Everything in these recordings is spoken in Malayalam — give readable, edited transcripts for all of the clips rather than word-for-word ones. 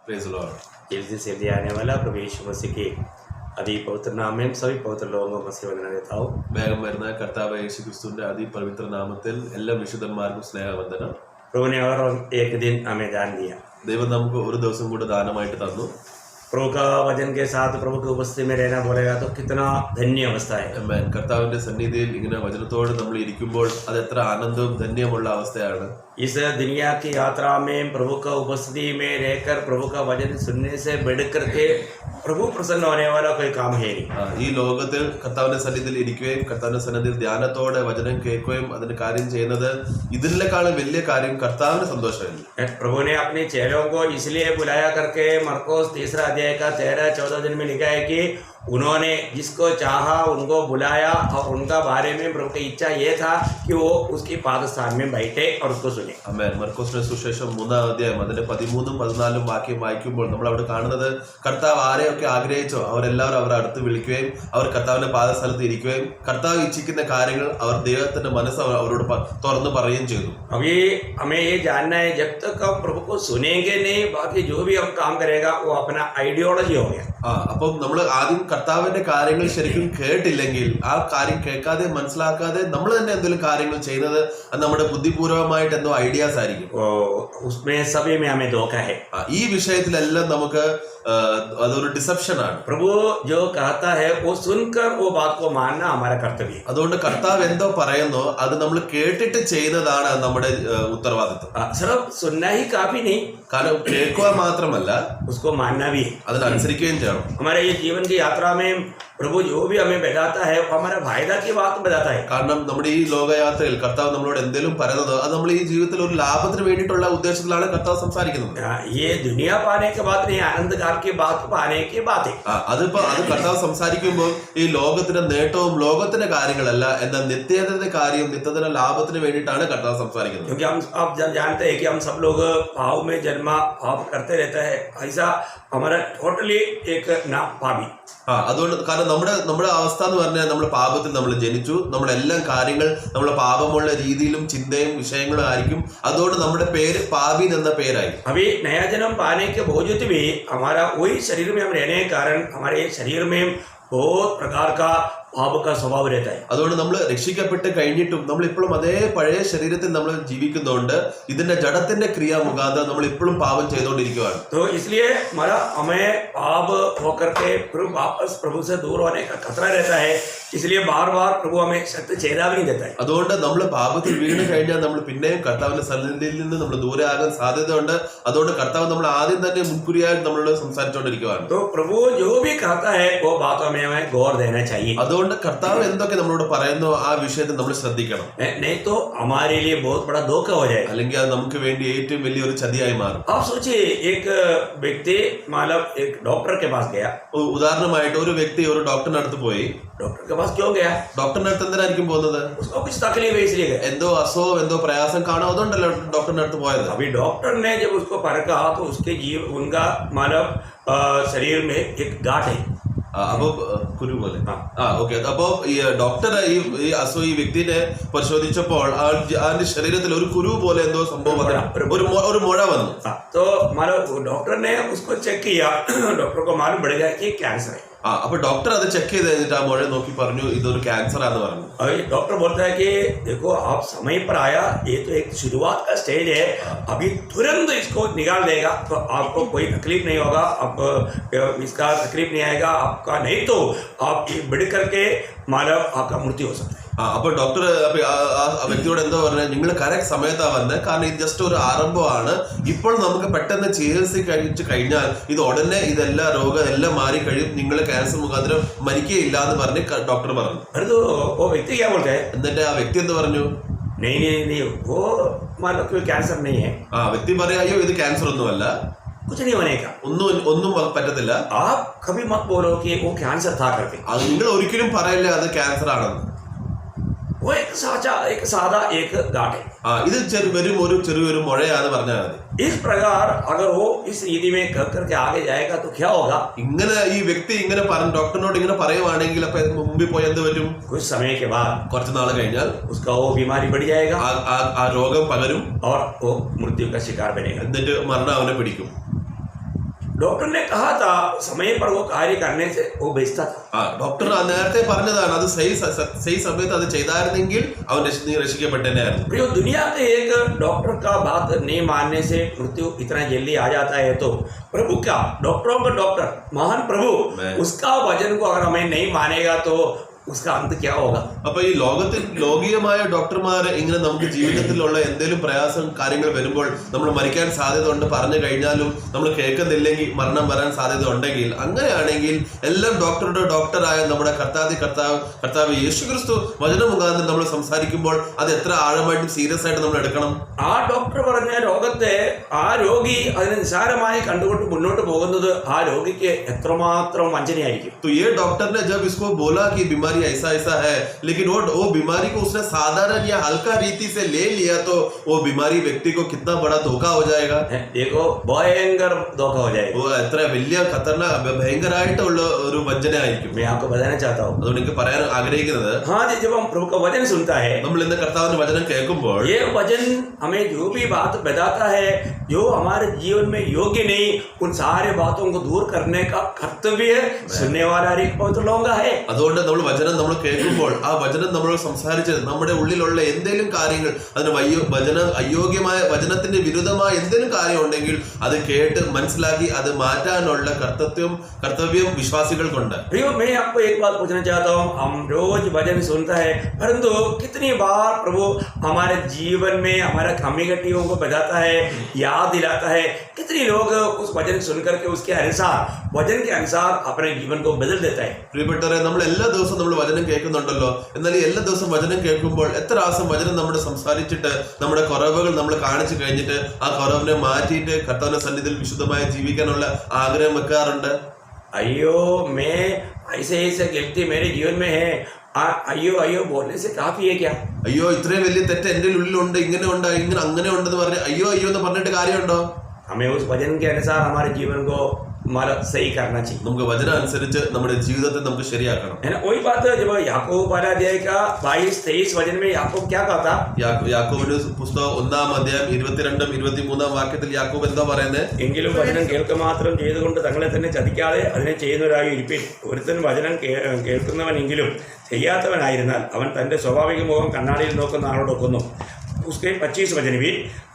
Praise the Lord. जल्दी से जल्दी आने वाला प्रभु यीशु मसीह के अति पवित्र नाम में सभी पवित्र लोगों को मसीह वंदना देता हूँ. വേഗം വരുന്ന കർത്താവ് യേശുക്രിസ്തുവിന്റെ അതിപവിത്ര നാമത്തിൽ എല്ലാ വിശുദ്ധന്മാർക്കും സ്നേഹവന്ദനം. प्रभु ने और एक दिन हमें दान दिया. ദൈവം നമുക്ക് ഒരു ദിവസം കൂടെ ദാനമായിട്ട് തന്നു. प्रभु का वचन के साथ प्रभु की उपस्थिति में रहना बोलेगा तो कितना धन्य अवस्था है. ആമേൻ. കർത്താവിന്റെ സന്നിധിയിൽ ഇങ്ങനെ വചനത്തോട് നമ്മൾ ഇരിക്കുമ്പോൾ അത് എത്ര ആനന്ദവും ധന്യമുള്ള അവസ്ഥയാണ്. इस दुनिया की यात्रा में प्रभु का उपस्थिति में रहकर प्रभु का वचन सुनने से बढ़ करके प्रभु प्रसन्न होने वाला कोई काम है नहीं. ഈ ലോകത്തിൽ കർത്താവിന്റെ സന്നിധിയിൽ ഇരിക്കുകയും കർത്താവിന്റെ സന്നിധിയിൽ ധ്യാനത്തോടെ വചനം കേൾക്കുകയും അതിന് കാര്യം ചെയ്യുന്നത് ഇതിനേക്കാളും വലിയ കാര്യം കർത്താവിന് സന്തോഷമില്ല. प्रभु ने अपने चेलों को इसलिए बुलाया करके मरकोस 3 अध्याय का 13-14 दिन में लिखा है कि उन्होंने जिसको चाहा उनको बुलाया और उनका बारे में प्रभु की इच्छा ये था कि वो उसकी पादस्थान में बैठे और उसको सुने. ആമേൻ. മർക്കോസിന്റെ സുവിശേഷം 3-ാം അധ്യായം അതിന്റെ 13-14 വാക്യം വായിക്കുമ്പോൾ നമ്മൾ അവിടെ കാണുന്നത് കർത്താവ് ആരെയൊക്കെ ആഗ്രഹിച്ചോ അവരെല്ലാവരും അവരുടെ അടുത്ത് വിളിക്കുകയും അവർ കർത്താവിന്റെ പാദസ്ഥലത്ത് ഇരിക്കുകയും കർത്താവ് ഇച്ഛിക്കുന്ന കാര്യങ്ങൾ അവർ ദൈവത്തിന്റെ മനസ്സ് അവരോട് തുറന്നു പറയുകയും ചെയ്തു. अभी हमें ये जानना है जब तक हम प्रभु को सुनेंगे नहीं बाकी जो भी हम काम करेगा वो अपना आइडियोलॉजी हो गया. അപ്പം നമ്മൾ ആദ്യം കർത്താവിന്റെ കാര്യങ്ങൾ ശരിക്കും കേട്ടില്ലെങ്കിൽ ആ കാര്യം കേൾക്കാതെ മനസ്സിലാക്കാതെ നമ്മൾ തന്നെ എന്തെങ്കിലും കാര്യങ്ങൾ ചെയ്യുന്നത് അത് നമ്മുടെ ബുദ്ധിപൂർവമായിട്ട് എന്തോ ഐഡിയാസ് ആയിരിക്കും. उसमें सभी में हमें धोखा है. ഈ വിഷയത്തിലെല്ലാം നമുക്ക് അതൊരു ഡിസെപ്ഷൻ ആണ്. प्रभु जो कहता है वो सुनकर वो बात को मानना हमारा कर्तव्य है. അതുകൊണ്ട് കർത്താവ് എന്തോ പറയുന്നോ അത് നമ്മൾ കേട്ടിട്ട് ചെയ്യുന്നതാണ് നമ്മുടെ ഉത്തരവാദിത്വം. सिर्फ सुनना ही काफी नहीं, കാരണം കേൾക്കുക മാത്രമല്ല उसको मानना भी है. അതിനനുസരിക്കുകയും ചെയ്യണം. हमारे ये जीवन की यात्रा में प्रभु जो भी हमें बताता है वो हमारा फायदा की बात बताता है. കാരണം നമ്മുടെ ഈ ലോകയാത്രയിൽ കർത്താവ് നമ്മളോട് എന്തെങ്കിലും പറയുന്നത് അത് നമ്മൾ ഈ ജീവിതത്തിൽ ഒരു ലാഭത്തിന് വേണ്ടിയിട്ടുള്ള ഉദ്ദേശത്തിലാണ് കർത്താവ് സംസാരിക്കുന്നത്. ये दुनिया पाने की बात नहीं, आनंद काल की बात पाने की बात है. അത് കർത്താവ് സംസാരിക്കുമ്പോൾ ഈ ലോകത്തിന്റെ നേട്ടവും ലോകത്തിന്റെ കാര്യങ്ങളല്ല, എന്നാൽ നിത്യതയുടെ കാര്യം നിത്യതയുടെ ലാഭത്തിന് വേണ്ടിയിട്ടാണ് കർത്താവ് സംസാരിക്കുന്നത്. क्योंकि हम आप जानते हैं कि हम सब लोग भाव में जन्मा भाव करते रहता है, ऐसा हमारा टोटली एक ना पापी. അതുകൊണ്ട് കാരണം നമ്മുടെ അവസ്ഥ എന്ന് പറഞ്ഞാൽ നമ്മൾ പാപത്തിൽ നമ്മൾ ജനിച്ചു, നമ്മളെല്ലാം കാര്യങ്ങൾ നമ്മളെ പാപമുള്ള രീതിയിലും ചിന്തയും വിഷയങ്ങളും ആയിരിക്കും. അതുകൊണ്ട് നമ്മുടെ പേര് പാപി എന്ന പേരായി. अभी नया जन्म पाने के बावजूद भी हमारा वही शरीर में हम रहने के कारण हमारे शरीर में बहुत प्रकार का पाप का स्वभाव रहता है. അതുകൊണ്ട് നമ്മൾ രക്ഷിക്കപ്പെട്ട് കഴിഞ്ഞിട്ടും നമ്മൾ ഇപ്പോഴും അതേ പഴയ ശരീരത്തിൽ നമ്മൾ ജീവിക്കുന്നതുകൊണ്ട് ഇതിന്റെ ജഡത്തിന്റെ ക്രിയ മുഖാന്തരം നമ്മൾ ഇപ്പോഴും പാപം ചെയ്തുകൊണ്ടിരിക്കുകയാണ്. तो इसलिए हमें पाप होकर के फिर वापस प्रभु से दूर होने का खतरा रहता है. इसलिए बार बार प्रभु हमें सत्य चेहरा भी नहीं देता है. അതുകൊണ്ട് നമ്മൾ പാപത്തിൽ വീണ് കഴിഞ്ഞാൽ നമ്മൾ പിന്നെയും കർത്താവിന്റെ സന്നിധിയിൽ നിന്ന് നമ്മൾ ദൂരെ ആകാൻ സാധ്യതയുണ്ട്. അതുകൊണ്ട് കർത്താവ് നമ്മൾ ആദ്യം തന്നെ മുൻകുറിയായി നമ്മളോട് സംസാരിച്ചുകൊണ്ടിരിക്കുകയാണ്. तो प्रभु जो भी कहता है वो बातों में हमें गौर देना चाहिए. അതുകൊണ്ട് കർത്താവ് എന്തൊക്കെ നമ്മളോട് പറയുന്നോ ആ വിഷയത്തിൽ നമ്മൾ ശ്രദ്ധിക്കണം. नहीं तो हमारे लिए बहुत बड़ा धोखा हो जाए, അല്ലെങ്കിൽ അത് നമുക്ക് വേണ്ടി ഏറ്റവും വലിയൊരു ചതിയായി മാറും. आप सोचिए एक व्यक्ति मतलब एक डॉक्टर के पास गया. ഉദാഹരണമായിട്ട് ഒരു വ്യക്തി ഒരു ഡോക്ടറിന്റെ അടുത്ത് പോയി. डॉक्टर के पास क्यों गया? ഡോക്ടറിന്റെ അടുത്ത് എന്തിനായിരിക്കും പോകുന്നത്? उसको कुछ तकलीफ है इसलिए गया. എന്തോ അസുഖം എന്തോ പ്രയാസം കാണാം, അതുകൊണ്ടല്ലോ ഡോക്ടറിന്റെ അടുത്ത് പോയത്. अभी डॉक्टर ने जब उसको परखा तो उसके उनका मानव शरीर में एक गांठ है. അപ്പൊ കുരു പോലെ ഓക്കെ. അപ്പൊ ഈ ഡോക്ടർ ഈ വ്യക്തിനെ പരിശോധിച്ചപ്പോൾ അവന്റെ ശരീരത്തിൽ ഒരു കുരു പോലെ എന്തോ സംഭവം ഒരു മുഴ വന്നു. तो मालूम डॉक्टर ने उसको चेक किया, डॉक्टर को मालूम पड़ गया कि कैंसर है. അപ്പൊ ഡോക്ടർ അത് ചെക്ക് ചെയ്ത് കഴിഞ്ഞിട്ട് ആ മുഴ നോക്കി പറഞ്ഞു ഇതൊരു ക്യാൻസർ ആണെന്ന് പറഞ്ഞു. अभी डॉक्टर बोलता है कि देखो आप समय पर आया, ये तो एक शुरुआत का स्टेज है, अभी तुरंत इसको निकाल देगा तो आपको कोई तकलीफ नहीं होगा, आप इसका तकलीफ नहीं आएगा आपका, नहीं तो आप बढ़ करके मानव आपका मृत्यु हो सकता है. അപ്പൊ ഡോക്ടർ ആ വ്യക്തിയോട് എന്താ പറഞ്ഞത്, നിങ്ങൾ കറക്റ്റ് സമയത്താ വന്നത്, കാരണം ഇത് ജസ്റ്റ് ഒരു ആരംഭമാണ്, ഇപ്പോൾ നമുക്ക് പെട്ടെന്ന് ചികിത്സ കഴിച്ചു കഴിഞ്ഞാൽ ഇത് ഉടനെ ഇതെല്ലാം രോഗം എല്ലാം മാറി കഴിയും, നിങ്ങൾ ക്യാൻസർ മുഖാന്തരം മരിക്കുകയില്ല എന്ന് പറഞ്ഞ് ഡോക്ടർ പറഞ്ഞു. वो व्यक्ति क्या बोलते हैं? എന്നിട്ട് ആ വ്യക്തി എന്ത് പറഞ്ഞു? नहीं वो मानो कोई कैंसर नहीं है. വ്യക്തി പറയാ അയ്യോ ഇത് ക്യാൻസർ ഒന്നുമല്ല, कुछ नहीं होने का. ഒന്നും പറ്റത്തില്ല. आप कभी मत बोलो कि वो कैंसर था करके. അത് നിങ്ങൾ ഒരിക്കലും പറയില്ല അത് ക്യാൻസർ ആണെന്ന്. वो एक सादा एक गांठ है. ഇത് ചെറിയൊരു മുഴയാന്ന് പറഞ്ഞാൽ മതി. इस प्रकार अगर वो इस रीति में कर करके आगे जाएगा तो क्या होगा? ഇങ്ങനെ ഈ വ്യക്തി ഇങ്ങനെ ഡോക്ടറിനോട് ഇങ്ങനെ പറയുവാണെങ്കിൽ അപ്പൊ മുമ്പിൽ പോയി എന്ത് പറ്റും? कुछ समय के बाद കുറച്ച് നാൾ കഴിഞ്ഞാൽ उसका वो बीमारी बढ़ जाएगा ആ രോഗം പകരും, और वो मृत्यु का शिकार बनेगा. എന്നിട്ട് മരണം അവനെ പിടിക്കും. डॉक्टर ने कहा था समय पर वो कार्य करने से वो बेचता था. ഡോക്ടർ നേരത്തെ പറഞ്ഞതാണ് അത് സഹി സമയത്ത് അത് ചെയ്തായിരുന്നെങ്കിൽ അവൻ രക്ഷിക്കപ്പെട്ടേനായിരുന്നു. प्रियो, दुनिया के एक डॉक्टर का बात नहीं मानने से मृत्यु इतना जल्दी आ जाता है, तो प्रभु का डॉक्टरों का डॉक्टर महान प्रभु उसका वचन को अगर हमें नहीं मानेगा तो उसका अंत क्या होगा? അപ്പൊ ഈ ലോകത്തിൽ ലോകീയമായ ഡോക്ടർമാര് ഇങ്ങനെ നമുക്ക് ജീവിതത്തിലുള്ള എന്തെങ്കിലും പ്രയാസം കാര്യങ്ങൾ വരുമ്പോൾ നമ്മൾ മരിക്കാൻ സാധ്യത ഉണ്ട് പറഞ്ഞു കഴിഞ്ഞാലും നമ്മൾ കേൾക്കുന്നില്ലെങ്കിൽ മരണം വരാൻ സാധ്യത ഉണ്ടെങ്കിൽ, അങ്ങനെയാണെങ്കിൽ എല്ലാം ഡോക്ടറായ നമ്മുടെ കർത്താവ് യേശുക്രിസ്തു വചന മുഖാന്തരം നമ്മൾ സംസാരിക്കുമ്പോൾ അത് എത്ര ആഴമായിട്ടും സീരിയസ് ആയിട്ട് നമ്മൾ എടുക്കണം. ആ ഡോക്ടർ പറഞ്ഞ രോഗത്തെ ആ രോഗി അതിനെ നിസ്സാരമായി കണ്ടുകൊണ്ട് മുന്നോട്ട് പോകുന്നത് ആ രോഗിക്ക് എത്രമാത്രം വഞ്ചനയായിരിക്കും. तो ये डॉक्टर ने जब इसको बोला कि बीमारी ऐसा है, लेकिन वो बीमारी को उसने साधारण या हल्का रीति से ले लिया, तो वो बीमारी व्यक्ति को कितना बड़ा धोखा हो जाएगा. देखो, भयंकर धोखा हो जाएगा. वो എത്ര വലിയ ഖത്തർനാക് ഭയങ്കരമായിട്ടുള്ള ഒരു വഞ്ചനയായിരിക്കും. मैं आपको बताना चाहता हूँ. അതുകൊണ്ട് എനിക്ക് പറയാൻ ആഗ്രഹിക്കുന്നത്, हाँ, जब हम प्रभु का वचन सुनता है, നമ്മൾ ഇന്ന് കർത്താവിന്റെ വചനം കേൾക്കുമ്പോൾ ये वचन हमें जो भी बात बताता है जो हमारे जीवन में योग्य नहीं, उन सारे बातों को दूर करने का कर्तव्य सुनने वाला एक पवित्र लोगा है. അതുകൊണ്ട് നമ്മൾ വചനം നമ്മൾ കേൾക്കുമ്പോൾ ആ വചനം നമ്മളോട് സംസാരിച്ചത് നമ്മുടെ ഉള്ളിലുള്ള എന്തെങ്കിലും കാര്യങ്ങൾ അതിന് അയോഗ്യമായ വചനത്തിന്റെ വിരുദ്ധമായ എന്തെങ്കിലും കാര്യം ഉണ്ടെങ്കിൽ അത് കേട്ട് മനസ്സിലാക്കി അത് മാറ്റാനുള്ള കർത്തവ്യം വിശ്വാസികൾക്കുണ്ട്. प्रियो, मैं आपको एक बात पूछना चाहता हूँ. हम रोज वचन सुनता है, परंतु कितनी बार प्रभु हमारे जीवन में हमारे कमी-कटियों को बताता है, याद दिलाता है. कितने लोग उस वचन सुन करके उसके अनुसार वचन के अनुसार अपने जीवन को बदल देता है. പ്രിയപ്പെട്ടവരെ, നമ്മൾ എല്ലാ ദിവസവും നമ്മൾ വചനം കേൾക്കുന്നുണ്ടല്ലോ. എന്നാൽ ഈ എല്ലാ ദിവസവും വചനം കേൾക്കുമ്പോൾ എത്ര ആസം വചനം നമ്മുടെ സംസാരിച്ചിട്ട് നമ്മുടെ കുറവുകൾ നമ്മൾ കാണിച്ചു കഴിഞ്ഞിട്ട് ആ കുറവിനെ മാറ്റിയിട്ട് കർത്താവിന്റെ സന്നിധിയിൽ വിശുദ്ധമായി ജീവിക്കാനുള്ള ആഗ്രഹം വെക്കാറുണ്ട്. अयो, मैं ऐसे गलती मेरे जीवन में है, അയ്യോ बोलने से काफी है क्या? അയ്യോ, ഇത്രയും വലിയ തെറ്റ് എന്റെ ഉള്ളിലുണ്ട്, ഇങ്ങനെ ഉണ്ട്, ഇങ്ങനെ അങ്ങനെ ഉണ്ടെന്ന് പറഞ്ഞ് അയ്യോ എന്ന് പറഞ്ഞിട്ട് കാര്യമുണ്ടോ? हमें उस वचन के अनुसार हमारे जीवन को हमारा सही करना चाहिए. നമുക്ക് വചനം അനുസരിച്ച് നമ്മുടെ ജീവിതത്തെ നമുക്ക് ശരിയാക്കണം. है ना? वही बात जब याकूब वाला अध्याय का 22-23 वचन में याकूब क्या कहता? യാക്കോബിന്റെ പുസ്തകം 1-ാം അധ്യായം 22-23 വാക്യത്തിൽ യാക്കോബ് എന്താ പറയുന്നത്? എങ്കിലും വചനം കേൾക്കുക മാത്രം ചെയ്തുകൊണ്ട് തങ്ങളെ തന്നെ ചതിക്കാതെ അതിനെ ചെയ്യുന്നവരായി ഇരിപ്പിൻ. ഒരുത്തൻ വചനം കേൾക്കുന്നവനെങ്കിലും ചെയ്യാത്തവനായിരുന്നാൽ അവൻ തൻ്റെ സ്വാഭാവിക മുഖം കണ്ണാടിയിൽ നോക്കുന്ന ആളോടൊക്കുന്നു. उसके 25 वचन भी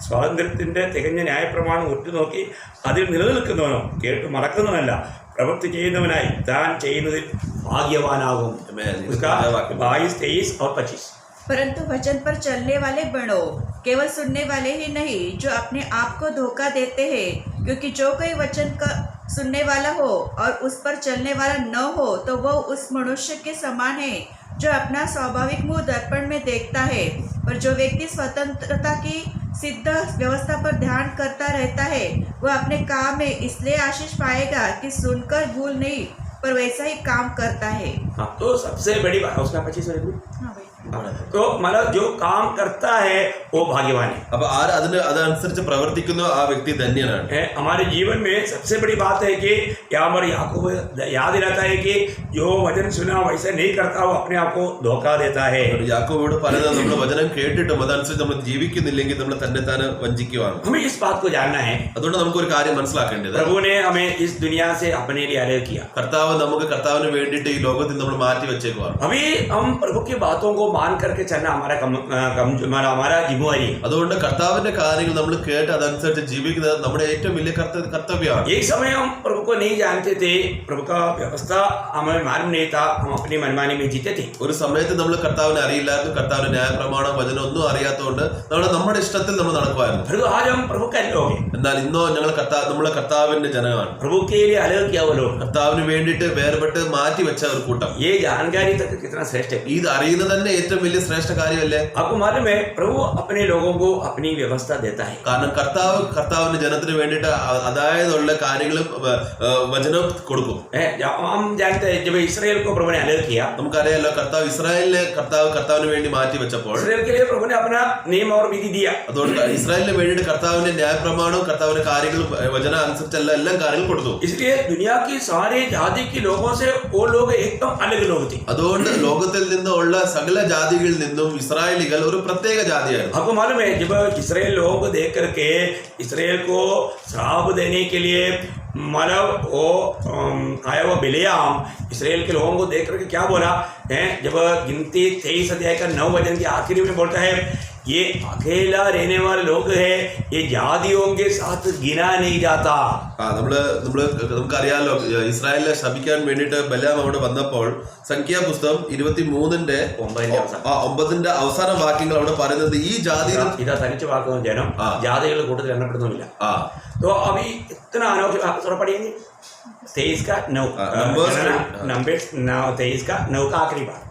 സ്വാതന്ത്ര്യത്തിന്റെ തികഞ്ഞ ന്യായപ്രമാണം ഉറ്റുനോക്കി അതിൽ നിലനിൽക്കുന്നവനോ കേട്ട് മറക്കുന്നവനല്ല പ്രവൃത്തി ചെയ്യുന്നവനായി താൻ ചെയ്യുന്നതിൽ ഭാഗ്യവാനാകും. 22-23 और 25. परंतु वचन पर चलने वाले बनो, केवल सुनने वाले ही नहीं जो अपने आप को धोखा देते हैं, क्योंकि जो कोई वचन का सुनने वाला हो और उस पर चलने वाला न हो तो वह उस मनुष्य के समान है जो अपना स्वाभाविक मुंह दर्पण में देखता है. पर जो व्यक्ति स्वतंत्रता की सिद्ध व्यवस्था पर ध्यान करता रहता है वह अपने काम में इसलिए आशीष पाएगा कि सुनकर भूल नहीं पर वैसा ही काम करता है. हाँ, तो सबसे बड़ी बात उसका 25 हाँ भाई. तो मतलब जो काम करता है वो भाग्यवान है. അപ്പൊ അതനുസരിച്ച് പ്രവർത്തിക്കുന്ന ആ വ്യക്തി ധന്യനാണ്. हमारे जीवन में सबसे बड़ी बात है कि यहाँ पर याकूब याद दिलाता है कि जो वचन सुना वैसे नहीं करता वो अपने आप को धोखा देता है. യാക്കോബോട് പറയുന്നത് നമ്മൾ വചനം കേട്ടിട്ടും അതനുസരിച്ച് നമ്മൾ ജീവിക്കുന്നില്ലെങ്കിൽ നമ്മൾ തന്നെ വഞ്ചിക്കുവാണ്. हमें इस बात को जानना है. അതുകൊണ്ട് നമുക്ക് ഒരു കാര്യം മനസ്സിലാക്കേണ്ടത്, प्रभु ने हमें इस दुनिया से अपने लिए अलग किया. കർത്താവിന് വേണ്ടിയിട്ട് ഈ ലോകത്തിൽ നമ്മൾ മാറ്റി വെച്ചേക്കുവാണ്. अभी हम प्रभु की बातों को मान करके चलना हमारा जिम्मेवारी है. അതുകൊണ്ട് കർത്താവിന്റെ കാര്യങ്ങൾ നമ്മൾ കേട്ട് അതനുസരിച്ച് ജീവിക്കുന്നത് നമ്മുടെ ഏറ്റവും വലിയ കർത്തവ്യമാണ്. एक समय हम प्रभु को नहीं जानते थे, प्रभु का व्यवस्था हमें मालूम नहीं था, हम अपनी मनमानी में जीते थे. ഒരു സമയത്ത് നമ്മൾ കർത്താവിനെ അറിയില്ലായിരുന്നു, കർത്താവിന്റെ ന്യായപ്രമാണം വചനം ഒന്നും അറിയാത്തതുകൊണ്ട് നമ്മുടെ ഇഷ്ടത്തിൽ നമ്മൾ നടക്കുമായിരുന്നു. आज हम प्रभु का लोग हैं. എന്നാൽ ഇന്നോ നമ്മളെ കർത്താവിന്റെ ജനമാണ്. प्रभु के लिए अलग किया वो लोग. കർത്താവിന് വേണ്ടിയിട്ട് വേർപെട്ട് മാറ്റി വെച്ച ഒരു കൂട്ടം. ये जानकारी तक कितना श्रेष्ठ है. ഇത് അറിയുന്നത് തന്നെ ഏറ്റവും വലിയ ശ്രേഷ്ഠ കാര്യമല്ലേ? आपको मालूम है प्रभु अपने लोगों को अपनी व्यवस्था देता है. കാരണം കർത്താവിന്റെ ജനത്തിന് വേണ്ടിയിട്ട് അതായതുള്ള കാര്യങ്ങളും വചനം കൊടുക്കും. हम जानते हैं जब इसराइल को प्रभु ने अलग किया, നമുക്കറിയാലോ കർത്താവിന് വേണ്ടി മാറ്റി വെച്ചപ്പോൾ इसराइल के लिए प्रभु ने अपना नियम और विधि दिया. അതുകൊണ്ട് ഇസ്രായേലിന് വേണ്ടിയിട്ട് കർത്താവിന്റെ ന്യായപ്രമാണവും കർത്താവിന്റെ കാര്യങ്ങളും വചന അനുസരിച്ചല്ല എല്ലാം കാര്യങ്ങൾ കൊടുത്തു. इसलिए दुनिया की सारी जाति के लोगों से वो लोग एकदम अलग लोग थे. അതുകൊണ്ട് ലോകത്തിൽ നിന്നുള്ള സകല ജാതികളിൽ നിന്നും ഇസ്രായേലികൾ ഒരു പ്രത്യേക ജാതിയായിരുന്നു. आपको मालूम है जब इसराइल लोगों को देख करके इसराइल को श्राप देने के लिए मतलब वो आया हुआ बिलेयाम इसराइल के लोगों को देख करके क्या बोला है, जब गिनती 23 अध्याय का 9 वचन के आखिरी में बोलता है ये अकेला रहने वाले लोग हैं, ये जातियों के साथ गिना नहीं जाता. നമുക്കറിയാലോ ഇസ്രായേലിനെ ശപിക്കാൻ വേണ്ടിയിട്ട് ബലാം അവിടെ വന്നപ്പോൾ സംഖ്യാപുസ്തകം 23-ന്റെ 9 അവസാന വാക്യങ്ങൾ അവിടെ പറയുന്നത് ഈ ജാതി ഇതാ തനിച്ച് വാക്കുന്ന ജനം ജാതികളുടെ കൂട്ടത്തിൽ എണ്ണപ്പെടുന്നില്ല. तो अभी इतना अनोखा थोड़ा पढ़िएंगे 23 का 9 नंबर्स 23 का 9 का आखिरी बार.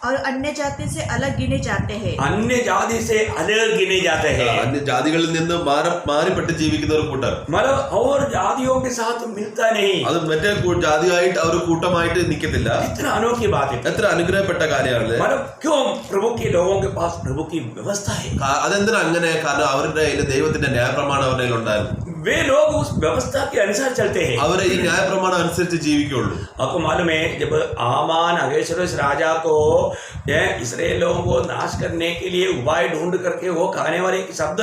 और अन्य जाति से अलग गिने जाते हैं. अन्य जाति से अलग गिने जाते हैं. अन्य ജാതികളിൽ നിന്ന് മാറിപ്പെട്ട് ജീവിക്കുന്ന ഒരു കൂട്ടർ. मतलब और जातियों के साथ मिलता नहीं. അത് മറ്റേ ജാതിയായിട്ട് അവർ കൂട്ടമായിട്ട് നിൽക്കത്തില്ല. इतना अनोखी बात है. എത്ര അനുഗ്രഹപ്പെട്ട കാര്യമാണ്. मतलब क्यों प्रभु के लोगों के पास प्रभु की व्यवस्था है. അതെന്തിനാ അങ്ങനെ? കാരണം അവരുടെ കയ്യിൽ ദൈവത്തിന്റെ ന്യായപ്രമാണം അവരുടെ കയ്യിൽ ഉണ്ടായിരുന്നു. वे लोग उस व्यवस्था के अनुसार चलते हैं. അവർ ഈ ന്യായപ്രമാണം അനുസരിച്ച് ജീവിക്കുള്ളൂ. आपको मालूम है जब आमान अगेश्वरस राजा को इसराइल लोगों को नाश करने के लिए उपाय ढूंढ करके वो कहने वाले एक शब्द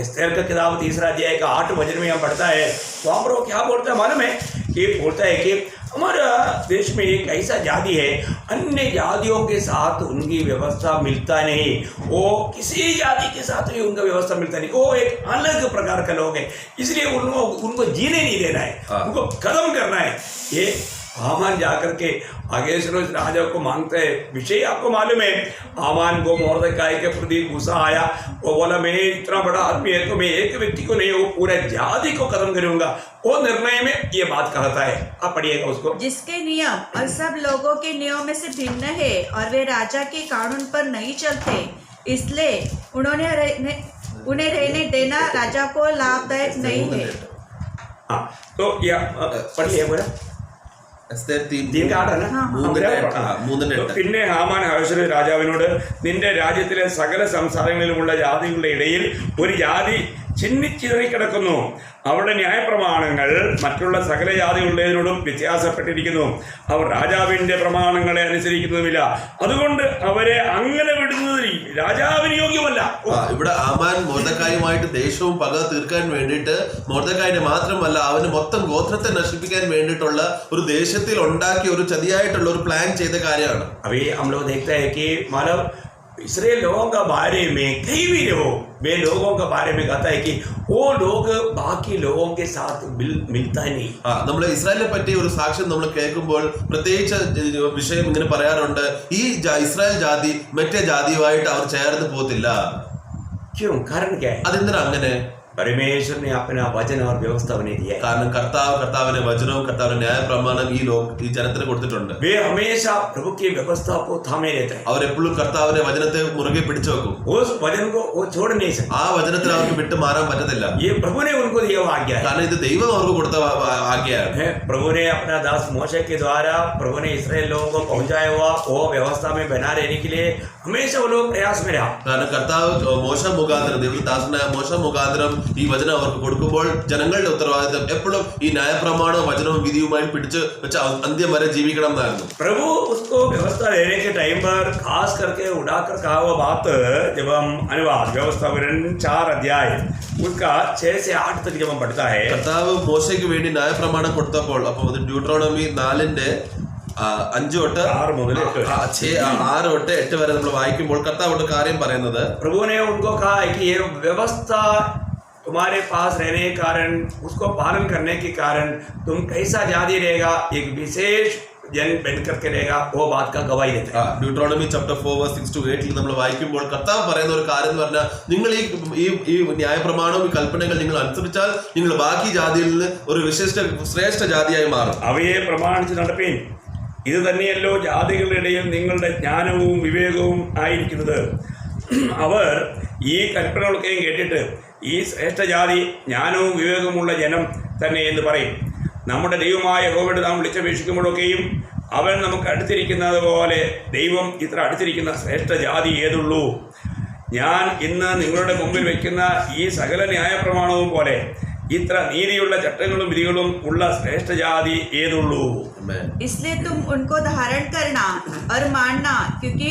एस्तेर का किताब 3 अध्याय का 8 वचन में हम पढ़ता है. वहाँ पर वो क्या बोलता है मालूम है? कि बोलता है कि हमारा देश में एक ऐसा जाति है अन्य जातियों के साथ उनकी व्यवस्था मिलता नहीं. वो किसी जाति के साथ भी उनका व्यवस्था मिलता नहीं. वो एक अलग प्रकार का लोग है, इसलिए उनको जीने नहीं देना है, उनको खत्म करना है. ये आमान जाकर के अगेश्वरस राजा को मांगते हैं. विषय आपको मालूम है, आमान को मोर्दकाई के प्रति गुस्सा आया. वो बोला मैं इतना बड़ा आदमी है तो मैं एक व्यक्ति को नहीं, वो पूरे जाति को खत्म करूंगा. वो निर्णय में ये बात कहता है. आप पढ़िएगा उसको. जिसके नियम और सब लोगों के नियम में से भिन्न है और वे राजा के कानून पर नहीं चलते, इसलिए उन्हें रहने देना राजा को लाभदायक नहीं है. हाँ तो यह पढ़िए बोला പിന്നെ ഹാമാൻ അഹശ്വേരോശ് രാജാവിനോട് നിന്റെ രാജ്യത്തിലെ സകല സംസ്ഥാനങ്ങളിലുമുള്ള ജാതികളുടെ ഇടയിൽ ഒരു ജാതി ചിന്നിച്ചിതറിക്കിടക്കുന്നു. അവരുടെ ന്യായപ്രമാണങ്ങൾ മറ്റുള്ള സകല ജാതികളുടേതിനോടും വ്യത്യാസപ്പെട്ടിരിക്കുന്നു. അവർ രാജാവിന്റെ പ്രമാണങ്ങളെ അനുസരിക്കുന്നതുമില്ല. അതുകൊണ്ട് അവരെ അങ്ങനെ വിടുന്നത് രാജാവിന് യോഗ്യമല്ല. ഇവിടെ ആമാൻ മൊർദെഖായുമായിട്ട് ദേഷ്യവും പക തീർക്കാൻ വേണ്ടിയിട്ട് മൊർദെഖായിനെ മാത്രമല്ല അവന് മൊത്തം ഗോത്രത്തെ നശിപ്പിക്കാൻ വേണ്ടിയിട്ടുള്ള ഒരു ദേശത്തിൽ ഉണ്ടാക്കിയ ഒരു ചതിയായിട്ടുള്ള ഒരു പ്ലാൻ ചെയ്ത കാര്യമാണ്. अभी हम लोग देखते हैं कि मतलब इसराइल लोगों का बारे में कहीं भी लोग वे लोगों के बारे में कहता है कि वो लोग बाकी लोगों के साथ मिलता नहीं. നമ്മൾ ഇസ്രായേലിനെ പറ്റി ഒരു സാക്ഷ്യം നമ്മൾ കേൾക്കുമ്പോൾ പ്രത്യേകിച്ച് വിഷയം ഇങ്ങനെ പറയാറുണ്ട്, ഈ ഇസ്രായേൽ ജാതി മറ്റേ ജാതിയുമായിട്ട് അവർ ചേർന്ന് പോകത്തില്ല. क्यों? कारण क्या है? അതെന്തിനാ അങ്ങനെ? परमेश्वर ने अपना वचन और व्यवस्था बने दिया है. കാരണം കർത്താവിന്റെ വചനവും കർത്താവിന്റെ ന്യായ പ്രമാണം ഈ ജനത്തിന് കൊടുത്തിട്ടുണ്ട്. वे हमेशा प्रभु की व्यवस्था को थामे रहते हैं. അവർ എപ്പോഴും കർത്താവിന്റെ വചനത്തെ മുറുകെ പിടിച്ചു വെക്കും. उस वचन को वो छोड़ नहीं सकते. ആ വചനത്തിൽ അവർക്ക് വിട്ടു മാറാൻ പറ്റത്തില്ല. ये प्रभु ने उनको दिया हुआ आज्ञा है. കാരണം ഇത് ദൈവം അവർക്ക് കൊടുത്ത ആജ്ഞയാണ്. प्रभु ने अपना दास मोशे के द्वारा प्रभु ने इसराइल लोगों को पहुंचाया हुआ वो व्यवस्था में बना रहने के लिए हमेशा वो लोग प्रयास में रहा. കാരണം കർത്താവ് മോശ മുഖാന്തരം ദൈവദാസനായ മോശ മുഖാന്തരം ഈ വചനം അവർക്ക് കൊടുക്കുമ്പോൾ ജനങ്ങളുടെ ഉത്തരവാദിത്തം എപ്പോഴും ഈ ന്യായപ്രമാണവും വചനവും വിധിയുമായി പിടിച്ച് വെച്ച് അന്ത്യം വരെ ജീവിക്കണം എന്നായിരുന്നു. प्रभु उसको व्यवस्था लेने के टाइम पर खास करके उड़ाकर कहा हुआ बात जब हम अनुवाद व्यवस्था 4 अध्याय उसका 6 से 8 तक जब हम पढ़ता है. കർത്താവ് മോശയ്ക്ക് വേണ്ടി ന്യായപ്രമാണം കൊടുത്തപ്പോൾ അപ്പോൾ ഡ്യൂട്രോണമി 4-ന്റെ 5 തൊട്ട് 6 മുതൽ 8 വരെ നമ്മൾ വായിക്കുമ്പോൾ കർത്താവ് കാര്യം പറയുന്നത്, प्रभु ने उनको कहा कि ये व्यवस्था तुम्हारे पास रहने के कारण उसको पालन करने के कारण तुम कैसा जाति रहेगा, एक विशेष जन बन करके रहेगा, वो बात का गवाही देता है. ഡ്യൂട്രോണമി ചാപ്റ്റർ 4:6-8 നമ്മൾ വായിക്കുമ്പോൾ കർത്താവ് പറയുന്ന ഒരു കാര്യം എന്ന് പറഞ്ഞാൽ, നിങ്ങൾ ഈ ന്യായപ്രമാണവും ഈ കൽപ്പനകൾ നിങ്ങൾ അനുസരിച്ചാൽ നിങ്ങൾ ബാക്കി ജാതിയിൽ നിന്ന് ഒരു ശ്രേഷ്ഠ ജാതിയായി മാറും. അവയെ പ്രമാണിച്ച് നടപ്പീൻ. ഇത് തന്നെയല്ലോ ജാതികളുടെ ഇടയിൽ നിങ്ങളുടെ ജ്ഞാനവും വിവേകവും ആയിരിക്കുന്നത്. അവർ ഈ കൽപ്പനകളൊക്കെയും കേട്ടിട്ട് ഈ ശ്രേഷ്ഠജാതി ജ്ഞാനവും വിവേകമുള്ള ജനം തന്നെ എന്ന് പറയും. നമ്മുടെ ദൈവമായ യഹോവയോട് നാം വിളിച്ചപേക്ഷിക്കുമ്പോഴൊക്കെയും അവൻ നമുക്ക് അടുത്തിരിക്കുന്നത് പോലെ ദൈവം ഇത്ര അടുത്തിരിക്കുന്ന ശ്രേഷ്ഠജാതി ഏതുള്ളൂ? ഞാൻ ഇന്ന് നിങ്ങളുടെ മുമ്പിൽ വയ്ക്കുന്ന ഈ സകല ന്യായപ്രമാണവും പോലെ इतना നീതിയുള്ള ചട്ടങ്ങളും വിധികളും ഉള്ള ശ്രേഷ്ഠജാതി ഏതുള്ളൂ? इसलिए तुम उनको धारण करना और मानना, क्योंकि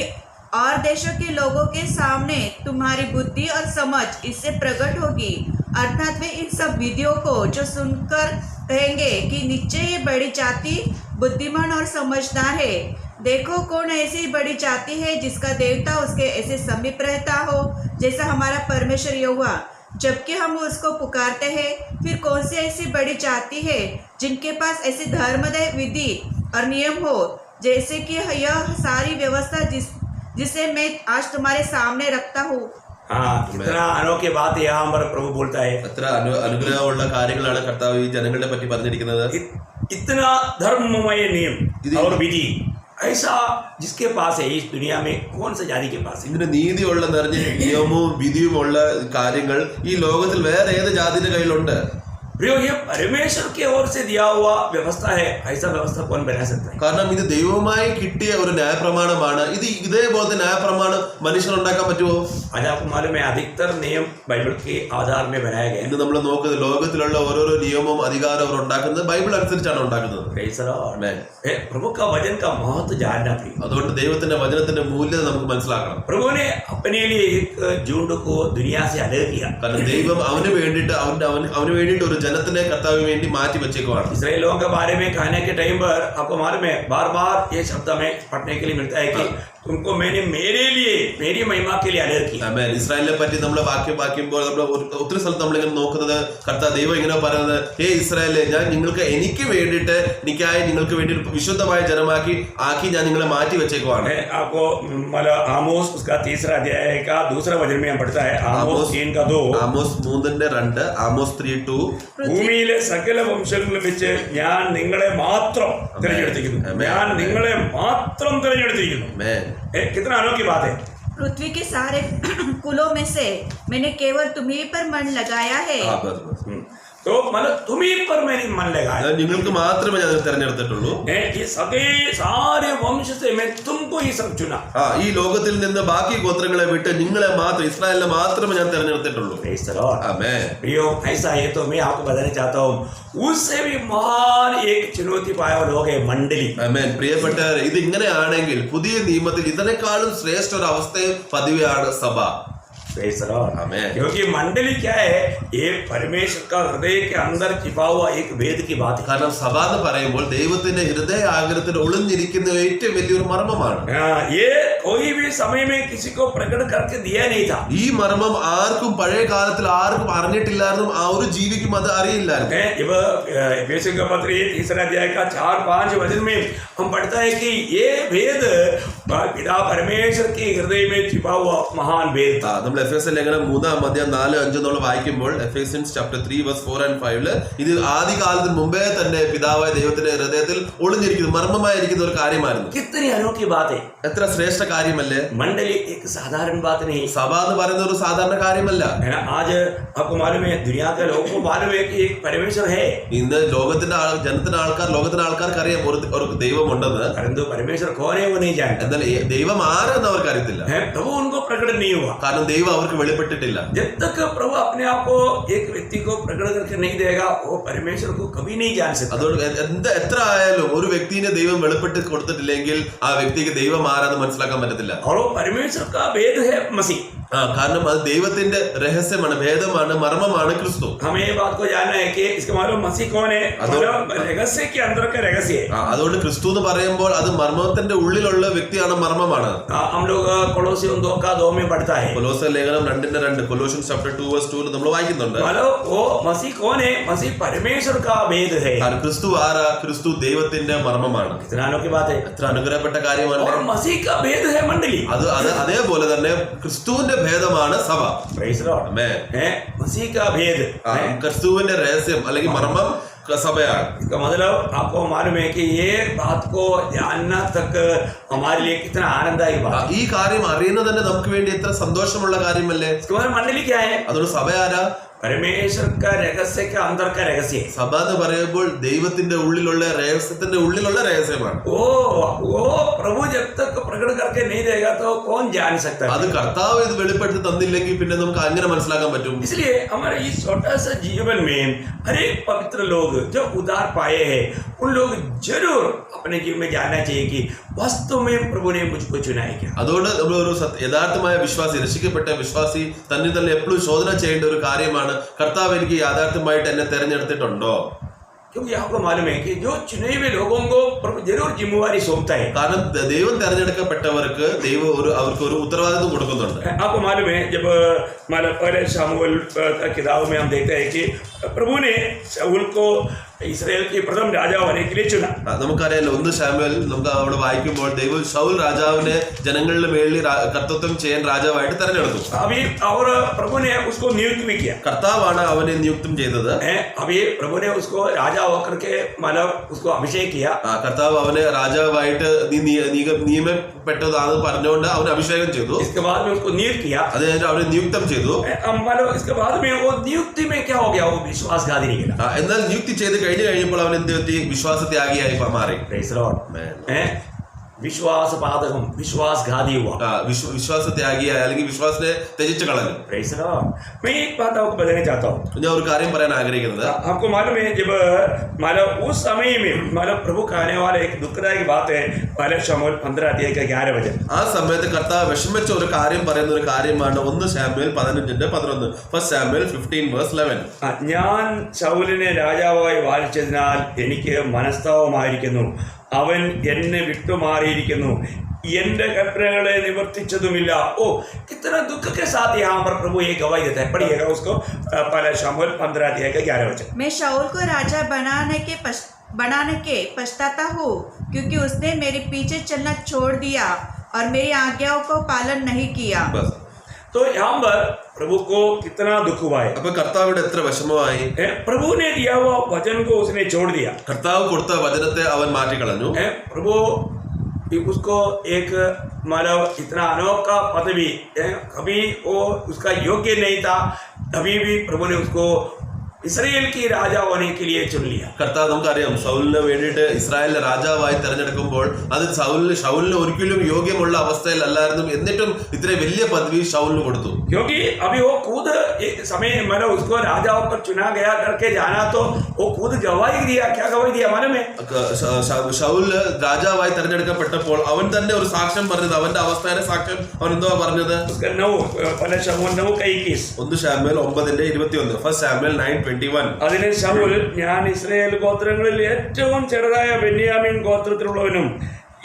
और देशों के लोगों के सामने तुम्हारी बुद्धि और समझ इससे प्रकट होगी अर्थात वे इन सब विधियों को जो सुनकर कहेंगे कि निश्चय ये बड़ी जाति बुद्धिमान और समझदार है। देखो कौन ऐसी बड़ी जाति है जिसका देवता उसके ऐसे समीप रहता हो जैसा हमारा परमेश्वर यहोवा, जबकि हम उसको पुकारते हैं। फिर कौन सी ऐसी बड़ी जाति है जिनके पास ऐसी धर्मदय विधि और नियम हो जैसे कि यह सारी व्यवस्था जिसे मैं आज तुम्हारे सामने रखता हूँ। हाँ, इतना अनोखी बात यहाँ पर प्रभु बोलता है। എത്ര അനുഗ്രഹമുള്ള കാര്യങ്ങളാണ് കർത്താവ് ഈ ജനങ്ങളെ പറ്റി പറഞ്ഞിരിക്കുന്നത്. इतना धर्ममय नियम और विधि ऐसा जिसके पास है इस दुनिया में, कौन सा जाति के पास है? ഇതിന് നീതിയുള്ള നിറഞ്ഞ നിയമവും വിധിയുമുള്ള കാര്യങ്ങൾ ഈ ലോകത്തിൽ വേറെ ഏത് ജാതിയുടെ കയ്യിലുണ്ട്? प्रियो, ये परमेश्वर की ओर से दिया हुआ व्यवस्था है। ऐसा व्यवस्था कौन बना सकता है? കാരണം ഇത് ദൈവമായി കിട്ടിയ ഒരു ന്യായപ്രമാണമാണ്. ഇതേപോലത്തെ ന്യായപ്രമാണം മനുഷ്യർ ഉണ്ടാക്കാൻ പറ്റുമോ? आज आपको मालूम है अधिकतर नियम बाइबल के आधार में बनाया गया है। ഇന്ന് നമ്മൾ നോക്കുന്നത് ലോകത്തിലുള്ള ഓരോരോ നിയമവും അധികാരവും അവർ ഉണ്ടാക്കുന്നത് ബൈബിൾ അനുസരിച്ചാണ് ഉണ്ടാക്കുന്നത്. Praise the Lord. Amen. प्रभु का वचन का महत्व जानना थी। അതുകൊണ്ട് ദൈവത്തിന്റെ വചനത്തിന്റെ മൂല്യത നമുക്ക് മനസ്സിലാക്കണം. प्रभु ने अपने लिए एक झुंड को दुनिया से अलग किया। കാരണം ദൈവം അവന് വേണ്ടിയിട്ട് അവന് വേണ്ടിയിട്ട് ഒരു ജനത്തിനെ കർത്താവിന് വേണ്ടി മാറ്റി വെച്ചേക്കുവാണ്. इसराइल लोगों के बारे में कहने के टाइम पर आपको मालूम है बार बार ये शब्द हमें पढ़ने के लिए मिलता है कि तुमको मैंने मेरे लिए मेरी महिमा के लिए अलग किया. ആമേൻ. ഇസ്രായേലിനെ പറ്റി നമ്മൾ വാക്യമ്പോൾ നമ്മൾ ഒത്തിരി സ്ഥലത്ത് നമ്മളിങ്ങനെ നോക്കുന്നത് കർത്താവ് ദൈവം ഇങ്ങനെ പറയുന്നത്, ഹേ ഇസ്രായേലേ, ഞാൻ എനിക്ക് വേണ്ടിയിട്ട് എനിക്കായി നിങ്ങൾക്ക് വേണ്ടി വിശുദ്ധമായ ജനമാക്കി ഞാൻ നിങ്ങളെ മാറ്റി വെച്ചേക്കുവാണ്. आपको मतलब आमोस उसका 3 अध्याय का दूसरा वचन में हम पढ़ता है आमोस 3:2. Amos 3:2, Amos 3:2. ഭൂമിയിലെ സകല വംശങ്ങളിൽ വെച്ച് ഞാൻ നിങ്ങളെ മാത്രം തിരഞ്ഞെടുത്തിരിക്കുന്നു. ഞാൻ നിങ്ങളെ മാത്രം തിരഞ്ഞെടുത്തിരിക്കുന്നു. कितना अनोखी बात है. पृथ्वी के सारे कुलों में से मैंने केवल तुम्ही पर मन लगाया है. तो मतलब तुम्ही पर मैंने मन लगाया. നിങ്ങൾക്ക് മാത്രമേ ഞാൻ തെരഞ്ഞെടുത്തിട്ടുള്ളൂ. ये सारे वंश से मैं तुमको ही सब चुना. ഈ ലോകത്തിൽ നിന്ന് ബാക്കി ഗോത്രങ്ങളെ വിട്ട് നിങ്ങളെ മാത്രം, ഇസ്രായേലിനെ മാത്രമേ ഞാൻ തെരഞ്ഞെടുത്തിട്ടുള്ളൂ. Praise the Lord. ആമേൻ. प्रियो, ऐसा है तो मैं आपको बताना चाहता हूँ उससे भी महान एक चुनौती पाया हुआ लोग है मंडली. ആമേൻ. പ്രിയപ്പെട്ടവരെ, ഇത് ഇങ്ങനെയാണെങ്കിൽ പുതിയ നിയമത്തിൽ ഇതിനേക്കാളും ശ്രേഷ്ഠ ഒരു അവസ്ഥയും പതിവാണ് സഭ. Praise the Lord. Amen. क्योंकि मंडली क्या है, ये परमेश्वर का हृदय के अंदर छिपा हुआ एक वेद की बात है. കാരണം സഭ എന്ന് പറയുമ്പോൾ ദൈവത്തിന്റെ ഹൃദയ ആഗ്രഹത്തിൽ ഒളിഞ്ഞിരിക്കുന്ന ഏറ്റവും വലിയൊരു മർമ്മമാണ്. ये कोई भी समय में किसी को प्रकट करके दिया नहीं था. ഈ മർമ്മം ആർക്കും പഴയ കാലത്തിൽ ആർക്കും അറിഞ്ഞിട്ടില്ലായിരുന്നു, ആ ഒരു ജീവിക്കും അത് അറിയില്ലായിരുന്നു. एफेसियों का पत्र 3 अध्याय का 4-5 वचन में हम पढ़ता है कि ये वेद पिता परमेश्वर के हृदय में छिपा हुआ महान वेद था. നമ്മൾ എഫേസ്യർ ലേഖനം 3:4-5 നമ്മൾ വായിക്കുമ്പോൾ എഫേസ്യൻസ് ചാപ്റ്റർ 3:4-5 ഇത് ആദ്യ കാലത്തിന് മുമ്പേ തന്നെ പിതാവായ ദൈവത്തിന്റെ ഹൃദയത്തിൽ ഒളിഞ്ഞിരിക്കുന്ന മർമ്മമായിരിക്കുന്ന ഒരു കാര്യമായിരുന്നു. कितनी अनोखी बात है. എത്ര ശ്രേഷ്ഠ കാര്യമല്ലേ. मंडली एक साधारण बात नहीं. സഭ എന്ന് പറയുന്ന ഒരു സാധാരണ കാര്യമല്ല. आज आपको मालूम है, दुनिया के लोगों को मालूम है कि एक परमेश्वर है. ഇന്ന് ലോകത്തിന്റെ ആൾക്കാർക്ക് അറിയാം ഒരു ദൈവമുണ്ടെന്ന്. परंतु परमेश्वर कौन है वो नहीं जानते. എന്നാൽ ദൈവം ആരെന്ന് അവർക്ക് അറിയത്തില്ല. प्रभु उनको प्रकट नहीं हुआ. കാരണം ദൈവം അവർക്ക് വെളിപ്പെട്ടിട്ടില്ല. जब तक प्रभु अपने आप को एक व्यक्ति को प्रकट करके नहीं देगा वो परमेश्वर को कभी नहीं जान सकता. അതുകൊണ്ട് എത്ര ആയാലും ഒരു വ്യക്തിനെ ദൈവം വെളിപ്പെട്ട് കൊടുത്തിട്ടില്ലെങ്കിൽ ആ വ്യക്തിക്ക് ദൈവം ആരാന്ന് മനസ്സിലാക്കാൻ പറ്റത്തില്ല. और वो परमेश्वर का भेद है मसीह. കാരണം അത് ദൈവത്തിന്റെ രഹസ്യമാണ്, ഭേദമാണ്, മർമ്മമാണ് ക്രിസ്തു. हमें ये बात को जानना है कि इसका मालूम मसीह कौन है, मतलब रहस्य के अंदर का रहस्य है. അതുകൊണ്ട് ക്രിസ്തു എന്ന് പറയുമ്പോൾ അത് മർമ്മത്തിന്റെ ഉള്ളിലുള്ള വ്യക്തിയാണ്, മർമ്മമാണ്. हम लोग कोलोसियों 2:2 में पढ़ता है. കൊലോസ്യർ ലേഖനം 2:2 കൊലോഷ്യൻസ് ചാപ്റ്റർ 2:2 നമ്മൾ വായിക്കുന്നുണ്ട്. मतलब वो मसीह कौन है, मसीह परमेश्वर का भेद है. ക്രിസ്തു ആരാ? ക്രിസ്തു ദൈവത്തിന്റെ മർമ്മമാണ്. कितना अनोखी बात है. എത്ര അനുഗ്രഹപ്പെട്ട കാര്യമാണ്. और मसीह का भेद है मंडली. അതേപോലെ തന്നെ ക്രിസ്തുവിന്റെ ഭേദമാണ് സഭ. Praise the Lord. ആമേൻ. मसीह का भेद ക്രിസ്തുവിന്റെ രഹസ്യം അല്ലെങ്കിൽ മർമ്മം സഭയാണ്. इसका मतलब आपको मालूम है कि ये बात को जानना तक हमारे लिए कितना आनंददायक बात. ഈ കാര്യം അറിയുന്നത് തന്നെ നമുക്ക് വേണ്ടി എത്ര സന്തോഷമുള്ള കാര്യമല്ലേ. इसका मतलब मंडली क्या है, അതുകൊണ്ട് സഭ ആരാ? परमेश्वर का रहस्य का अंदर का रहस्य. സഭ എന്ന് പറയുമ്പോൾ ദൈവത്തിന്റെ ഉള്ളിലുള്ള രഹസ്യമാണ്. वो प्रभु जब तक प्रकट करके नहीं देगा तो कौन जान सकता है. അത് കർത്താവ് ഇത് വെളിപ്പെടുത്തി തന്നില്ലെങ്കിൽ പിന്നെ നമുക്ക് അങ്ങനെ മനസ്സിലാക്കാൻ പറ്റും. इसलिए हमारे इस छोटा सा जीवन में हर एक पवित्र लोग जो उद्धार पाए हैं उन लोग जरूर अपने जीवन में जानना चाहिए कि वास्तव में प्रभु ने मुझको चुना है क्या. അതുകൊണ്ട് നമ്മളൊരു യഥാർത്ഥമായ വിശ്വാസി, രക്ഷിക്കപ്പെട്ട വിശ്വാസി തന്നെ എപ്പോഴും ശോധന ചെയ്യേണ്ട ഒരു കാര്യമാണ് ചോദ്യമാണ്, കർത്താവ് എനിക്ക് യാഥാർത്ഥ്യമായിട്ട് എന്നെ തെരഞ്ഞെടുത്തിട്ടുണ്ടോ? क्योंकि आपको मालूम है कि जो चुने हुए लोगों को प्रभु जरूर जिम्मेवारी सौंपता है. കാരണം ദൈവം തെരഞ്ഞെടുക്കപ്പെട്ടവർക്ക് ദൈവം അവർക്ക് ഒരു ഉത്തരവാദിത്വം കൊടുക്കുന്നുണ്ട്. आपको मालूम है जब पहले शमूएल की किताब में हम देखते हैं कि प्रभु ने शाऊल को ഇസ്രായേൽ की प्रथम राजा होने के लिए चुना. നമുക്കറിയാലോ, 1 ശമൂവേൽ നമുക്ക് അവിടെ വായിക്കുമ്പോൾ ദൈവം ശൗൽ രാജാവിനെ ജനങ്ങളുടെ മേളിൽ കർത്തൃത്വം ചെയ്യാൻ രാജാവായിട്ട് തെരഞ്ഞെടുത്തു. अभी और प्रभु ने उसको नियुक्त भी किया. കർത്താവാണ് അവനെ നിയുക്തം ചെയ്തത്. अभी प्रभु ने उसको राजा होकर के मतलब उसको अभिषेक किया. കർത്താവ് അവനെ രാജാവായിട്ട് നിയമപ്പെട്ടതാണെന്ന് പറഞ്ഞുകൊണ്ട് അവനെ അഭിഷേകം ചെയ്തു. इसके बाद में उसको नियुक्त किया. അത് കഴിഞ്ഞിട്ട് അവനെ നിയുക്തം ചെയ്തു. मतलब इसके बाद में वो नियुक्ति में क्या हो गया, वो विश्वासघाती निकला. എന്നാൽ നിയുക്തി ചെയ്ത് കഴിഞ്ഞപ്പോൾ അവൻ എന്ത് പറ്റി? വിശ്വാസത്യാഗിയായി മാറി. Praise the Lord. विश्वास पादकम विश्वासघाती हुआ. വിശ്വാസത്യാഗിയായി അല്ലെങ്കിൽ വിശ്വാസത്തെ ത്യജിച്ചു കളഞ്ഞു. Praise the Lord. मैं एक बात आपको बताना चाहता हूँ. ഞാൻ ഒരു കാര്യം പറയാൻ ആഗ്രഹിക്കുന്നത്, आपको मालूम है जब मतलब उस समय में मतलब प्रभु कहने वाले एक दुखदायक बात है. पहले शमूएल 15 अध्याय का 11 वचन. ആ സമയത്ത് കർത്താവ് വിഷമിച്ച ഒരു കാര്യം പറയുന്ന ഒരു കാര്യമാണ് 1 ശമൂവേൽ 15:11. ഫസ്റ്റ് ശമൂവേൽ 15:11. ഞാൻ ശൗലിനെ രാജാവായി വാഴിച്ചതിനാൽ എനിക്ക് മനസ്താവമായിരിക്കുന്നു. അവൻ എന്നെ വിട്ടുമാറിയിരിക്കുന്നു, എന്റെ കൽപ്പനകളെ നിവർത്തിച്ചതുമില്ല. ओ कितना दुख के साथ यहाँ पर प्रभु ये गवाही देता है. पढ़िएगा उसको पहले शमूएल 15 अध्याय का 11 वचन. मैं शाऊल को राजा बनाने के पछताता हूँ, क्योंकि उसने मेरे पीछे चलना छोड़ दिया और मेरी आज्ञाओं को पालन नहीं किया. तो यहाँ पर प्रभु को कितना दुख हुआ है. അപ്പൊ കർത്താവിടെ എത്ര വിഷമമായി. प्रभु ने दिया हुआ वचन को उसने छोड़ दिया. കർത്താവ് കൊടുത്ത വചനത്തെ അവൻ മാറ്റിക്കളഞ്ഞു. प्रभु उसको एक मतलब इतना अनोखा पदवी कभी वो उसका योग्य नहीं था, तभी भी प्रभु ने उसको ഇസ്രായേൽ की राजा होने के लिए चुन लिया. കർത്താവ് നമുക്കറിയാം, സൗലിന് വേണ്ടിയിട്ട് ഇസ്രായേലിലെ രാജാവായി തെരഞ്ഞെടുക്കുമ്പോൾ അത് ഷൗലിന് ഒരിക്കലും യോഗ്യമുള്ള അവസ്ഥയിലല്ലായിരുന്നു. എന്നിട്ടും ഇത്ര വലിയ പദവി ഷൗലിന് കൊടുത്തു. क्योंकि अभी वो खुद एक समय मतलब उसको राजा होकर चुना गया करके जाना, तो वो खुद गवाही दिया. क्या गवाही दिया मालूम है? ഷൗല് രാജാവായി തെരഞ്ഞെടുക്കപ്പെട്ടപ്പോൾ അവൻ തന്നെ ഒരു സാക്ഷ്യം പറഞ്ഞത്. അവന്റെ അവസ്ഥയുടെ സാക്ഷ്യം അവൻ എന്തോ പറഞ്ഞത്? 1 ശമൂവേൽ 9:21. 1 ശമൂവേൽ 9:21. ഫസ്റ്റ് ശമൂവേൽ 9:21. അതിന് ശൗൽ, ഞാൻ ഇസ്രായേൽ ഗോത്രങ്ങളിൽ ഏറ്റവും ചെറുതായ ബെന്യാമീൻ ഗോത്രത്തിലുള്ളവനും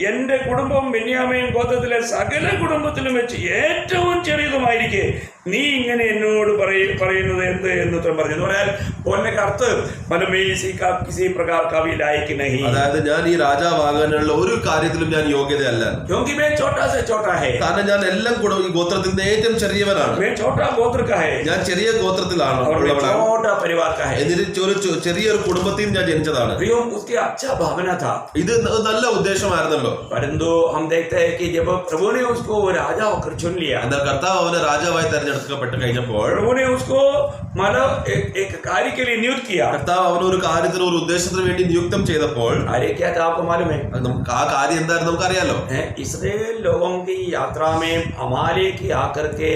എന്റെ കുടുംബം ബെന്യാമീൻ ഗോത്രത്തിലെ സകല കുടുംബത്തിലും വെച്ച് ഏറ്റവും ചെറിയതുമായിരിക്കെ നീ ഇങ്ങനെ എന്നോട് പറയുന്നത് എന്ത് എന്ന് പറഞ്ഞു. എന്ന് പറഞ്ഞാൽ बोलने का अर्थ मतलब मैं इसी का किसी प्रकार का भी लायक नहीं. അതായത് ഞാൻ ഈ രാജാവാകാനുള്ള ഒരു കാര്യത്തിലും ഞാൻ യോഗ്യതയല്ല. क्योंकि मैं छोटा से छोटा है. കാരണം ഞാൻ എല്ലാം ഈ ഗോത്രത്തിൽ നിന്ന് ഏറ്റവും ചെറിയവനാണ്. मैं छोटा गोत्र का है. ഞാൻ ചെറിയ ഗോത്രത്തിലാണ് ഉള്ളവനാണ്. छोटा परिवार का है. എന്നിട്ട് ഒരു ചെറിയൊരു കുടുംബത്തിൽ ഞാൻ ജനിച്ചതാണ്. उसकी अच्छा भावना था. ഇത് നല്ല ഉദ്ദേശമായിരുന്നല്ലോ. परंतु हम देखते हैं कि जब प्रभु ने उसको राजा होकर चुन लिया, എന്നാൽ കർത്താവ് അവനെ രാജാവായി തെരഞ്ഞെടുക്കപ്പെട്ട് കഴിഞ്ഞപ്പോൾ प्रभु ने उसको मतलब एक कार्य के लिए नियुक्त किया. കർത്താവ് അവനെ ഒരു കാര്യത്തിന് ഒരു ഉദ്ദേശത്തിന് വേണ്ടി നിയുക്തം ചെയ്തപ്പോൾ कार्य क्या था आपको मालूम है? നമുക്ക് ആ കാര്യം എന്തായിരുന്നു നമുക്കറിയാലോ. इस्राएल लोगों की यात्रा में अमालेक आकर के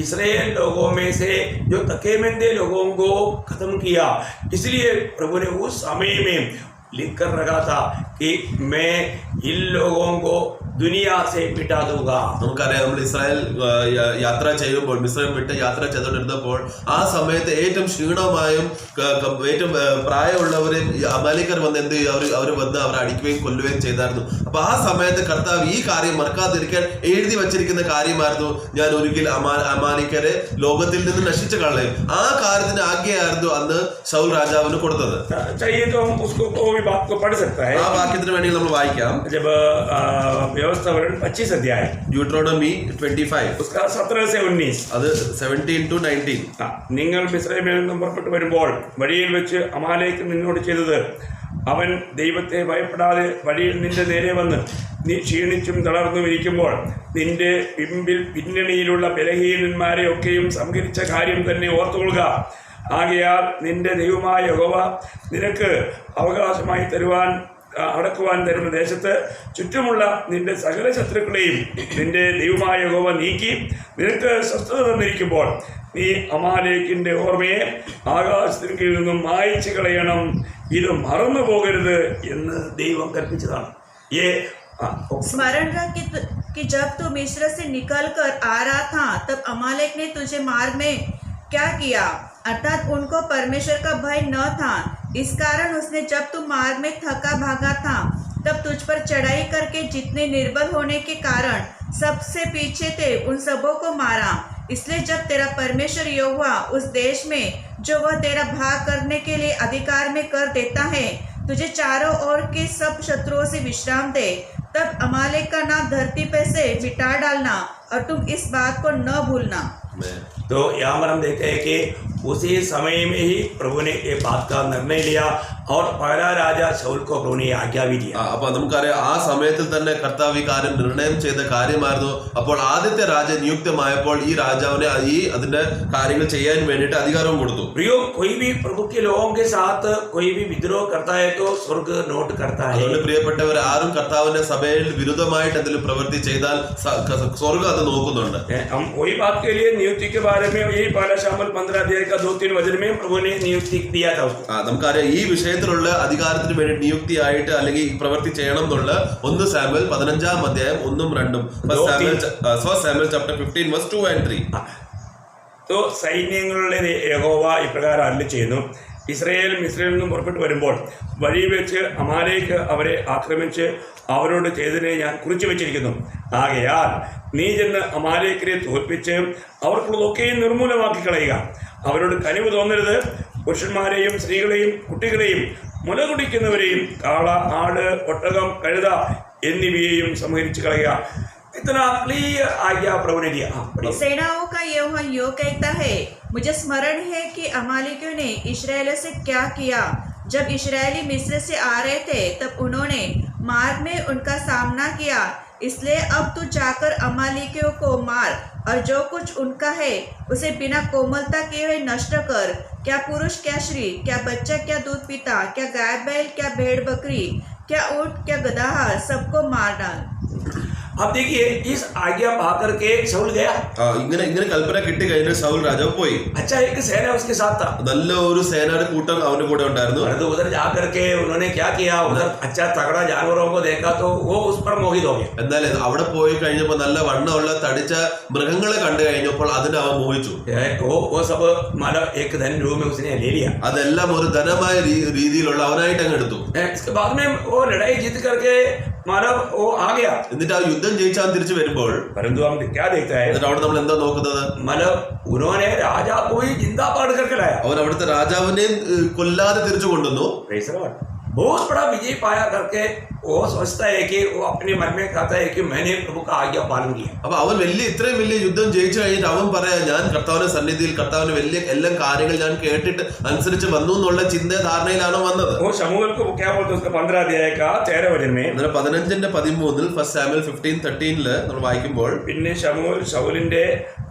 इस्राएल लोगों में से जो तकेमंदे लोगों को खत्म किया. इसलिए प्रभु ने उस समय में लिख कर रखा था कि मैं इन लोगों को दुनिया से मिटा दूंगा. നമുക്കറിയാം, നമ്മൾ ഇസ്രായേൽ യാത്ര ചെയ്യുമ്പോൾ മിസ്രൈം വിട്ട് യാത്ര ചെയ്തുകൊണ്ടിരുന്നപ്പോൾ ആ സമയത്ത് ഏറ്റവും ക്ഷീണമായും ഏറ്റവും പ്രായമുള്ളവരെയും അമാലിക്കർ വന്ന് എന്ത് ചെയ്യും? അവർ വന്ന് അവരെ അടിക്കുകയും കൊല്ലുകയും ചെയ്തായിരുന്നു. അപ്പൊ ആ സമയത്ത് കർത്താവ് ഈ കാര്യം മറക്കാതിരിക്കാൻ എഴുതി വച്ചിരിക്കുന്ന കാര്യമായിരുന്നു, ഞാൻ ഒരിക്കൽ അമാലിക്കരെ ലോകത്തിൽ നിന്ന് നശിച്ചു കളയും. ആ കാര്യത്തിന് ആജ്ഞയായിരുന്നു അന്ന് ശൗൽ രാജാവിന് കൊടുത്തത്. बात को पढ़ सकता है. ആ വാക്യത്തിന് വേണ്ടി നമ്മൾ വായിക്കാം. जब व्यवस्थापन 25 अध्याय ड्यूटरोनमी 25 उसका 17 से 19. അത് 17 to 19. നിങ്ങൾ മിസ്രയീമിൽ നിന്നും പുറപ്പെട്ടു വരുമ്പോൾ വഴിയിൽ വെച്ച് അമാലേക്ക് നിന്നോട് ചെയ്തത്, അവൻ ദൈവത്തെ ഭയപ്പെടാതെ വഴിയിൽ നിന്റെ നേരെ വന്ന് നീ ക്ഷീണിച്ചും തളർന്നും ഇരിക്കുമ്പോൾ നിന്റെ പിന്നണിയിലുള്ള ബലഹീനന്മാരെ ഒക്കെയും സംഹരിച്ച കാര്യം തന്നെ ഓർത്തുകൊള്ളുക. ആകയാൽ നിന്റെ ദൈവമായ യഹോവ നിനക്ക് അവകാശമായി അടക്കുവാൻ തരുന്ന ദേശത്ത് ചുറ്റുമുള്ള നിന്റെ സകല ശത്രുക്കളെയും നിന്റെ ദൈവമായ യഹോവ നീക്കി നിനക്ക് സ്വസ്ഥത തന്നിരിക്കുമ്പോൾ നീ അമാലേക്കിന്റെ ഓർമ്മയെ ആകാശത്തിന് കീഴിൽ നിന്നും മായ്ച്ചു കളയണം. ഇത് മറന്നു പോകരുത് എന്ന് ദൈവം കൽപ്പിച്ചതാണ്. स्मरण रख कि जब तू मिस्र से निकल कर आ रहा था, तब अमालेक ने तुझे मार्ग में क्या किया, अर्थात उनको परमेश्वर का भय न था। इस कारण उसने जब तू मार्ग में थका भागा था तब तुझ पर चढ़ाई करके जितने निर्बल होने के कारण सबसे पीछे थे उन सबों को मारा। इसलिए जब तेरा परमेश्वर यहोवा उस देश में जो वह तेरा भाग करने के लिए अधिकार में कर देता है तुझे चारों ओर के सब शत्रुओं से विश्राम दे, तब अमालेक का नाम धरती पे से मिटा डालना और तुम इस बात को न भूलना। तो यहाँ पर हम देखते हैं कि उसी समय में ही प्रभु ने ये बात का निर्णय लिया और पहला राजा शौल को प्रभु ने आज्ञा भी दिया। അപ്പൊ നമുക്കറിയാം ആ സമയത്തിൽ തന്നെ കർത്താവ് ഈ കാര്യം നിർണയം ചെയ്ത കാര്യമായിരുന്നു. അപ്പോൾ ആദ്യത്തെ രാജ നിയുക്തമായപ്പോൾ ഈ രാജാവിനെ അതിന്റെ കാര്യങ്ങൾ ചെയ്യാൻ വേണ്ടിയിട്ട് അധികാരവും കൊടുത്തു. प्रियो, कोई भी प्रभु के लोगों के साथ कोई भी विद्रोह करता है तो स्वर्ग नोट करता है। അതുകൊണ്ട് പ്രിയപ്പെട്ടവർ, ആരും കർത്താവിന്റെ സഭയിൽ വിരുദ്ധമായിട്ട് എന്തെങ്കിലും പ്രവൃത്തി ചെയ്താൽ സ്വർഗം അത് നോക്കുന്നുണ്ട്. हम वही बात के लिए नियुक्ति के बारे में यही पहला शामुएल 15 अध्याय का 2-3 वचन में प्रभु ने नियुक्ति दिया था उसको। നമുക്കറിയാം ഈ വിഷയത്തിലുള്ള അധികാരത്തിന് വേണ്ടി നിയുക്തിയായിട്ട് അല്ലെങ്കിൽ ഈ പ്രവൃത്തി ചെയ്യണം എന്നുള്ള 1 സാമുവേൽ 15-ാം അധ്യായം 1-2 first Samuel chapter 15 verse 2 and 3. तो സൈന്യങ്ങളുടെ യഹോവ ഇപ്രകാരം അരുളി ചെയ്യുന്നു, ഇസ്രായേൽ മിസ്രയിൽ നിന്നും പുറപ്പെട്ടു വരുമ്പോൾ വഴി വെച്ച് അമാലേക്ക് അവരെ ആക്രമിച്ച് അവരോട് ചെയ്തതിനെ ഞാൻ കുറിച്ചു വെച്ചിരിക്കുന്നു. ആകയാൽ നീ ചെന്ന് അമാലേക്കിനെ തോൽപ്പിച്ച് അവർക്കുള്ളതൊക്കെയും നിർമൂലമാക്കി കളയുക. അവരോട് കനിവ് തോന്നരുത്. പുരുഷന്മാരെയും സ്ത്രീകളെയും കുട്ടികളെയും മുല കുടിക്കുന്നവരെയും കാള, ആട്, ഒട്ടകം, കഴുത എന്നിവയെയും സംഹരിച്ചു കളയുക. इतना क्लियर आज्ञा प्रभु ने दिया। सेनाओं का यहोवा यो कहता है, मुझे स्मरण है कि अमालेकियों ने इस्राएलियों से क्या किया। जब इस्राएली मिस्र से आ रहे थे तब उन्होंने मार्ग में उनका सामना किया। इसलिए अब तू जाकर अमालेकियों को मार और जो कुछ उनका है उसे बिना कोमलता किए हुए नष्ट कर। क्या पुरुष, क्या स्त्री, क्या बच्चा, क्या दूध पीता, क्या गाय बैल, क्या भेड़ बकरी, क्या ऊंट, क्या गदहा, सबको मार डाल। अब देखिए, इस आज्ञा पा करके शाऊल गया। ഇങ്ങനെ കൽപ്പന കിട്ടി കഴിഞ്ഞ ശൗൽ രാജാവ് പോയി. अच्छा एक सेना उसके साथ था, നല്ല ഒരു സേനയുടെ കൂട്ടം അവന്റെ കൂടെ ഉണ്ടായിരുന്നു. परंतु उधर जाकर के उन्होंने क्या किया, उधर अच्छा तगड़ा जानवरों को देखा तो वो उस पर मोहित हो गया। എന്നാൽ അവിടെ പോയി കഴിഞ്ഞപ്പോൾ നല്ല വണ്ണമുള്ള തടിച്ച മൃഗങ്ങളെ കണ്ടു കഴിഞ്ഞപ്പോൾ അതിനെ അവൻ മോഹിച്ചു. वो सब मानो एक धन रूप में उसने ले लिया। അതെല്ലാം ഒരു ധനമായ രീതിയിലുള്ള അവനായിട്ട് അങ്ങ് എടുത്തു. इसके बाद में वो लड़ाई जीत करके मानो वो आ गया। എന്നിട്ട് ആ യുദ്ധം ജയിച്ചാൽ തിരിച്ചു വരുമ്പോൾ परंतु हम क्या देखता है, എന്നിട്ട് അവിടെ നമ്മൾ എന്താ നോക്കുന്നത്? मतलब उन्होंने राजा को ही जिंदा पाड़ करके लाया। അവൻ അവിടുത്തെ രാജാവിനെ കൊല്ലാതെ തിരിച്ചു കൊണ്ടുവന്നു. Praise the Lord। बहुत बड़ा विजय पाया करके वो सोचता है कि वो अपने मन में कहता है कि मैंने प्रभु का आज्ञा पालन किया। അപ്പൊ അവൻ ഇത്രയും വലിയ യുദ്ധം ജയിച്ചു കഴിഞ്ഞിട്ട് അവൻ പറയാ, ഞാൻ കർത്താവിന്റെ സന്നിധിയിൽ കർത്താവിന്റെ വലിയ എല്ലാ കാര്യങ്ങൾ ഞാൻ കേട്ടിട്ട് അനുസരിച്ച് വന്നു എന്നുള്ള ചിന്താധാരണയിലാണ് വന്നത്. वो शमूएल को क्या बोलते हैं, उसका 15 अध्याय का 13 वचन में 15-13 ഫസ്റ്റ് സാമുവേൽ 15:13 നമ്മൾ വായിക്കുമ്പോൾ, പിന്നെ ശമൂവേൽ ശൗലിന്റെ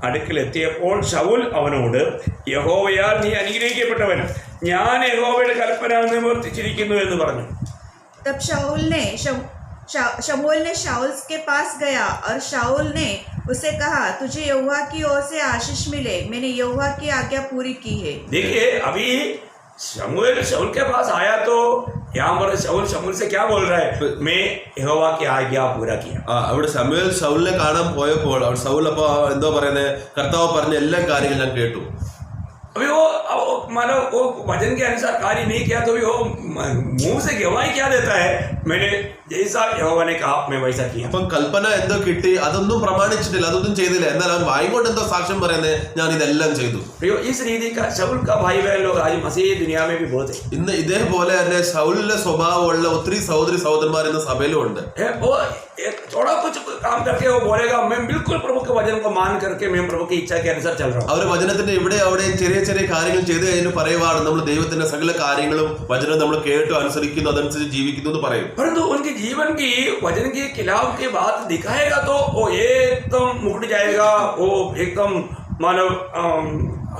അടുക്കൽ എത്തിയപ്പോൾ ശൗൽ അവനോട്, യഹോവയാൽ നീ അനുഗ്രഹിക്കപ്പെട്ടവൻ, ഞാൻ യഹോവയുടെ കൽപ്പന നിവർത്തിച്ചിരിക്കുന്നു എന്ന് പറഞ്ഞു. तब शमूएल ने शाऊल के पास गया और शाऊल ने उसे कहा, तुझे यहोवा की ओर से आशीष मिले, मैंने यहोवा की आज्ञा पूरी की है। देखिए, अभी शमूएल शाऊल के पास आया तो यहाँ पर शमूएल से क्या बोल रहा है, मैं यहोवा की आज्ञा पूरा किया। അവിടെ ശമൂവേൽ ശൗലിനെ കാണാൻ പോയപ്പോൾ ശൗൽ അപ്പൊ എന്തോ പറയുന്നത്, കർത്താവ് പറഞ്ഞ എല്ലാ കാര്യങ്ങളും ഞാൻ കേട്ടു. अभी वो मानो वो वचन के अनुसार कार्य नहीं किया तो भी वो मुंह से गवाही क्या देता है, मैंने जैसा यहोवा ने कहा मैं वैसा किया। അപ്പം കൽപ്പന എന്തോ കിട്ടി, അതൊന്നും പ്രമാണിച്ചിട്ടില്ല, അതൊന്നും ചെയ്തില്ല. എന്നാൽ അവൻ വായിക്കൊണ്ട് എന്തോ സാക്ഷ്യം പറയുന്നത്, ഞാൻ ഇതെല്ലാം ചെയ്തു. इस रीति का शाऊल का भाई बहन लोग आज मसीह दुनिया में भी बहुत है। ഇന്ന് ഇതേപോലെ തന്നെ ശൗലിന്റെ സ്വഭാവമുള്ള ഒത്തിരി സഹോദരി സഹോദരന്മാർ ഇന്ന് സഭയിലും ഉണ്ട്. वो थोड़ा कुछ काम करके वो बोलेगा, मैं बिल्कुल प्रभु के वचन को मान करके मैं प्रभु की इच्छा के अनुसार चल रहा हूँ। അവർ വചനത്തിന്റെ ഇവിടെ അവിടെയും ചെറിയ ചെറിയ കാര്യങ്ങൾ ചെയ്ത് കഴിഞ്ഞ് പറയുവാണ്, നമ്മൾ ദൈവത്തിന്റെ സകല കാര്യങ്ങളും വചനം നമ്മൾ കേട്ടു അനുസരിക്കുന്നു, അതനുസരിച്ച് ജീവിക്കുന്നു എന്ന് പറയും. परंतु उनके जीवन की वचन के खिलाफ के बात दिखाएगा तो वो एकदम मुकट जाएगा, वो एकदम मानव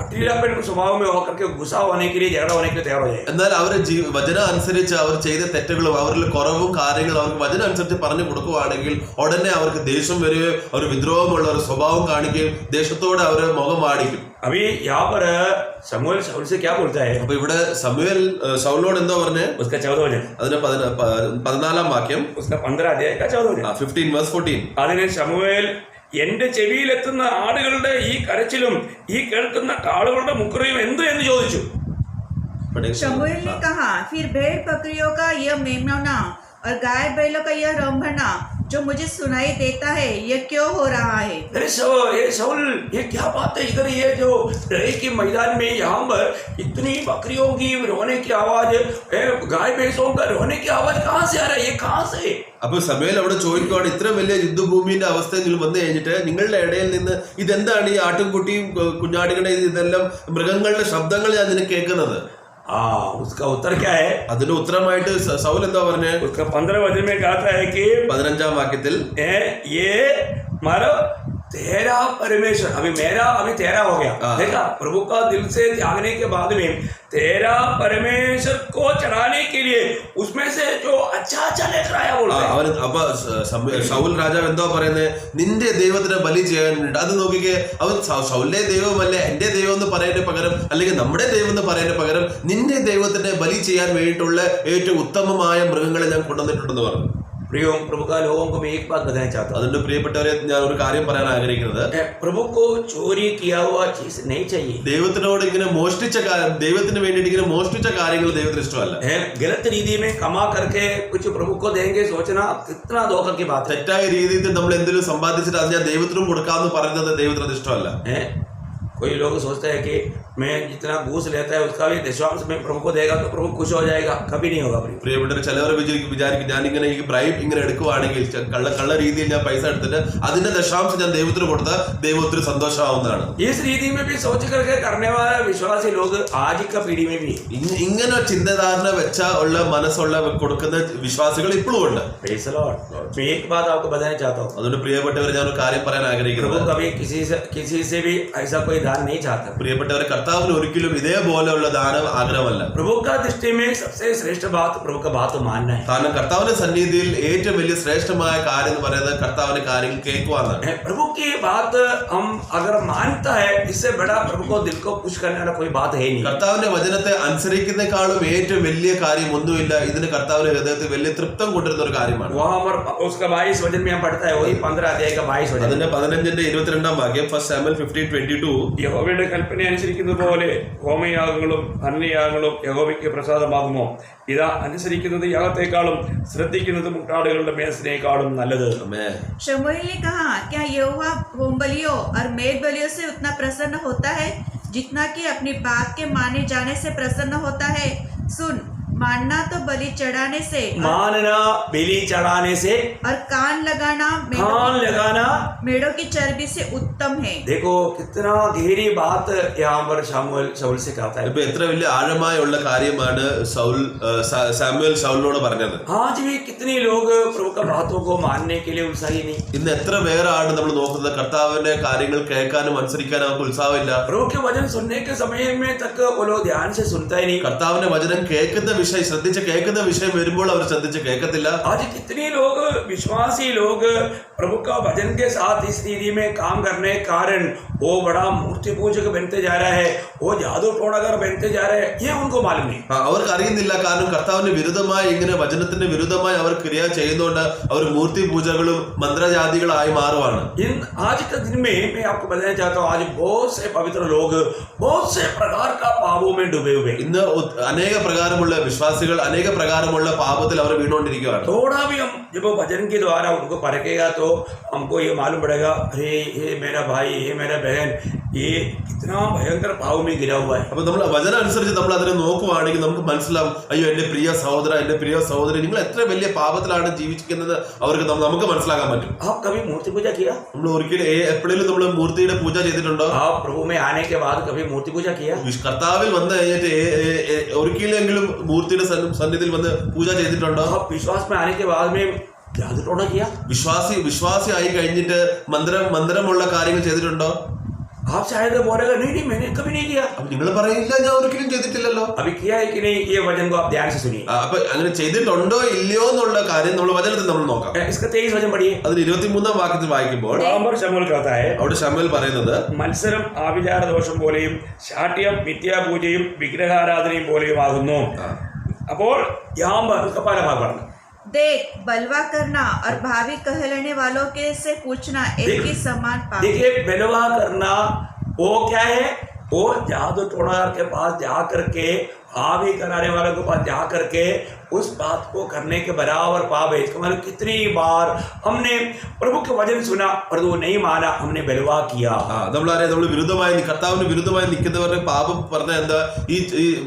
अटीलापन स्वभाव में होकर के गुस्सा होने के लिए, झगड़ा होने के लिए तैयार हो जाएगा। എന്നാൽ അവർ വചനം അനുസരിച്ച് അവർ ചെയ്ത തെറ്റുകളും അവരിൽ കുറവും കാര്യങ്ങളും അവർക്ക് വചനം അനുസരിച്ച് പറഞ്ഞു കൊടുക്കുകയാണെങ്കിൽ ഉടനെ അവർക്ക് ദേഷ്യം വരികയും അവർ വിദ്രോഹമുള്ള ഒരു സ്വഭാവം കാണിക്കുകയും ദേഷ്യത്തോടെ അവർ മുഖം വാടിക്കും. अभी यहाँ पर शमूएल शाऊल से क्या बोलता है, അപ്പൊ ഇവിടെ ശമൂവേൽ ശൗലിനോട് എന്താ പറഞ്ഞേ? उसका 14 वचन, അതിന്റെ 14-ാം വാക്യം, उसका 15 अध्याय का 14 वचन, 15 verse 14. അതിന് ശമൂവേൽ എന്റെ ചെവിയിലെത്തുന്ന ആടുകളുടെ ഈ കരച്ചിലും ഈ കേൾക്കുന്ന കാളുകളുടെ മുക്കറിയും എന്ത് എന്ന് ചോദിച്ചു. शमूएल ने कहा, फिर भेड़ बकरियों का यह मेमना और गाय बैलों का यह रंभना जो मुझे सुनाई देता है, यह क्यों हो रहा है? अरे शाऊल, ये क्या बात है? इधर ये जो लड़ाई के मैदान में यहाँ पर इतनी बकरियों की रोने की आवाज, गाय भैंसों का रोने की आवाज कहाँ से आ रहा है? ये कहाँ से? അപ്പൊ സമൂവേൽ അവിടെ ചോദിക്കുവാണ്, ഇത്ര വലിയ യുദ്ധഭൂമിന്റെ അവസ്ഥയിൽ നിങ്ങൾ വന്നു കഴിഞ്ഞിട്ട് നിങ്ങളുടെ ഇടയിൽ നിന്ന് ഇതെന്താണ് ഈ ആട്ടുംകുട്ടിയും കുഞ്ഞാടുകളുടെ ഇതെല്ലാം മൃഗങ്ങളുടെ ശബ്ദങ്ങൾ ഞാൻ നിനക്ക് കേൾക്കുന്നത്? उसका उत्तर क्या है? അതിന്റെ ഉത്തരമായിട്ട് സൗൽ എന്താ പറഞ്ഞേ? उसका 15 वचन में कहता है कि 15ാം വാക്യത്തിൽ ये मारो तेरा परमेश्वर, अभी मेरा अभी तेरा हो गया। देखा, प्रभु का दिल से त्यागने के बाद में तेरा परमेश्वर को चढ़ाने के लिए उसमें से जो अच्छा लेकर आया बोलते हैं। അവൻ അപ്പൊ ശൗൽ രാജാവ് എന്താ പറയുന്നത്? നിന്റെ ദൈവത്തിന് ബലി ചെയ്യാനുണ്ട്. അത് നോക്കിക്കേ, അവൻ ശൗലിന്റെ ദൈവമല്ല എന്റെ ദൈവം എന്ന് പറയുന്നതിന് പകരം, അല്ലെങ്കിൽ നമ്മുടെ ദൈവം എന്ന് പറയുന്നതിന് പകരം നിന്റെ ദൈവത്തിന് ബലി ചെയ്യാൻ വേണ്ടിയിട്ടുള്ള ഏറ്റവും ഉത്തമമായ മൃഗങ്ങളെ ഞാൻ കൊണ്ടുവന്നിട്ടുണ്ടെന്ന് പറഞ്ഞു. प्रियो, प्रभु का लोगों को मैं एक बात बताना चाहता हूँ। അതുകൊണ്ട് പ്രിയപ്പെട്ടവരെ, ഞാൻ ഒരു കാര്യം പറയാൻ ആഗ്രഹിക്കുന്നത്, प्रभु को चोरी किया हुआ चीज नहीं चाहिए। ദൈവത്തിനോട് ഇങ്ങനെ ദൈവത്തിന് വേണ്ടിയിട്ട് ഇങ്ങനെ മോഷ്ടിച്ച കാര്യങ്ങൾ ദൈവത്തിന് ഇഷ്ടമല്ല. गलत रीति में कमा करके कुछ प्रभु को देंगे सोचना कितना धोखा की बात है। തെറ്റായ രീതിയിൽ നമ്മൾ എന്തെങ്കിലും സമ്പാദിച്ചിട്ട് അത് ഞാൻ ദൈവത്തിനും കൊടുക്കാമെന്ന് പറയുന്നത് ദൈവത്തിന് അത് ഇഷ്ടമല്ല. कोई लोग सोचते हैं कि मैं जितना घूस लेता है उसका भी दशमांश में प्रभु को देगा तो प्रभु खुश हो जाएगा। कभी नहीं होगा। പ്രിയപ്പെട്ടവർ, ചിലവർ വിചാരിക്കും ഞാനിങ്ങനെ ഈ ബ്രൈബ് ഇങ്ങനെ എടുക്കുവാണെങ്കിൽ, കള്ള രീതിയിൽ ഞാൻ പൈസ എടുത്തിട്ട് അതിന്റെ ദശാംശം ഞാൻ ദൈവത്തിന് കൊടുത്താൽ ദൈവം ഒത്തിരി സന്തോഷമാവുന്നതാണ്. इस रीति में भी सोच करके करने वाला विश्वासी लोग आज की पीढ़ी में भी ഇങ്ങനെ ചിന്തധാരണ വെച്ച ഉള്ള മനസ്സുള്ള കൊടുക്കുന്ന വിശ്വാസികൾ ഇപ്പോഴും ഉണ്ട്. मैं एक बात आपको बताना चाहता हूँ। അതുകൊണ്ട് പ്രിയപ്പെട്ടവർ, ഞാൻ ഒരു കാര്യം പറയാൻ ആഗ്രഹിക്കുന്നത്, कभी किसी से भी ऐसा कोई दान नहीं चाहता। പ്രിയപ്പെട്ടവരെ, കർത്താവിന് ഒരിക്കലും ഇതേപോലെയുള്ള ദാനം ആഗ്രഹമല്ല. प्रभु का दृष्टि में सबसे श्रेष्ठ बात प्रभु का बात मानना है। കാരണം കർത്താവിന്റെ സന്നിധിയിൽ ഏറ്റവും വലിയ ശ്രേഷ്ഠമായ കാര്യം എന്ന് പറയുന്നത് കർത്താവിന്റെ കാര്യങ്ങൾ കേൾക്കുവാനാണ്. प्रभु की बात हम अगर मानता है, इससे बड़ा प्रभु को दिल को खुश करने वाला कोई बात है नहीं। കർത്താവിന്റെ വചനത്തെ അനുസരിക്കുന്നേക്കാളും ഏറ്റവും വലിയ കാര്യം ഒന്നുമില്ല. ഇതിന് കർത്താവിന്റെ ഹൃദയത്തിൽ വലിയ തൃപ്തം കൊണ്ടിരുന്ന ഒരു കാര്യമാണ്. वहाँ पर उसका 22 वचन में हम पढ़ता है, वही 15 अध्याय का 22 वचन। അതിന്റെ 15ന്റെ 22ാം വാക്യം, 1 Samuel 15:22. യഹോവയുടെ കൽപ്പന അനുസരിക്കുന്നത് പോലെ ഹോമയാഗങ്ങളും അന്നയാഗങ്ങളും യഹോവയ്ക്ക് പ്രസാദമാകുമോ? ഇതാ, അനുസരിക്കുന്നത് യാഗത്തെക്കാളും ശ്രദ്ധിക്കുന്നത് മുട്ടാടുകളുടെ മേസിനേക്കാളും നല്ലത്. शमूएल ने कहा, क्या यहोवा होम बलियों और मेल बलियों से उतना प्रसन्न होता है जितना कि अपनी बात के माने जाने से प्रसन्न होता है? सुन, मानना तो बलि चढ़ाने से, मानना बलि चढ़ाने से, और कान लगाना मेढ़ों की चर्बी से उत्तम है। देखो कितना गहरी बात यहाँ पर शाऊल से कहता है। ഇപ്പൊ എത്ര വലിയ ആഴമായുള്ള കാര്യമാണ് സാമുവേൽ ശൗലിനോട് പറഞ്ഞത്. आज भी कितने लोग प्रभु का बातों को मानने के लिए उत्साही नहीं। ഇന്ന് എത്ര പേരാണ് നമ്മൾ നോക്കുന്നത്, കർത്താവിന്റെ കാര്യങ്ങൾ കേൾക്കാനും അനുസരിക്കാനും അവർക്ക് ഉത്സാഹമില്ല. प्रभु के वचन सुनने के समय में तक वो लोग ध्यान से सुनता ही नहीं। കർത്താവിന്റെ വചനം കേൾക്കുന്ന ശ്രദ്ധിച്ച് കേൾക്കുന്ന വിഷയം വരുമ്പോൾ അവർ ശ്രദ്ധിച്ച് കേൾക്കത്തില്ല. आज कितने लोग विश्वासी लोग प्रभु का वचन के साथ इस रीति में काम करने के कारण वो बड़ा मूर्ति पूजक बनते जा रहा है, वो जादू टोणागर बनते जा रहे हैं, ये उनको मालूम नहीं। അവർക്ക് അറിയുന്നില്ല. കാരണം കർത്താവിന് വിരുദ്ധമായി ഇങ്ങനെ വചനത്തിന് വിരുദ്ധമായി അവർ ക്രിയ ചെയ്യുന്നതുകൊണ്ട് അവർ മൂർത്തി പൂജകളും മന്ത്രജാതികളായി മാറുവാണ്. आज के दिन में मैं आपको बताना चाहता हूँ, आज बहुत से पवित्र लोग बहुत से प्रकार का पापों में डूबे हुए। ഇന്ന് അനേക പ്രകാരമുള്ള വിശ്വാസികൾ അനേക പ്രകാരമുള്ള പാപത്തിൽ അവർ വീണുകൊണ്ടിരിക്കുകയാണ്. थोड़ा भी हम जब भजन के द्वारा उनको परखेगा तो हमको ये मालूम पड़ेगा, अरे ये मेरा भाई, ये मेरा बहन, ये कितना भयंकर पाव में गिरा हुआ है। അപ്പൊ നമ്മൾ വചനം അനുസരിച്ച് നമ്മൾ അതിനെ നോക്കുവാണെങ്കിൽ നമുക്ക് മനസ്സിലാവും, അയ്യോ എന്റെ പ്രിയ സഹോദര, എന്റെ പ്രിയ സഹോദരി, നിങ്ങൾ എത്ര വലിയ പാപത്തിലാണ് ജീവിക്കുന്നത് അവർക്ക് നമുക്ക് മനസ്സിലാക്കാൻ പറ്റും. आप कभी मूर्ति पूजा किया? നമ്മൾ ഒരിക്കലും എപ്പോഴെങ്കിലും നമ്മൾ മൂർത്തിയുടെ പൂജ ചെയ്തിട്ടുണ്ടോ? आप प्रभु में आने के बाद कभी मूर्ति पूजा किया? കർത്താവിൽ വന്ന് കഴിഞ്ഞിട്ട് ഒരിക്കലെങ്കിലും മൂർത്തിയുടെ സന്നിധിയിൽ വന്ന് പൂജ ചെയ്തിട്ടുണ്ടോ? आप विश्वास में आने के बाद में जादू टोना किया? വിശ്വാസി ആയി കഴിഞ്ഞിട്ട് മന്ത്രമുള്ള കാര്യങ്ങൾ ചെയ്തിട്ടുണ്ടോ? आप शायद बोलेगा नहीं मैंने कभी नहीं किया। അപ്പൊ നിങ്ങൾ പറയില്ല, ഞാൻ ഒരിക്കലും ചെയ്തിട്ടില്ലല്ലോ. अभी किया है कि नहीं, ये वचन को आप ध्यान से सुनिए। അപ്പൊ അങ്ങനെ ചെയ്തിട്ടുണ്ടോ ഇല്ലയോ എന്നുള്ള കാര്യം നമ്മൾ വചനത്തിൽ നമ്മൾ നോക്കാം. इसका 23 वचन पढ़िए। അതിൽ 23ാം വാക്യത്തിൽ വായിക്കുമ്പോൾ ശമൂവേൽ कहता है, അവിടെ ശമൂവേൽ പറയുന്നത്, മത്സരം ആഭിചാര ദോഷം പോലെയും ശാഠ്യം മിഥ്യാപൂജയും വിഗ്രഹാരാധനയും പോലെയും ആകുന്നു. അപ്പോൾ यहाँ पर उसका पहला भाग पढ़ना। देख बलवा करना और भावी कहलाने वालों के से पूछना एक ही समान पाप है। देखिए बलवा करना वो क्या है, वो जादू टोना के पास जा करके भावी कराने वालों के पास जा करके उस बात को करने के बराबर पाप है। इसका मतलब कितनी बार हमने प्रभु के वचन सुना पर वो नहीं माना, हमने बलवा किया। നമ്മൾ വിരുദ്ധമായി കർത്താവിന് വിരുദ്ധമായി നിൽക്കുന്നവരുടെ പാപം പറഞ്ഞ എന്താ, ഈ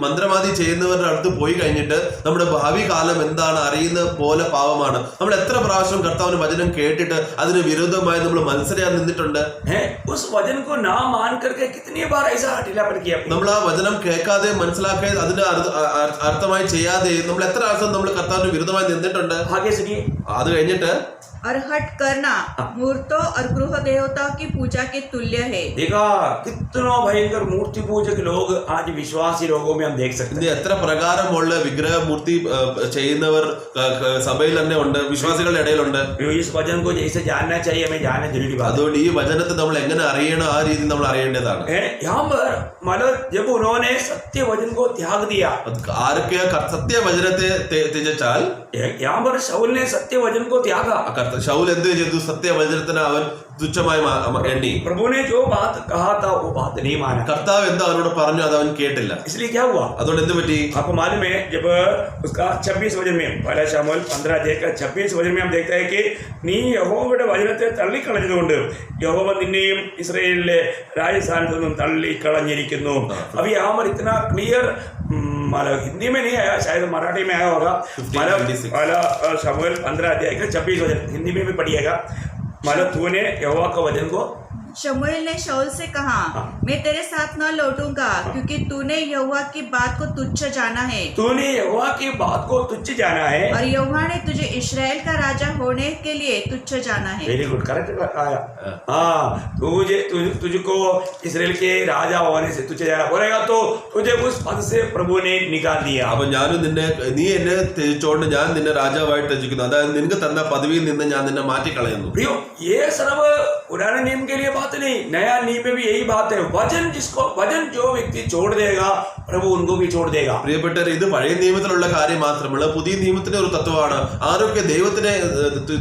മന്ത്രവാദി ചെയ്യുന്നവരുടെ അടുത്ത് പോയി കഴിഞ്ഞിട്ട് നമ്മുടെ ഭാവി കാലം എന്താണ് അറിയുന്ന പോലെ പാപമാണ്. നമ്മൾ എത്ര പ്രാവശ്യം കർത്താവിന് വചനം കേട്ടിട്ട് അതിന് വിരുദ്ധമായി നമ്മൾ മത്സരിക്കാൻ നിന്നിട്ടുണ്ട്. उस वचन को ना मान करके कितनी बार ऐसा हठीलापन किया. നമ്മൾ ആ വചനം കേൾക്കാതെ മനസ്സിലാക്കാതെ അതിന് അർത്ഥമായി ചെയ്യാതെ നമ്മൾ എത്ര പ്രാവശ്യം നമ്മൾ കർത്താവിന് വിരുദ്ധമായി നിന്നിട്ടുണ്ട്. आगे सुनिए. അത് കഴിഞ്ഞിട്ട് और हट करना मूर्तों और गृह देवताओं की पूजा के तुल्य है. देखा कितना भयंकर मूर्ति पूजक लोग आज विश्वासी लोगों में हम देख सकते हैं. എത്ര പ്രകാരമുള്ള വിഗ്രഹ മൂർത്തി ചെയ്യുന്നവർ സഭയിൽ തന്നെ ഉണ്ട്, വിശ്വാസികളുടെ ഇടയിലുണ്ട്. इस वचन को जैसे जानना चाहिए हमें जानना जरूरी बात. അതുകൊണ്ട് ഈ വചനത്തെ നമ്മൾ എങ്ങനെ അറിയണം ആ രീതിയിൽ നമ്മൾ അറിയേണ്ടതാണ്. यहाँ पर मतलब जब उन्होंने सत्य वचन को त्याग दिया, ആരൊക്കെ സത്യവചനത്തെ ത്യജിച്ചാൽ, यहाँ पर शाऊल ने सत्य वचन को त्यागा. ശൗൽ എന്ത് ചെയ്തു? സത്യവചനത്തിന് അവൻ തുച്ഛമായി എണ്ണി. प्रभु ने जो बात कहा था वो बात नहीं माना. കർത്താവ് എന്താ അവനോട് പറഞ്ഞു അത് അവൻ കേട്ടില്ല. इसलिए क्या हुआ? അതുകൊണ്ട് എന്ത് പറ്റി? आपको मालूम है जब उसका 26 वचन में पहला शमूएल 15 वचन में हम देखते हैं कि നീ യഹോവയുടെ വചനത്തെ തള്ളിക്കളഞ്ഞതുകൊണ്ട് യഹോവ നിന്നെയും ഇസ്രായേലിലെ രാജസ്ഥാനത്ത് നിന്നും തള്ളിക്കളഞ്ഞിരിക്കുന്നു. अब यहाँ पर इतना क्लियर मतलब हिंदी में नहीं आया, शायद मराठी में आया होगा. पहला शमूएल 15 वचन हिंदी में भी पढ़िएगा. मतलब तूने यहोवा का वचन को, शमूएल ने शाऊल से कहा, मैं तेरे साथ न लौटूंगा क्योंकि तूने यहोवा की बात को तुच्छ जाना है. तूने यहोवा की बात को तुच्छ जाना है और यहोवा ने तुझे इस्राएल का राजा होने के लिए तुच्छ जाना है. वेरी गुड, करेक्ट आया. हाँ, तुझको इसराइल के राजा होने से तुझे जाना बोलेगा तो तुझे उस पद से प्रभु ने निकाल दिया. അപ്പൊ ഞാനും നിന്നെ, നീ എന്നെ ത്യജിച്ചോണ്ട് ഞാൻ നിന്നെ രാജാവായിട്ട് ത്യജിക്കുന്നു. അതായത് നിനക്ക് തന്ന പദവിയിൽ നിന്ന് ഞാൻ നിന്നെ മാറ്റിക്കളയുന്നു. प्रियो, ये सर्व पुराने नियम के लिए बात नहीं, नया नियम में भी यही बात है. वचन जो व्यक्ति छोड़ देगा प्रभु उनको भी छोड़ देगा. പ്രിയപ്പെട്ടവർ, ഇത് പഴയ നിയമത്തിലുള്ള കാര്യം മാത്രമല്ല, പുതിയ നിയമത്തിന്റെ ഒരു തത്വമാണ്. ആരൊക്കെ ദൈവത്തിനെ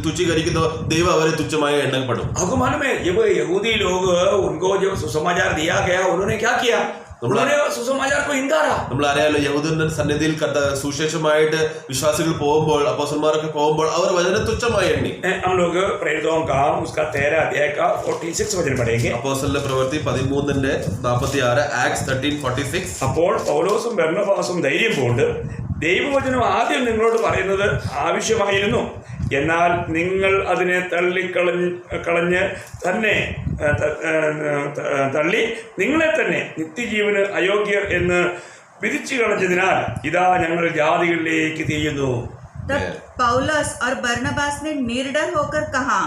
തുച്ഛീകരിക്കുന്നോ ദൈവം അവരെ തുച്ഛമായി എണ്ണപ്പെടും. आपको मालूम है जब यहूदी लोग उनको जो सुसमाचार दिया गया उन्होंने क्या किया? उन्होंने सुसमाचार को इंकारा. നമ്മൾ അറിയാലോ, യഹൂദന്റെ സന്നിധിയിൽ സുവിശേഷമായിട്ട് വിശ്വാസികൾ പോകുമ്പോൾ, അപ്പോസ്തലന്മാരൊക്കെ പോകുമ്പോൾ അവർ വചനം തുച്ഛമായി എണ്ണി. हम लोग प्रेरितों का उसका 13 अध्याय का 46 वचन पढ़ेंगे. അപ്പോസ്തലരുടെ പ്രവൃത്തി 13:46, ആക്ട്സ് 13:46. അപ്പോൾ പൗലോസും ബർന്നബാസും ധൈര്യം കൊണ്ട് ദൈവവചനം ആദ്യം നിങ്ങളോട് പറയുന്നത് ആവശ്യമായിരുന്നു, എന്നാൽ നിങ്ങൾ അതിനെ തള്ളിക്കളഞ്ഞ് തന്നെ തള്ളി നിങ്ങളെ തന്നെ നിത്യജീവന് അയോഗ്യർ എന്ന് വിധിച്ചു കളഞ്ഞതിനാൽ ഇതാ ഞങ്ങൾ ജാതികളിലേക്ക് തിരിയുന്നു. तब पौलुस और बरनबास ने निर्डर होकर कहा,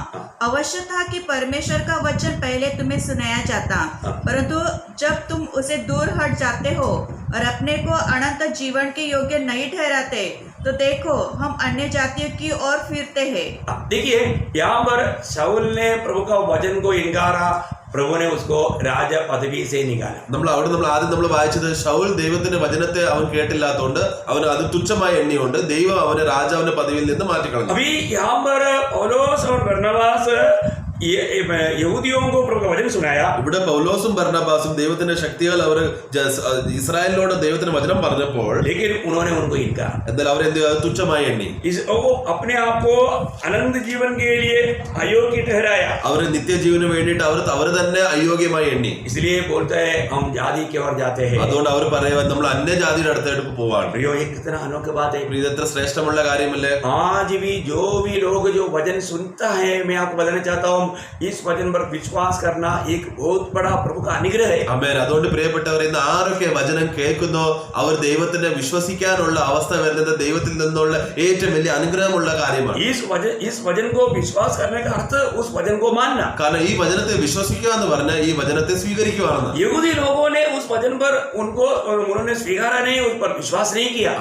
अवश्य था कि परमेश्वर का वचन पहले तुम्हें सुनाया जाता, परंतु जब तुम उसे दूर हट जाते हो और अपने को अनंत जीवन के योग्य नहीं ठहराते तो देखो हम अन्य जातियों की ओर फिरते हैं. देखिए यहाँ पर शाऊल ने प्रभु का वचन को इनकारा, प्रभु ने उसको राजा पदवी से निकाला. നമ്മൾ ആദ്യം വായിച്ചത് ശൗൽ ദൈവത്തിന്റെ വചനത്തെ അവൻ കേട്ടില്ലാത്തതുകൊണ്ട് അവൻ അത് തുച്ഛമായി എണ്ണിയുകൊണ്ട് ദൈവം അവനെ രാജാവിന്റെ പദവിയിൽ നിന്ന് മാറ്റിക്കളഞ്ഞു. अभी यहाँ पर पौलुस और बरनबास യഹൂദിയോं को प्रभु का वचन सुनाया. ഇവിടെ പൗലോസും ബർന്നബാസും ദൈവത്തിന്റെ ശക്തിയാൽ അവർ ഇസ്രായേലിനോട് ദൈവത്തിന്റെ വചനം പറഞ്ഞപ്പോൾ, लेकिन उन्होंने उनको इनकार. എന്നാൽ അവരെന്ത് തുച്ഛമായി എണ്ണി. वो अपने आप को अनंत जीवन के लिए अयोग्य ठहराया. അവർ നിത്യജീവന് വേണ്ടിയിട്ട് അവർ തന്നെ അയോഗ്യമായി എണ്ണി. इसलिए बोलते हैं हम जाति की ओर जाते हैं. അതുകൊണ്ട് അവർ പറയുക നമ്മൾ അന്യജാതിയുടെ അടുത്തേക്ക് പോവാണ്. प्रियो, ये कितना अनोखी बात है. ഇതെത്ര ശ്രേഷ്ഠമുള്ള കാര്യമല്ലേ. आज भी जो लोग जो वचन सुनता है, मैं आपको बताना चाहता हूँ, इस वचन पर विश्वास करना एक बहुत बड़ा प्रभु का अनुग्रह है. ആമേൻ. അതുകൊണ്ട് പ്രിയപ്പെട്ടവർ, ഇന്ന് ആരൊക്കെ വചനം കേൾക്കുന്നോ അവർ ദൈവത്തിനെ വിശ്വസിക്കാനുള്ള അവസ്ഥ വരുന്നത് ദൈവത്തിൽ നിന്നുള്ള ഏറ്റവും വലിയ അനുഗ്രഹമുള്ള കാര്യമാണ്. इस वचन को विश्वास करने का अर्थ उस वचन को मानना. കാരണം ഈ വചനത്തെ വിശ്വസിക്കുക എന്ന് പറഞ്ഞാൽ ഈ വചനത്തെ സ്വീകരിക്കുകയാണെന്ന്. यहूदी लोगों ने उस वचन पर उन्होंने स्वीकारा नहीं, उस पर विश्वास नहीं किया.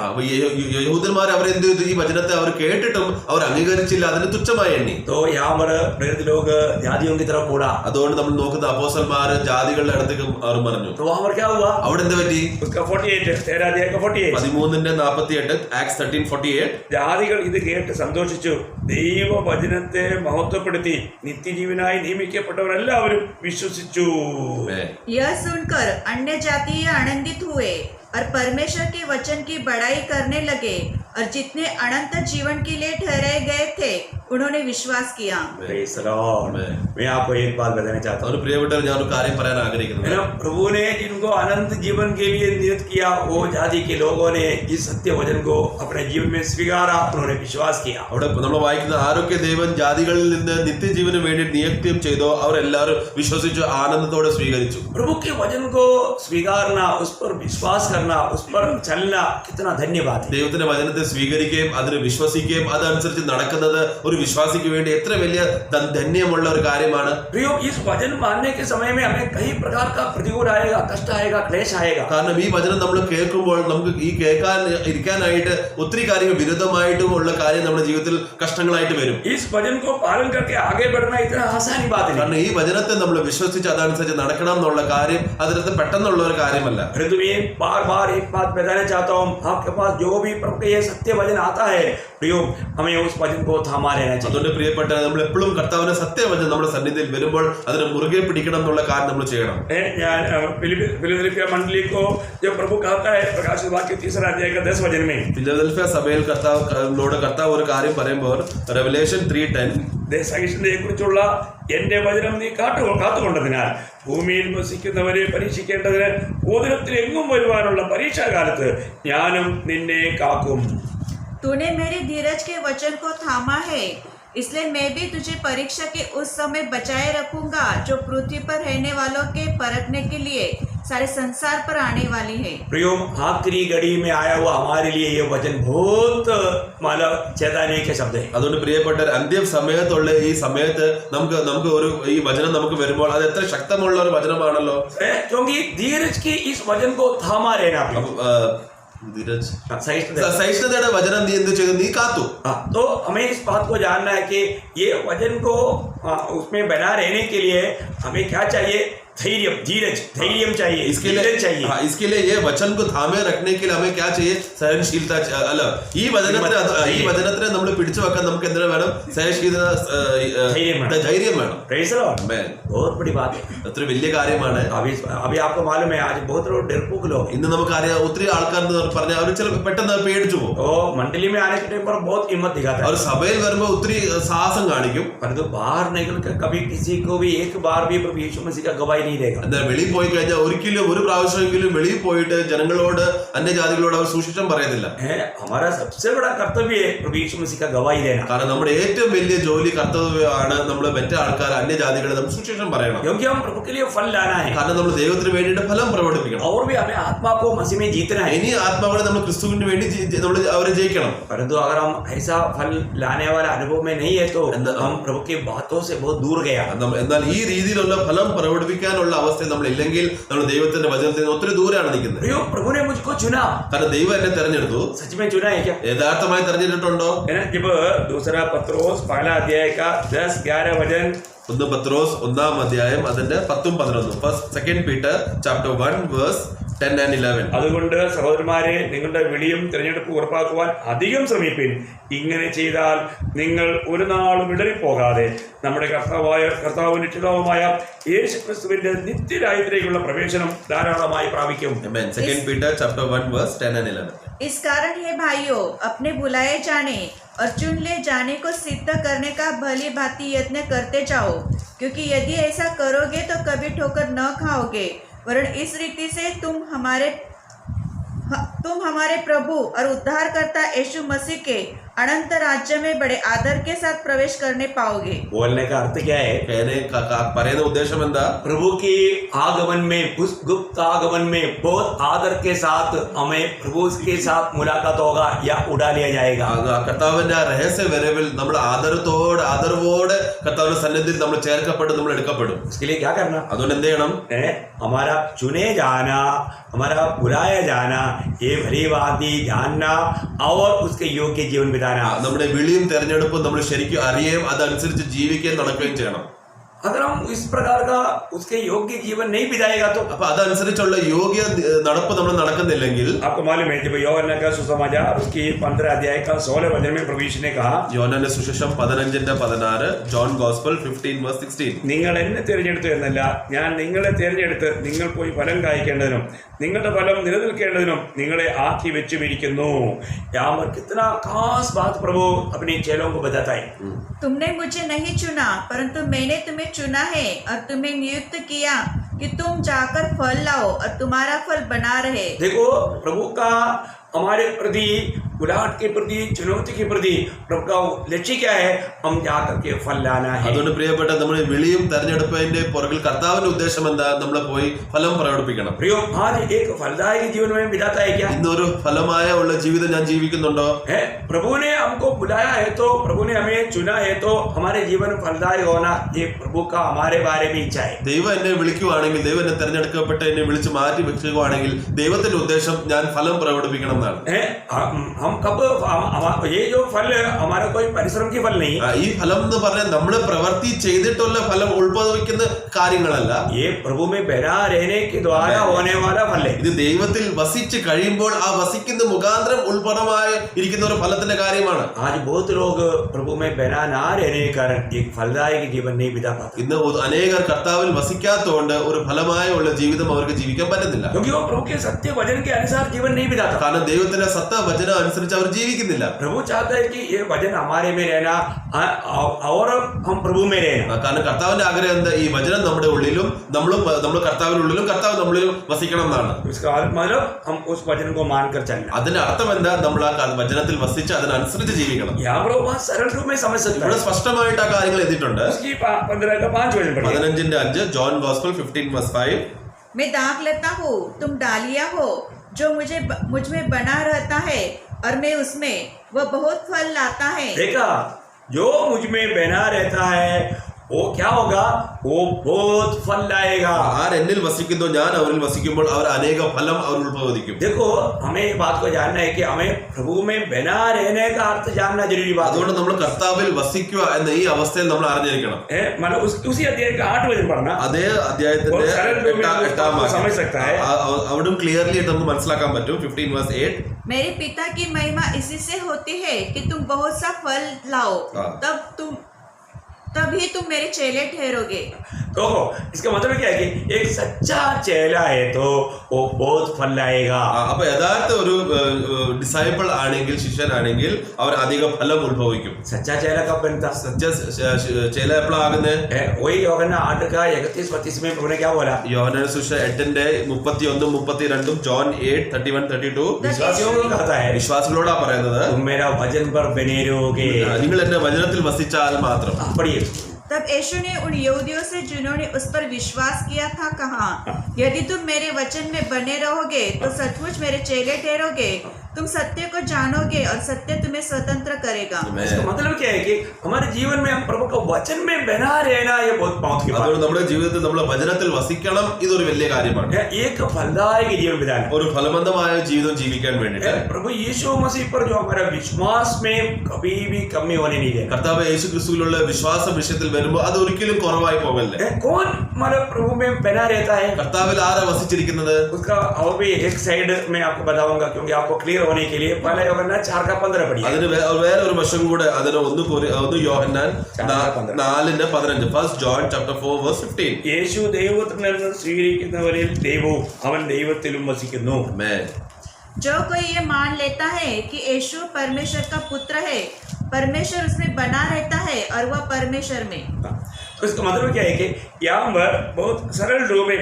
യഹൂദന്മാർ അവരെന്ത് ചെയ്തു? ഈ വചനത്തെ അവർ കേട്ടിട്ടും അവർ അംഗീകരിച്ചില്ല, അതിന് തുച്ഛമായി എണ്ണി. तो यहाँ पर प्रेरित लोग जातियों की तरफ मुड़ा। അതുകൊണ്ട് നമ്മൾ നോക്കുന്ന അപ്പോസ്തലന്മാർ ജാതികളുടെ അടുത്തേക്ക് അവർ മറിഞ്ഞു. तो वहां पर क्या हुआ? അവിടെ എന്ത് പറ്റി? उसका 48 13 अध्याय का 48 13:48 ആക്ട്സ് 13:48. ജാതികൾ ഇത് കേട്ട് സന്തോഷിച്ചു, ദൈവവചനത്തെ മഹത്വപ്പെടുത്തി നിത്യജീവനായി നിയമിക്കപ്പെട്ടവരെല്ലാവരും വിശ്വസിച്ചു. यह सुनकर अन्य जातीय आनंदित हुए और परमेश्वर के वचन की बड़ाई करने लगे और जितने अनंत जीवन के लिए ठहराए गए थे उन्होंने विश्वास किया. Praise the Lord. मैं आपको एक बात बताना चाहता हूँ. ഒരു പ്രിയപ്പെട്ടവർ ഞാൻ ഒരു കാര്യം പറയാൻ ആഗ്രഹിക്കുന്നു. प्रभु ने जिनको अनंत जीवन के लिए नियुक्त किया, वो जाति के लोगों ने इस सत्य वचन को अपने जीवन में स्वीकारा, उन्होंने विश्वास किया. അവിടെ നമ്മൾ വായിക്കുന്ന ആരൊക്കെ ദൈവം ജാതികളിൽ നിന്ന് നിത്യജീവന് വേണ്ടി നിയുക്തം ചെയ്തോ അവരെല്ലാവരും വിശ്വസിച്ചു ആനന്ദത്തോടെ സ്വീകരിച്ചു. प्रभु के वचन को स्वीकारना, उस पर विश्वास करना, उस पर चलना कितना धन्यवाद है. ദൈവത്തിന്റെ വചനത്തെ സ്വീകരിക്കുകയും അതിന് വിശ്വസിക്കുകയും അതനുസരിച്ച് നടക്കുന്നത് ഒരു വിശ്വാസിക്ക് വേണ്ടി എത്ര വലിയ ധന്യമുള്ള ഒരു കാര്യമാണ്. प्रियो, इस वचन मानने के समय में हमें कई प्रकार का प्रतिकूल आएगा, कष्ट आएगा, क्लेश आएगा. കാരണം ഈ വചനം നമ്മൾ കേൾക്കുമ്പോൾ നമുക്ക് ഈ കേൾക്കാൻ ഇരിക്കാനായിട്ട് ഒത്തിരി കാര്യങ്ങൾ വിരുദ്ധമായിട്ടും ഉള്ള കാര്യം നമ്മുടെ ജീവിതത്തിൽ കഷ്ടങ്ങളായിട്ട് വരും. इस वचन को पालन करके आगे बढ़ना इतना आसानी बात नहीं. കാരണം ഈ വചനത്തെ നമ്മൾ വിശ്വസിച്ച് അതനുസരിച്ച് നടക്കണം എന്നുള്ള കാര്യം അതിനകത്ത് പെട്ടെന്നുള്ള ഒരു കാര്യമല്ല. परंतु मैं बार-बार एक बात बताना चाहता हूँ, आपके पास जो भी प्रभु के ये सत्य वचन आता है, प्रियो, हमें उस वचन को थामा रहना चाहिए. അതുകൊണ്ട് പ്രിയപ്പെട്ട നമ്മൾ എപ്പോഴും കർത്താവിന്റെ സത്യവചനം നമ്മുടെ സന്നിധിയിൽ വരുമ്പോൾ അതിനെ മുറുകെ പിടിക്കണം എന്നുള്ള കാര്യം നമ്മൾ ചെയ്യണം. ഞാൻ ഫിലദൽഫിയ मंडली को जो प्रभु कहता है प्रकाशित वाक्य 3 अध्याय का 10 वचन में, ഫിലദൽഫിയ സഭയിൽ കർത്താവ് ഒരു കാര്യം പറയുമ്പോൾ റെവലേഷൻ 3:10 സഹിഷ്ണുതയെ കുറിച്ചുള്ള എന്റെ വചനം നീ കാത്തുകൊണ്ടതിനാൽ ഭൂമിയിൽ വസിക്കുന്നവരെ പരീക്ഷിക്കേണ്ടതിന് ഭൂതലത്തിൽ എങ്ങും വരുവാനുള്ള പരീക്ഷാകാലത്ത് ഞാനും നിന്നെ കാക്കും. तूने मेरे धीरज के वचन को थामा है, इसलिए मैं भी तुझे परीक्षा के उस समय बचाए रखूंगा जो पृथ्वी पर रहने वालों के परखने के लिए सारे संसार पर आने वाली है. प्रियो, आखिरी घड़ी में आया हुआ हमारे लिए ये वचन बहुत मतलब चेतावनी के शब्द है. അതുകൊണ്ട് പ്രിയപ്പെട്ട അന്ത്യ സമയത്തുള്ള ഈ സമയത്ത് നമുക്ക് ഒരു ഈ വചനം നമുക്ക് വരുമ്പോൾ അത് എത്ര ശക്തമുള്ള ഒരു വചനമാണല്ലോ. क्योंकि धीरज की इस वचन को थामा रहना. സഹിഷ്ണുതയുടെ വചനം നീ എന്ത് ചെയ്തു? നീ കാത്തു. तो हमें इस बात को जानना है कि ये वचन को उसमें बना रहने के लिए हमें क्या चाहिए? धैर्य, धीरज, धैर्य चाहिए. इसके लिए ये वचन को थामे रखने के लिए हमें क्या चाहिए? सहनशीलता. അല്ല, ഈ വചനത്തിനെ നമ്മൾ പിടിച്ചു വെക്കാൻ നമുക്ക് എന്തിനാ വേണം? സഹനശീലത, ധൈര്യം വേണം. बहुत बड़ी बात है. അത്ര വലിയ കാര്യമാണ്. अभी आपको मालूम है आज बहुत लोग डरपोक लोग. ഇന്ന് നമുക്കറിയാം ഒത്തിരി ആൾക്കാർ പറഞ്ഞാൽ അവർ ചില പെട്ടെന്ന് പേടിച്ചു പോകും. ओ मंडली में आने के टाइम पर बहुत हिम्मत दिखाता है. അവർ സഭയിൽ വരുമ്പോൾ ഒത്തിരി സാഹസം കാണിക്കും. परंतु बाहर निकल कर कभी किसी को भी एक बार भी प्रभु यीशु मसीह का गवाही नहीं देगा. എന്നാൽ വെളിയിൽ പോയി കഴിഞ്ഞാൽ ഒരിക്കലും ഒരു പ്രാവശ്യമെങ്കിലും വെളിയിൽ പോയിട്ട് ജനങ്ങളോട് അന്യജാതികളോട് അവർ സുവിശേഷം പറയത്തില്ല. हमारा सबसे बड़ा कर्तव्य है प्रभु यीशु मसीह का गवाही देना. കാരണം നമ്മുടെ ഏറ്റവും വലിയ ജോലി കർത്തവ്യമാണ് നമ്മൾ മറ്റേ ആൾക്കാർ അന്യജാതികളെ നമ്മൾ സുവിശേഷം പറയണം. क्योंकि हम प्रभु के लिए फल लाना है. കാരണം നമ്മൾ ദൈവത്തിന് വേണ്ടിയിട്ട് ഫലം പ്രകടിപ്പിക്കണം. और भी हमें आत्मा को मसीह में जीतना है. ഇനി ആത്മാവിനെ നമ്മൾ ക്രിസ്തുവിന് വേണ്ടി നമ്മൾ അവരെ ജയിക്കണം. परंतु अगर हम ऐसा फल लाने वाला अनुभव में नहीं है तो हम प्रभु की बातों से बहुत दूर गया. എന്നാൽ ഈ രീതിയിലുള്ള ഫലം പ്രകടിപ്പിക്കാനുള്ള അവസ്ഥയിൽ നമ്മൾ ഇല്ലെങ്കിൽ നമ്മൾ ദൈവത്തിന്റെ വചനത്തിൽ നിന്ന് ഒത്തിരി ദൂരെയാണ് നിൽക്കുന്നത്. प्रभु ने मुझको चुना. കാരണം ദൈവം എന്നെ തെരഞ്ഞെടുത്തു. सच में चुना है क्या? യഥാർത്ഥമായി തെരഞ്ഞെടുത്തിട്ടുണ്ടോ? जब दूसरा पत्रोस पहला अध्याय का 10-11 वचन, 1 പത്രോസ് 1 അധ്യായം അതിന്റെ 10-11. First second Peter chapter 1 verse 10 and 11. അതുകൊണ്ട് സഹോദരന്മാരെ, നിങ്ങളുടെ വിളിയും തിരഞ്ഞെടുപ്പ് ഉറപ്പാക്കുവാൻ അധികം ശ്രമിപ്പിൻ. ഇങ്ങനെ ചെയ്താൽ നിങ്ങൾ ഒരു നാളും ഇടറിപ്പോകാതെ നമ്മുടെ കർത്താവും രക്ഷിതാവുമായ യേശുക്രിസ്തുവിന്റെ നിത്യരാജ്യത്തിലേക്കുള്ള പ്രവേശനം ധാരാളമായി പ്രാപിക്കും. Amen. Second Peter chapter 1 verse 10 and 11. इस कारण हे भाइयों, अपने बुलाए जाने और चुन ले जाने को सिद्ध करने का भली भांति यत्न करते जाओ, क्योंकि यदि ऐसा करोगे तो कभी ठोकर न खाओगे, वरन इस रीति से तुम हमारे प्रभु और उद्धारकर्ता यीशु मसीह के अनंत राज्य में बड़े आदर के साथ प्रवेश करने पाओगे. बोलने का अर्थ क्या है? പറയുന്ന ഉദ്ദേശം എന്താ? प्रभु के आगमन में, उस गुप्त आगमन में बहुत आदर के साथ हमें प्रभु के साथ मुलाकात होगा या उड़ा लिया जाएगा. കർത്താവിന്റെ രഹസ്യ വരവിൽ നമ്മൾ ആദരവോടെ കർത്താവിന്റെ സന്നിധിയിൽ നമ്മൾ ചേർക്കപ്പെടും, നമ്മൾ എടുക്കപ്പെടും. उसके लिए क्या करना? അതുകൊണ്ട് എന്ത് ചെയ്യണം? हमारा चुने जाना, हमारा बुलाया जाना, ये भली बाती जानना और उसके योग्य जीवन बिताना. നമ്മുടെ വിളിയും തെരഞ്ഞെടുപ്പും നമ്മൾ ശരിക്കും അറിയുകയും അതനുസരിച്ച് ജീവിക്കുകയും നടക്കുകയും ചെയ്യണം. अगर हम इस प्रकार का उसके योग्य जीवन नहीं बिताएगा तो അപ്പൊ അതനുസരിച്ചുള്ള യോഗ്യ നടപ്പ് നമ്മൾ നടക്കുന്നില്ലെങ്കിൽ आपको मालूम है जब യോഹന്നാൻ का सुसमाचार उसकी 15 अध्याय का 16 वचन में प्रभु यीशु ने कहा യോഹന്നാന്റെ സുവിശേഷം 15:16 ജോൺ ഗോസ്പൽ 15:16 നിങ്ങൾ എന്നെ തിരഞ്ഞെടുത്തു എന്നല്ല ഞാൻ നിങ്ങളെ തിരഞ്ഞെടുത്ത് നിങ്ങൾ പോയി ഫലം കായ്ക്കേണ്ടതിനും നിങ്ങളുടെ ഫലം നിലനിൽക്കേണ്ടതിനും നിങ്ങളെ ആക്കി വെച്ചുമിരിക്കുന്നു. यहाँ पर कितना खास बात प्रभु अपने चेलों को बताता है. तुमने मुझे नहीं चुना परंतु मैंने तुम्हें चुना है और तुम्हें नियुक्त किया कि तुम जाकर फल लाओ और तुम्हारा फल बना रहे. देखो प्रभु का हमारे प्रति बुलाहट के प्रति चुनौती के प्रति प्रभु का लक्ष्य क्या है? हम जाकर के फल लाना है. അതുകൊണ്ട് പ്രിയപ്പെട്ട നമ്മുടെ വിളിയും തെരഞ്ഞെടുപ്പിന്റെ പുറകിൽ കർത്താവിന്റെ ഉദ്ദേശം എന്താ? നമ്മളെ പോയി ഫലം പ്രകടിപ്പിക്കണം. प्रियो आज एक फलदायक जीवन में बिताता है क्या? ഇന്നൊരു ഫലമായ ഉള്ള ജീവിതം ഞാൻ ജീവിക്കുന്നുണ്ടോ? है प्रभु ने हमको बुलाया है तो प्रभु ने हमें चुना है तो हमारे जीवन फलदायक होना ये प्रभु का हमारे बारे में इच्छा है. ദൈവം എന്നെ വിളിക്കുവാണെങ്കിൽ, ദൈവം എന്നെ തെരഞ്ഞെടുക്കപ്പെട്ട് എന്നെ വിളിച്ച് മാറ്റി വെക്കുകയാണെങ്കിൽ ദൈവത്തിന്റെ ഉദ്ദേശം ഞാൻ ഫലം പ്രകടിപ്പിക്കണം എന്നാണ്. हम कब ये जो फल हमारा कोई परिश्रम की फल नहीं. ഈ ഫലം എന്ന് പറഞ്ഞാൽ നമ്മൾ പ്രവൃത്തി ചെയ്തിട്ടുള്ള ഫലം ഉത്ഭവിക്കുന്ന കാര്യങ്ങളല്ല. ये प्रभु में बना रहने के द्वारा होने वाला फल है. ഇത് ദൈവത്തിൽ വസിച്ച് കഴിയുമ്പോൾ ആ വസിക്കുന്ന മുഖാന്തരം ഉൾപ്പെടമായി ഇരിക്കുന്ന ഒരു ഫലത്തിന്റെ കാര്യമാണ്. आज बहुत लोग प्रभु में बना ना रहने के कारण एक फलदायक जीवन नहीं बिता पाते. ഇന്ന് അനേകർ കർത്താവിൽ വസിക്കാത്തതുകൊണ്ട് ഒരു ഫലമായ ഉള്ള ജീവിതം അവർക്ക് ജീവിക്കാൻ പറ്റുന്നില്ല. क्योंकि वो प्रभु के सत्य वचन के अनुसार जीवन नहीं बिताता. കാരണം ദൈവത്തിന്റെ സത്ത വചനം അനുസരിച്ച് അവർ ജീവിക്കുന്നില്ല. प्रभु चाहता है कि ये वचन हमारे में रहना और हम प्रभु में रहना. കാരണം കർത്താവിന്റെ ആഗ്രഹം എന്താ? ഈ വചനം നമ്മുടെ ഉള്ളിലും നമ്മൾ കർത്താവിനുള്ളിലും കർത്താവ് നമ്മളിലും വസിക്കണം എന്നാണ്. इसका मतलब हम उस वचन को मानकर चलना. അതിന്റെ അർത്ഥം എന്താ? നമ്മൾ ആ വചനത്തിൽ വസിച്ച് അതിനനുസരിച്ച് ജീവിക്കണം. यहाँ पर बहुत सरल रूप में समझ सकता ഇവിടെ है. സ്പഷ്ടമായിട്ട് ആ കാര്യങ്ങൾ എഴുതിയിട്ടുണ്ട്. उसकी 15 का 5 वचन पढ़िए. 15:5 ജോൺ ഗോസ്പൽ 15:5 मैं दाख लेता हूँ, तुम डालियाँ हो. जो मुझ में बना रहता है और मैं उसमें, वह बहुत फल लाता है. देखा, जो मुझ में बना रहता है वो क्या होगा? वो बहुत फल लाएगा. ആരെന്നിൽ വസിക്കുന്നു ഞാൻ അവരിൽ വസിക്കുമ്പോൾ അവർ അനേക ഫലം അവർ ഉത്ഭവിക്കും. देखो, हमें ये बात को जानना है कि हमें प्रभु में बना रहने का अर्थ जानना जरूरी बात है. അതുകൊണ്ട് നമ്മൾ കർത്താവിൽ വസിക്കുക എന്ന ഈ അവസ്ഥയിൽ നമ്മൾ അറിഞ്ഞിരിക്കണം. मतलब उसी अध्याय का 8 वचन पढ़ना. അതേ അധ്യായത്തിന്റെ बहुत सरल रूप में എട്ടാം आपको समझ सकता है. അവിടും ക്ലിയർലി നമുക്ക് മനസ്സിലാക്കാൻ പറ്റും. 15:8 मेरे पिता की महिमा इसी से होती है कि तुम बहुत सा फल लाओ, तभी तुम मेरे चेले ठहरोगे. तो इसका मतलब क्या है कि एक सच्चा चेला है तो वो बहुत फल लाएगा. അപ്പൊ യഥാർത്ഥ ഒരു ഡിസൈപ്പിൾ ആണെങ്കിൽ, ശിഷ്യനാണെങ്കിൽ അവർ അധിക ഫലം ഉത്ഭവിക്കും. सच्चा चेला कब बनता? സത്യ ചേല എപ്പോഴാകുന്നത്? वही യോഹന്നാൻ 8 का 31-32 में प्रभु ने क्या बोला? യോഹന്നാൻ സുവിശേഷം 8:31-32 ജോൺ 8:31-32 विश्वासियों को कहता है, വിശ്വാസികളോടാ പറയുന്നത്, तुम मेरा वचन पर बने रहोगे. നിങ്ങൾ എന്റെ വചനത്തിൽ വസിച്ചാൽ മാത്രം. पढ़िए. तब यीशु ने उन यहूदियों से जिन्होंने उस पर विश्वास किया था कहा, यदि तुम मेरे वचन में बने रहोगे तो सचमुच मेरे चेले ठहरोगे. तुम सत्य को जानोगे और सत्य तुम्हें स्वतंत्र करेगा. इसका मतलब क्या है कि हमारे जीवन में हम प्रभु का वचन में बना रहना ये बहुत बहुत की बात അതുകൊണ്ട് നമ്മുടെ ജീവിതത്തിൽ നമ്മൾ വചനത്തിൽ വസിക്കണം. ഇതൊരു വലിയ കാര്യമാണ്. है. एक फलदायक जीवन बिताना. ഒരു ഫലബന്ധമായ ജീവിതം ജീവിക്കാൻ വേണ്ടിയിട്ട് प्रभु यीशु मसीह पर जो हमारा विश्वास में कभी भी कमी होने नहीं देगा. കർത്താവ് യേശു ക്രിസ്തുവിലുള്ള വിശ്വാസ വിഷയത്തിൽ വരുമ്പോൾ അത് ഒരിക്കലും കുറവായി പോകല്ലേ. कौन हमारे प्रभु में बना रहता है? കർത്താവിൽ ആരാ വസിച്ചിരിക്കുന്നത്? उसका और भी एक साइड में आपको बताऊंगा क्योंकि आपको क्लियर होने के लिए पहले യോഹന്നാൻ 4:15 पढ़िए. അതിന് വേറെ ഒരു വശം കൂടെ അതിന് ഒന്ന് യോഹന്നാൻ 4:15 ഫസ്റ്റ് ജോൺ ചാപ്റ്റർ 4:15 യേശു ദൈവത്തിൽ നിന്ന് സ്വീകരിക്കുന്നവരിൽ ദൈവവും അവൻ ദൈവത്തിലും വസിക്കുന്നു. ആമേൻ. जो कोई ये मान लेता है कि यीशु परमेश्वर का पुत्र है, परमेश्वर उसमें बना रहता है और वह परमेश्वर में. तो इसका मतलब क्या है कि यहाँ पर बहुत सरल रूप में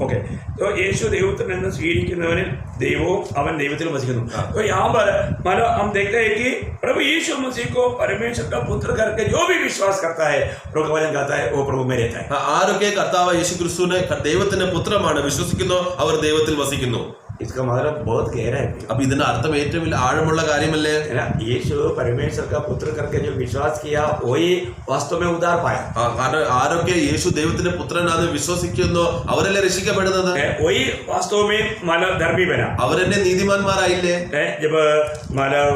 ओके. तो യേശു ദൈവത്തിൽ നിന്ന് സ്വീകരിക്കുന്നവനിൽ ദൈവവും അവൻ ദൈവത്തിലും വസിക്കുന്നു. तो यहाँ पर मतलब हम देखते हैं कि प्रभु यीशु मसीह को परमेश्वर का पुत्र करके जो भी विश्वास करता है, प्रभु का वचन कहता है वो प्रभु में रहता है. ആരൊക്കെ കർത്താവ് യേശു ക്രിസ്തുവിനെ ദൈവത്തിന്റെ പുത്രമാണ് വിശ്വസിക്കുന്നു അവർ ദൈവത്തിൽ വസിക്കുന്നു. इसका मतलब बहुत गहरा है അപ്പൊ ഇതിന്റെ അർത്ഥം ഏറ്റവും വലിയ ആഴമുള്ള കാര്യമല്ലേ? है ना। यीशु परमेश्वर का पुत्र करके जो विश्वास किया वही वास्तव में उद्धार पाया। കാരണം ആരൊക്കെ യേശു ദൈവത്തിന്റെ പുത്രനാണെന്ന് വിശ്വസിക്കുന്നു അവരല്ലേ രക്ഷിക്കപ്പെടുന്നത്. वही वास्तव में मानव धर्मी बना। അവരെന്നെ നീതിമാന്മാരായില്ലേ? जब मानव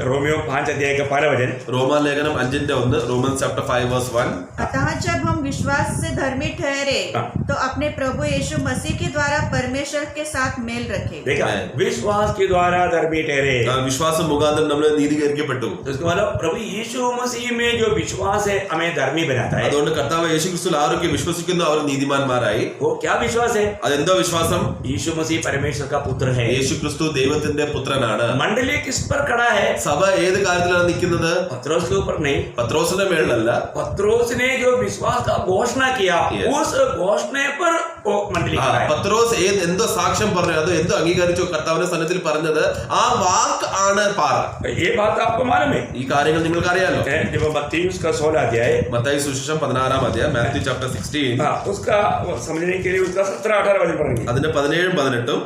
रोमियो 5 अध्याय का 12 वचन, റോമാലേഖനം 5:1, Romans chapter 5:1. अतः जब हम विश्वास से धर्मी ठहरे तो अपने प्रभु यीशु मसीह के द्वारा परमेश्वर के साथ मेल रखे। देखा, विश्वास के द्वारा धर्मी ठहरे। വിശ്വാസം മുഖാന്തരം നമ്മൾ നീതീകരിക്കപ്പെട്ടു. तो इसका मतलब प्रभु यीशु मसीह में जो विश्वास है हमें धर्मी बनाता है। അതുകൊണ്ട് കർത്താവ് യേശു ക്രിസ്തുവിൽ ആരൊക്കെ വിശ്വസിക്കുന്നു അവർ നീതിമാന്മാരായി. वो क्या विश्वास है? അതെന്തോ വിശ്വാസം? यीशु मसीह परमेश्वर का पुत्र है। യേശു ക്രിസ്തു ദൈവത്തിന്റെ പുത്രനാണ്. मंडली किस पर खड़ा है? സഭ ഏത് കാര്യത്തിലാണ് നിൽക്കുന്നത്? पत्रोस के ऊपर नहीं, പത്രോസിന്റെ മേളിലല്ല. पत्रोस ने जो विश्वास का घोषणा किया उस घोषणे पर वो मंडली खड़ा है। പത്രോസ് എന്തോ സാക്ഷ്യം പറഞ്ഞു, അതോ എന്തോ അംഗീകരിച്ചു കർത്താവിന്റെ സന്നിധിയിൽ പറഞ്ഞത്, ആ വാക്ക് ആണ് പാറ. ये बात आपको मालूम है? ഈ കാര്യങ്ങൾ നിങ്ങൾക്ക് അറിയാലോ. जब मत्ती उसका 16 अध्याय, മത്തായി സുവിശേഷം 16 അധ്യായം, മാത്യു ചാപ്റ്റർ 16, उसका समझने के लिए उसका 17-18 वचन पढ़ेंगे। അതിന്റെ 17-18.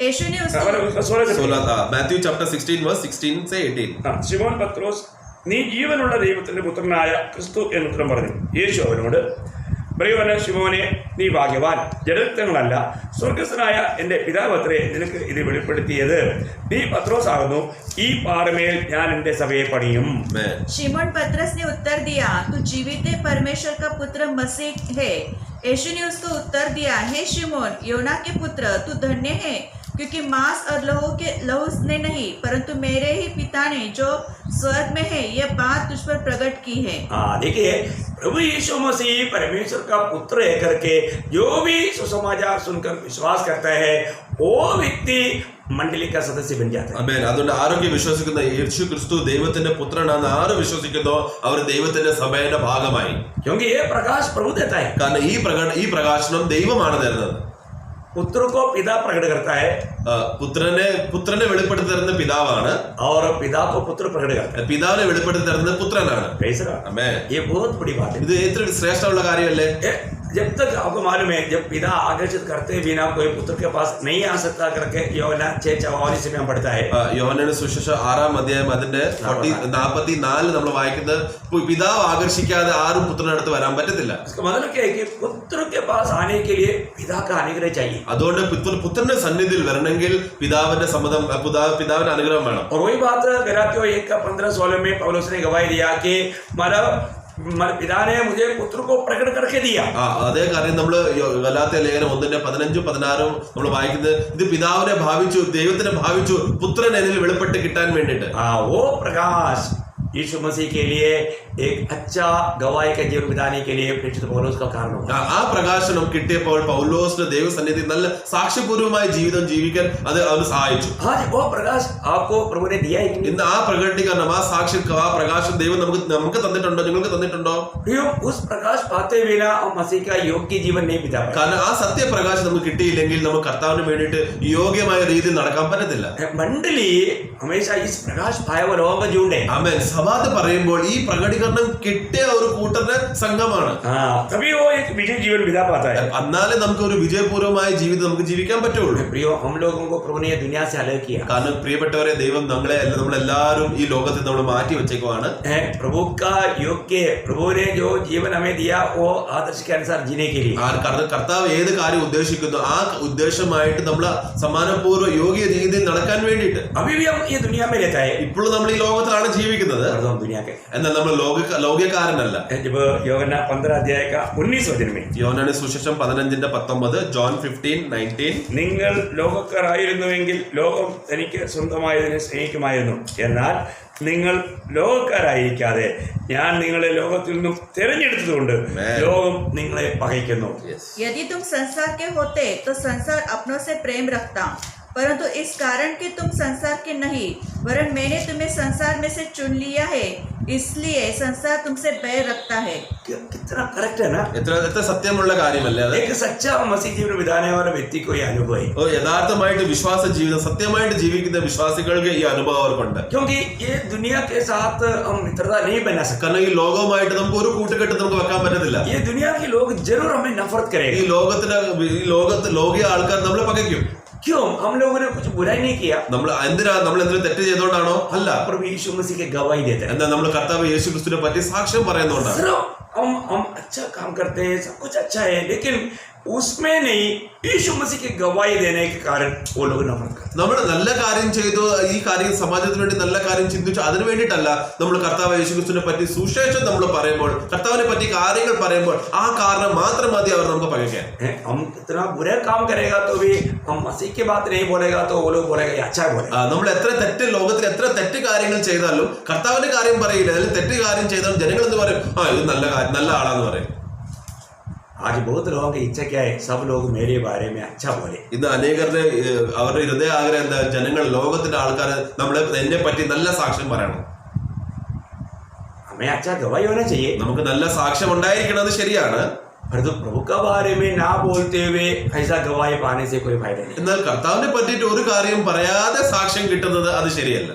यीशु ने उसको उसका 16 മാത്യു ചാപ്റ്റർ 16 verse 16 to 18. ശിമോൻ പത്രോസ്, നീ ജീവനുള്ള ദൈവത്തിന്റെ പുത്രനായ ക്രിസ്തു എന്ന് ഉത്തരം പറഞ്ഞു. യേശു അവനോട്, പ്രിയവന ശിമോനെ, നീ ഭാഗ്യവാൻ, ജഡരക്തങ്ങളല്ല സ്വർഗസ്ഥനായ എൻ്റെ പിതാവത്രേ നിനക്ക് ഇത് വെളിപ്പെടുത്തിയത്. നീ പത്രോസ് ആകുന്നു, ഈ പാറമേൽ ഞാൻ എൻ്റെ സഭയെ പണിയും. शिमोन पतरस ने उत्तर दिया, तू जीवित परमेश्वर का पुत्र मसीह है। यीशु ने उसको उत्तर दिया, हे शिमोन योना के पुत्र, तू धन्य है, क्योंकि मांस और लहू ने नहीं परंतु मेरे ही पिता ने जो स्वर्ग में है यह बात तुझ पर प्रकट की है। देखिए, प्रभु यीशु मसीह परमेश्वर का पुत्र है करके जो भी सुसमाचार सुनकर विश्वास करता है वो व्यक्ति मंडली का सदस्य बन जाता है। ആമേൻ. അതുകൊണ്ട് ആരൊക്കെ വിശ്വസിക്കുന്ന യേശു ക്രിസ്തു ദൈവത്തിന്റെ പുത്രനാണെന്ന് ആര് വിശ്വസിക്കുന്നോ അവർ ദൈവത്തിന്റെ സഭയുടെ ഭാഗമായി. क्योंकि ये प्रकाश प्रभु देता है। കാരണം ഈ പ്രകാശനം ദൈവമാണ് തരുന്നത്. पुत्र को पिता प्रकट करता है, പുത്രനെ വെളിപ്പെടുത്തി തരുന്ന പിതാവാണ്, और पिता को पुत्र प्रकट करता है। പിതാവിനെ വെളിപ്പെടുത്തി തരുന്നത് പുത്രനാണ്. आमेन। ये बहुत बड़ी बात है। ഇത് എത്ര ശ്രേഷ്ഠമുള്ള കാര്യമല്ലേ? जब तक आपको मालूम है, जब पिता आकर्षित करते बिना कोई पुत्र के पास नहीं आ सकता करके യോഹന്നാൻ 6:44 में पढ़ता है। യോഹന്നാന്റെ സുവിശേഷം 6 അധ്യായം അതിന്റെ 44 നമ്മൾ വായിക്കുന്നത്, പിതാവ് ആകർഷിക്കാതെ ആരും പുത്രനടുത്ത് വരാൻ പറ്റത്തില്ല. इसका मतलब क्या है कि पुत्र के पास आने के लिए पिता का अनुग्रह चाहिए। അതുകൊണ്ട് പുത്രന്റെ സന്നിധിയിൽ വരണമെങ്കിൽ പിതാവിന്റെ സമ്മതം, പിതാവിന്റെ അനുഗ്രഹം വേണം. और वही बात गलातियों 1:15-16 में पौलुस ने गवाही दिया कि पिता ने मुझे पुत्र को प्रकट करके दिया। അതേ കാര്യം നമ്മൾ ഗലാത്യ ലേഖനം 1:15-16 നമ്മൾ വായിക്കുന്നത്, ഇത് പിതാവിനെ ഭാവിച്ചു, ദൈവത്തിനെ ഭാവിച്ചു, പുത്രൻ എന്നിൽ വെളിപ്പെട്ട് കിട്ടാൻ വേണ്ടിട്ട്. वो प्रकाश यीशु मसीह के लिए एक अच्छा गवाही का जीवन बिताने के लिए प्रेरित पौलुस का कारण हुआ। ആ പ്രകാശനം കിട്ടിയപ്പോൾ പൗലോസിന്റെ ദൈവസന്നിധി നല്ല സാക്ഷ്യപൂർവമായ ജീവിതം ജീവിക്കാൻ അത് അവന് സഹായിച്ചു. आज वो प्रकाश आपको प्रभु ने दिया है। ഇന്ന് ആ പ്രകടീകരണം, ആ പ്രകാശം ദൈവം നമുക്ക് തന്നിട്ടുണ്ടോ? നിങ്ങൾക്ക് തന്നിട്ടുണ്ടോ? उस प्रकाश पाते बिना हम मसीह का योग्य जीवन नहीं बिता पाए। കാരണം ആ സത്യപ്രകാശം നമുക്ക് കിട്ടിയില്ലെങ്കിൽ നമുക്ക് കർത്താവിന് വേണ്ടിയിട്ട് യോഗ്യമായ രീതിയിൽ നടക്കാൻ പറ്റത്തില്ല. मंडली हमेशा इस प्रकाश पाए हुए लोगों का झुंड है। ആമേൻ. സഭാത് പറയുമ്പോൾ ഈ പ്രകടീകരണം കിട്ടിയ ഒരു കൂട്ടരുടെ സംഘമാണ്. तभी वो एक विजय जीवन बिता पाता है। എന്നാലേ നമുക്ക് ഒരു വിജയപൂർവമായ ജീവിതം നമുക്ക് ജീവിക്കാൻ പറ്റുള്ളൂ. प्रियो, हम लोगों को प्रभु ने दुनिया से अलग किया। കാരണം പ്രിയപ്പെട്ടവരെ, ദൈവം നമ്മളെല്ലാവരും ഈ ലോകത്തിൽ നമ്മൾ മാറ്റി വെച്ചേക്കുവാണ്. प्रभु का योग्य, प्रभु ने जो जीवन हमें दिया वो आदर्श के अनुसार जीने के लिए। കർത്താവ് ഏത് കാര്യം ഉദ്ദേശിക്കുന്നു ആ ഉദ്ദേശമായിട്ട് നമ്മൾ സമാനപൂർവ്വ യോഗ്യ രീതിയിൽ നടക്കാൻ വേണ്ടിയിട്ട് अभी भी हम ये दुनिया में रहता है। ഇപ്പോഴും നമ്മൾ ഈ ലോകത്തിലാണ് ജീവിക്കുന്നത്. हम दुनिया के, എന്നാൽ നമ്മൾ ലോകക്കാരനല്ല. जब യോഹന്നാൻ 15 अध्याय का 19 वचन में, യോഹന്നാന്റെ സുവിശേഷം 15:19, John 15:19, നിങ്ങൾ ലോകക്കാരായിരുന്നുവെങ്കിൽ ലോകം തനിക്ക് സ്വന്തമായതിനെ സ്നേഹിക്കുമായിരുന്നു. എന്നാൽ നിങ്ങൾ ലോകക്കാരായിരിക്കാതെ ഞാൻ നിങ്ങളെ ലോകത്തിൽ നിന്നും തിരഞ്ഞെടുത്തതുകൊണ്ട് ലോകം നിങ്ങളെ പകയ്ക്കുന്നു. यदि तुम संसार के होते तो संसार अपनों से प्रेम रखता, परंतु इस कारण कि तुम संसार के नहीं वरन मैंने तुम्हें संसार में से चुन लिया है, इसलिए संसार तुमसे बैर रखता है। कितना करेक्ट है ना? എത്ര സത്യമുള്ള കാര്യമല്ലേ അത്? एक सच्चा मसीह जीवन बिताने वाला व्यक्ति को ये अनुभव है। യഥാർത്ഥമായിട്ട് വിശ്വാസ ജീവിതം സത്യമായിട്ട് ജീവിക്കുന്ന വിശ്വാസികൾക്ക് ഈ അനുഭവം അവർക്കുണ്ട്. क्योंकि ये दुनिया के साथ हम मित्रता नहीं बना सकते। കാരണം ഈ ലോകവുമായിട്ട് നമുക്ക് ഒരു കൂട്ടുകെട്ട് നമുക്ക് വെക്കാൻ പറ്റത്തില്ല. ये दुनिया के लोग जरूर हमें नफरत ഈ करेंगे। ലോകത്തിലെ ലോകീയ ആൾക്കാർ നമ്മളെ പകയ്ക്കും. क्यों? हम लोगों ने कुछ बुराई नहीं किया, നമ്മൾ എന്തിനും തെറ്റ് ചെയ്തോണ്ടാണോ? അല്ല. प्रभु यीशु मसीह के गवाही देते हैं। എന്താ നമ്മൾ കർത്താവ് യേശു ക്രിസ്തുവിനെ പറ്റി സാക്ഷ്യം പറയുന്നോണ്ടാണ്. सिर्फ हम अच्छा काम करते हैं, सब कुछ अच्छा है, लेकिन उसमें नहीं यीशु मसीह की गवाही देने के कारण वो लोग नफरत करते हैं। നമ്മൾ നല്ല കാര്യം ചെയ്തു, ഈ കാര്യം സമാജത്തിന് വേണ്ടി നല്ല കാര്യം ചിന്തിച്ചു, അതിനു വേണ്ടിയിട്ടല്ല നമ്മൾ കർത്താവ് യേശു ക്രിസ്തുവിനെ പറ്റി സുവിശേഷം നമ്മൾ പറയുമ്പോൾ, കർത്താവിനെ പറ്റി കാര്യങ്ങൾ പറയുമ്പോൾ ആ കാരണം മാത്രം മതി അവർ നമുക്ക് പകയ്ക്കാൻ. हम इतना बुरा काम करेगा तो भी हम मसीह की बात नहीं बोलेगा तो वो लोग बोलेगा ये अच्छा बोले। നമ്മൾ ലോകത്തിൽ എത്ര തെറ്റ് കാര്യങ്ങൾ ചെയ്താലും കർത്താവിന്റെ കാര്യം പറയില്ല. അതിൽ തെറ്റ് കാര്യം ചെയ്താലും ജനങ്ങൾ എന്ത് പറയും? ഇത് നല്ല ആളാന്ന് പറയും. आज बहुत लोगों की इच्छा क्या है? सब लोग मेरे बारे में अच्छा बोले। ഇന്ന് അനേകരുടെ അവരുടെ ഹൃദയ ആഗ്രഹം എന്താ? ജനങ്ങൾ, ലോകത്തിന്റെ ആൾക്കാർ എന്നെ പറ്റി നല്ല സാക്ഷ്യം പറയണം. हमें अच्छा गवाही होना चाहिए, നമുക്ക് നല്ല സാക്ഷ്യം ഉണ്ടായിരിക്കണം, അത് ശരിയാണ്. परंतु प्रभु के बारे में ना बोलते हुए ऐसा गवाही पाने से कोई फायदा नहीं। എന്നാൽ കർത്താവിനെ പറ്റിയിട്ട് ഒരു കാര്യം പറയാതെ സാക്ഷ്യം കിട്ടുന്നത് അത് ശരിയല്ല,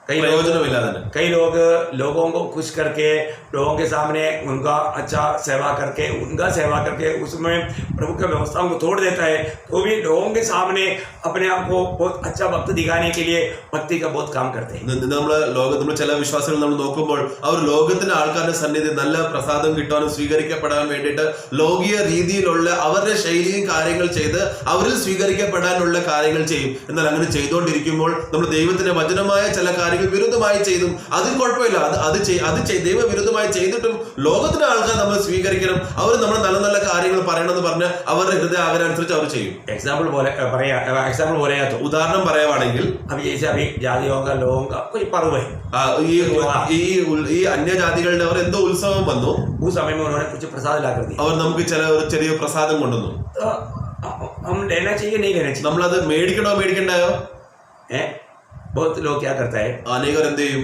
പ്രയോജനമില്ലാതെ. कई लोग लोगों को खुश करके, लोगों के सामने उनका अच्छा सेवा करके, उनका सेवा करके उसमें प्रभु की व्यवस्थाओं को तोड़ देता है, तो भी लोगों के सामने अपने आप को बहुत अच्छा भक्त दिखाने के लिए भक्ति का बहुत काम करते हैं. നമ്മൾ ചില വിശ്വാസികൾ നമ്മൾ നോക്കുമ്പോൾ അവർ ലോകത്തിന്റെ ആൾക്കാരുടെ സന്നിധി നല്ല പ്രസാദം കിട്ടാനും സ്വീകരിക്കപ്പെടാൻ വേണ്ടിയിട്ട് ലോകീയ രീതിയിലുള്ള അവരുടെ ശൈലിയും കാര്യങ്ങൾ ചെയ്ത് അവരിൽ സ്വീകരിക്കപ്പെടാനുള്ള കാര്യങ്ങൾ ചെയ്യും. എന്നാൽ അങ്ങനെ ചെയ്തുകൊണ്ടിരിക്കുമ്പോൾ നമ്മൾ ദൈവത്തിന്റെ വചനമായ ചില കാര്യങ്ങൾ വിരുദ്ധമായി ചെയ്തും അതിൽ കുഴപ്പമില്ല. ദൈവവിരുദ്ധമായി ചെയ്തിട്ടും ലോകത്തിന്റെ ആൾക്കാർ നമ്മൾ സ്വീകരിക്കണം, അവർ നമ്മൾ നല്ല നല്ല കാര്യങ്ങൾ പറയണമെന്ന് പറഞ്ഞ് അവരുടെ ഹൃദയ ആഗ്രഹം അനുസരിച്ച് അവർ ചെയ്യും. एग्जाम्पल बोलेगा तो ഉദാഹരണം പറയുവാണെങ്കിൽ अभी जैसे अभी जातियों का लोगों का कोई पर्व है, ഈ അന്യജാതികളുടെ അവർ എന്തോ ഉത്സവം വന്നു, उस समय में उन्होंने कुछ प्रसाद ला कर दिया, അവർ നമുക്ക് ഒരു ചെറിയ പ്രസാദം കൊണ്ടുവന്നു. तो हम लेना चाहिए नहीं लेना चाहिए? നമ്മളത് മേടിക്കണോ മേടിക്കണ്ടായോ? बहुत लोग क्या करता है, അനേകർ എന്ത് ചെയ്യും?